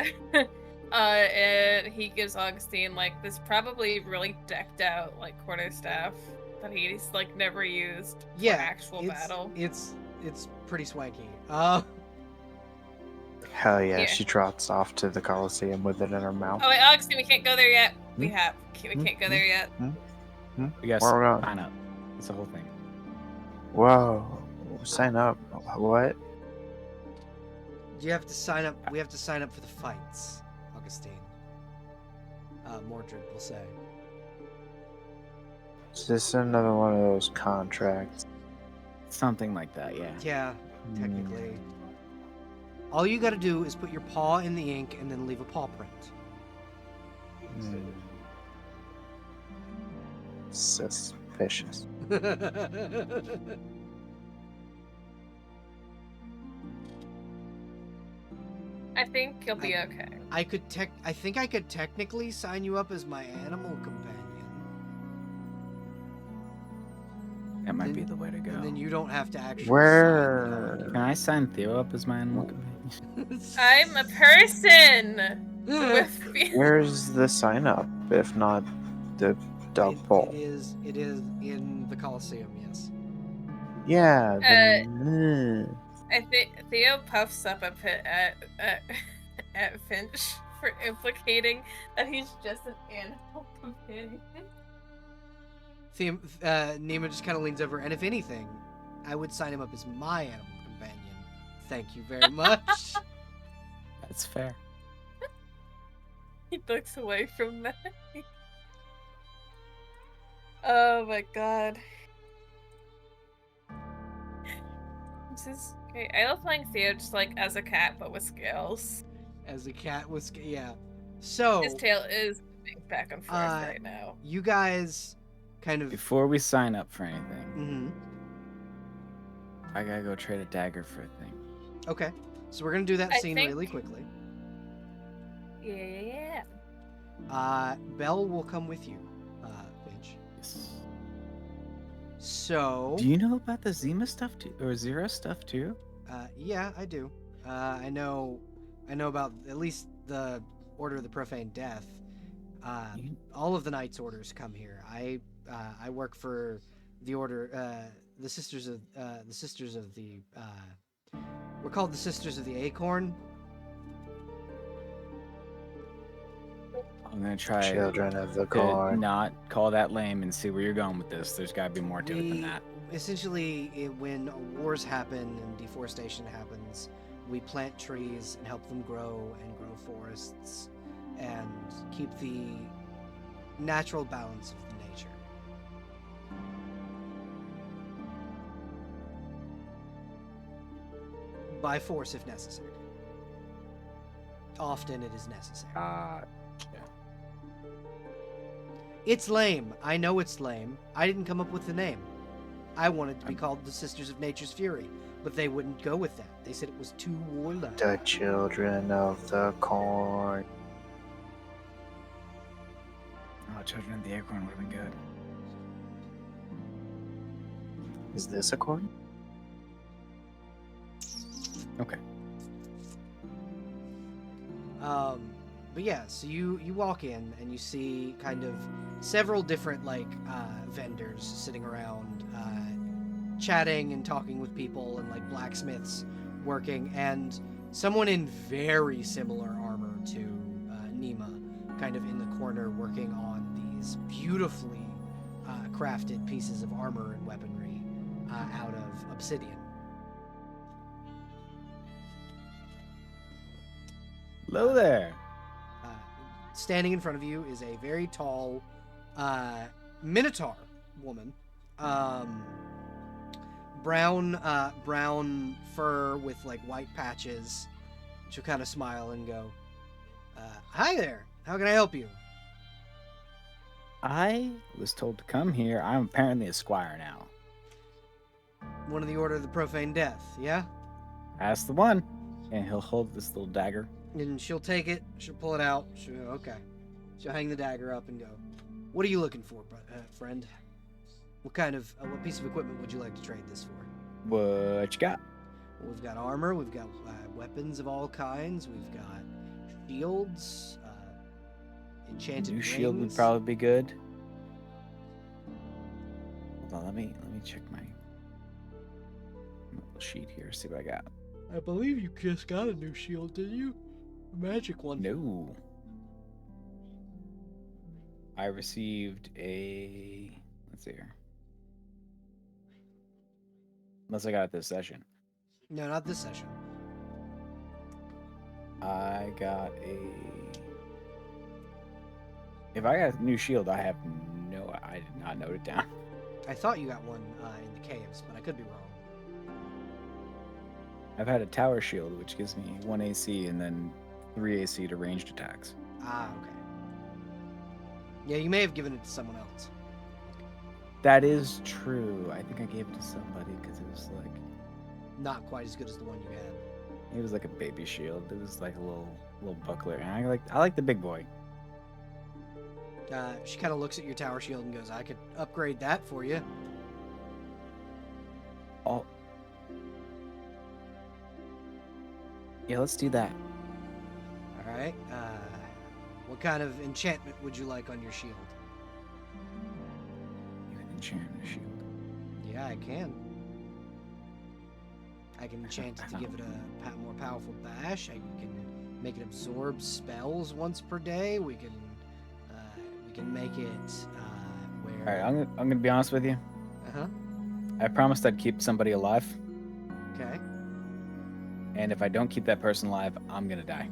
and he gives Augustine like this probably really decked out like quarterstaff that he's like never used for Yeah, actual battle. It's pretty swanky. Hell yeah, Here. she trots off to the Coliseum with it in her mouth. Oh wait, Augustine, we can't go there yet. We Hmm? can't go there yet. We got Where we going? sign up. It's the whole thing. Whoa. Sign up. What? You have to sign up. We have to sign up for the fights, Augustine. Mordred will say. Is this another one of those contracts? Something like that, yeah. Yeah, technically. All you got to do is put your paw in the ink and then leave a paw print. Suspicious. I think you'll be okay. I think I could technically sign you up as my animal companion. That might be the way to go. And then you don't have to actually Where? Can I sign Theo up as my animal companion? I'm a person with Where's the sign up, if not the dog bowl? It is in the Coliseum, yes. Yeah. I think Theo puffs up a bit at Finch for implicating that he's just an animal companion. Nima just kind of leans over, and if anything, I would sign him up as my animal companion. Thank you very much. That's fair. He looks away from that. Oh my god. This is great. I love playing Theo just like as a cat but with scales. As a cat with yeah. So His tail is moving back and forth right now. You guys kind of Before we sign up for anything, Mhm. I gotta go trade a dagger for a thing. Okay. So we're gonna do that I scene think- really quickly. Yeah. Belle will come with you, Finch. Yes. So Do you know about the Zima stuff too, or Zero stuff too? yeah, I do. I know about at least the Order of the Profane Death. All of the Knights Orders come here. I work for the Order, the Sisters of the. We're called the Sisters of the Acorn. I'm gonna try Children of the to Corn. not call that lame and see where you're going with this. There's gotta be more to it than We that. essentially, when wars happen and deforestation happens, we plant trees and help them grow and grow forests and keep the natural balance of the nature. By force if necessary. Often it is necessary. It's lame. I know it's lame. I didn't come up with the name. I wanted to be called the Sisters of Nature's Fury, but they wouldn't go with that. They said it was too warlike. The Children of the Corn. Oh, Children of the Acorn would have been good. Is this a corn? Okay. But yeah, so you walk in and you see kind of several different vendors sitting around, chatting and talking with people, and like blacksmiths working, and someone in very similar armor to Nima, kind of in the corner working on these beautifully crafted pieces of armor and weaponry out of obsidian. Hello there. Standing in front of you is a very tall minotaur woman. Brown fur with like white patches. She'll kind of smile and go, hi there, how can I help you? I was told to come here. I'm apparently a squire now. One of the Order of the Profane Death, yeah? That's the one. And he'll hold this little dagger. And she'll take it, she'll pull it out, okay. She'll hang the dagger up and go, what are you looking for, friend? What kind of, what piece of equipment would you like to trade this for? What you got? We've got armor. We've got weapons of all kinds. We've got shields. Enchanted New rings. shield would probably be good. Hold on, let me check my little sheet here. See what I got. I believe you just got a new shield, didn't you? A magic one. No. I received a. Let's see here. Unless I got it this session. No, not this session. I got a. If I got a new shield, I have no. I did not note it down. I thought you got one in the caves, but I could be wrong. I've had a tower shield, which gives me 1 AC and then 3 AC to ranged attacks. Ah, okay. Yeah, you may have given it to someone else. That is true. I think I gave it to somebody because it was like Not quite as good as the one you had. it was like a baby shield. It was like a little buckler, and I like the big boy. She kind of looks at your tower shield and goes, I could upgrade that for you. Oh, yeah, let's do that. All right. What kind of enchantment would you like on your shield? You can enchant a shield. Yeah, I can. I can enchant it to give it a more powerful bash. I can make it absorb spells once per day. We can make it where. All right, I'm gonna be honest with you. Uh huh. I promised I'd keep somebody alive, Okay. and if I don't keep that person alive, I'm gonna die.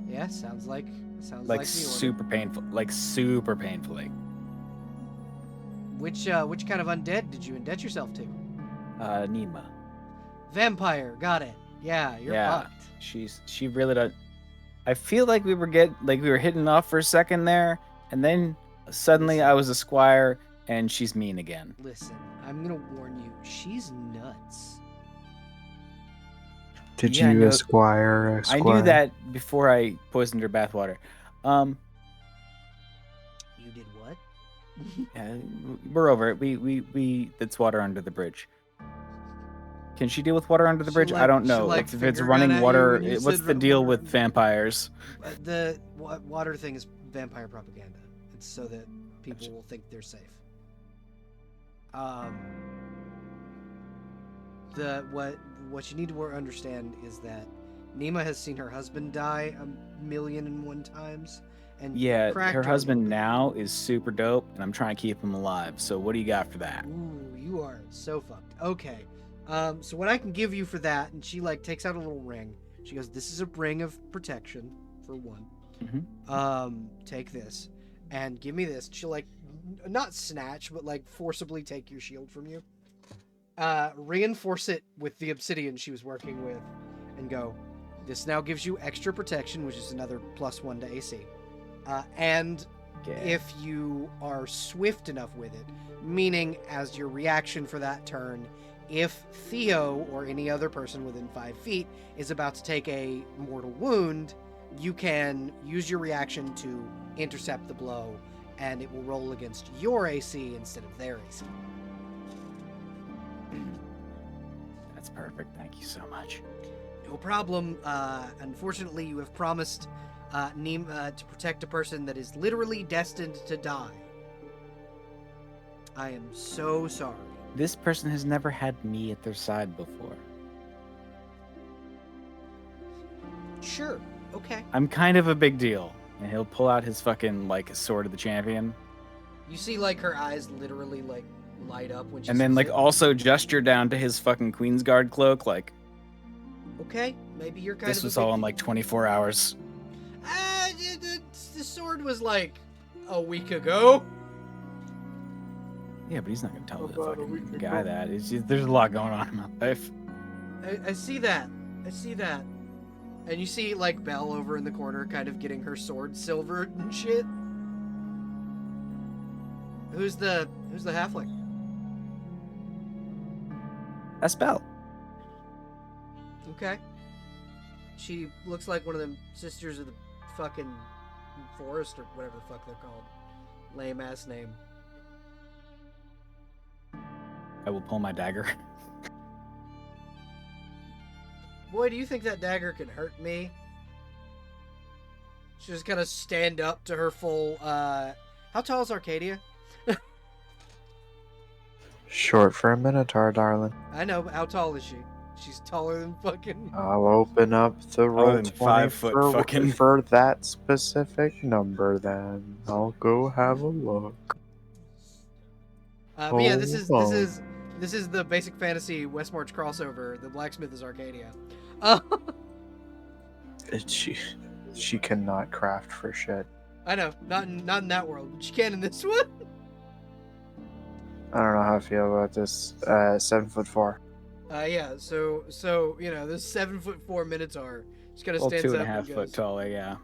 Yeah, sounds like the order. Super painful, like super painfully. Which kind of undead did you indet yourself to? Nima. Vampire. Got it. Yeah, you're Yeah. fucked. She really does. I feel like we were hitting off for a second there, and then suddenly I was a squire, and she's mean again. Listen, I'm gonna warn you. She's nuts. Did Yeah, I you know- esquire? I knew that before I poisoned her bathwater. You did what? Yeah, we're over it. We that's water under the bridge. Can she deal with water under the She bridge? I don't know. she if it's finger running gun at you water, when you what's said the deal water with under- vampires? The water thing is vampire propaganda. It's so that people Gotcha. will think they're safe. What you need to understand is that Nima has seen her husband die 1,000,001 times, and Yeah, cracked her a husband little bit. now is super dope, and I'm trying to keep him alive. So what do you got for that? Ooh, you are so fucked. Okay. So what I can give you for that, and she takes out a little ring. She goes, "This is a ring of protection for one. Take this, and give me this." She'll not snatch, but forcibly take your shield from you. Reinforce it with the obsidian she was working with, and go, "This now gives you extra protection, which is another +1 to AC. And Okay. if you are swift enough with it, meaning as your reaction for that turn, if Theo or any other person within 5 feet is about to take a mortal wound, you can use your reaction to intercept the blow, and it will roll against your AC instead of their AC. That's perfect. Thank you so much. No problem. Unfortunately, you have promised to protect a person that is literally destined to die. I am so sorry. This person has never had me at their side before. Sure. Okay. I'm kind of a big deal. And he'll pull out his fucking sword of the champion. You see her eyes literally light up when she And then sees it. also gesture down to his fucking Queen's Guard cloak. Okay, maybe you're kind This of was all in 24 hours. the sword was a week ago. Yeah, but he's not gonna tell the About a fucking week guy ago. that. It's just, there's a lot going on in my life. I see that. I see that. And you see Belle over in the corner kind of getting her sword silvered and shit. Who's the halfling? That's Belle. Okay. She looks like one of them sisters of the fucking forest or whatever the fuck they're called. Lame ass name. I will pull my dagger. Boy, do you think that dagger can hurt me? She just kind of stand up to her full, how tall is Arcadia? Short for a minotaur, darling. I know, but how tall is she? She's taller than fucking... I'll open up the roll than 20 5 foot for, fucking- for that specific number. Then I'll go have a look. But yeah, this is Hold the basic fantasy Westmarch crossover. The blacksmith is Arcadia. She cannot craft for shit. I know, not in that world, but she can in this one. I don't know how I feel about this. 7'4". Yeah. So this 7'4" Minotaur just kind of Well, stands up 2.5 and foot goes, taller, yeah.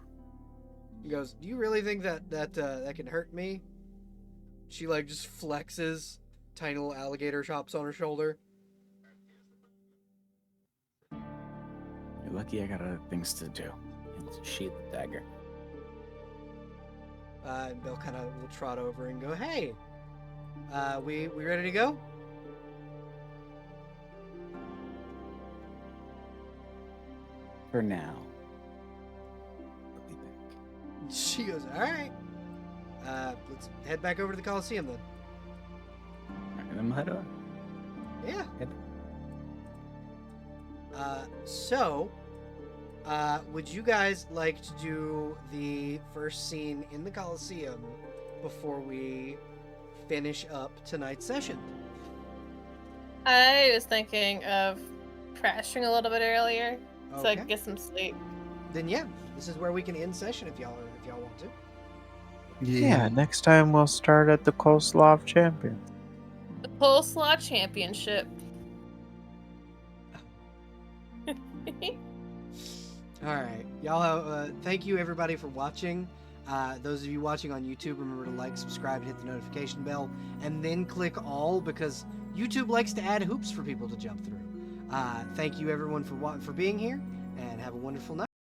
"Do you really think that can hurt me?" She like just flexes tiny little alligator chops on her shoulder. You're lucky I got other things to do. And sheath the dagger. And Bill kind of will trot over and go, "Hey, we ready to go?" For now. I'll be back. She goes, "All right. Let's head back over to the Coliseum then." Alright, then we'll head on. Yeah. Yep. Would you guys like to do the first scene in the Coliseum before we finish up tonight's session? I was thinking of crashing a little bit earlier so I Okay. could get some sleep. Then yeah, this is where we can end session if y'all want to. Yeah, next time we'll start at the Coleslaw of Champions. The Coleslaw Championship. All right, y'all. Thank you everybody for watching. Those of you watching on YouTube, remember to like, subscribe, and hit the notification bell, and then click all because YouTube likes to add hoops for people to jump through. Thank you everyone for being here, and have a wonderful night.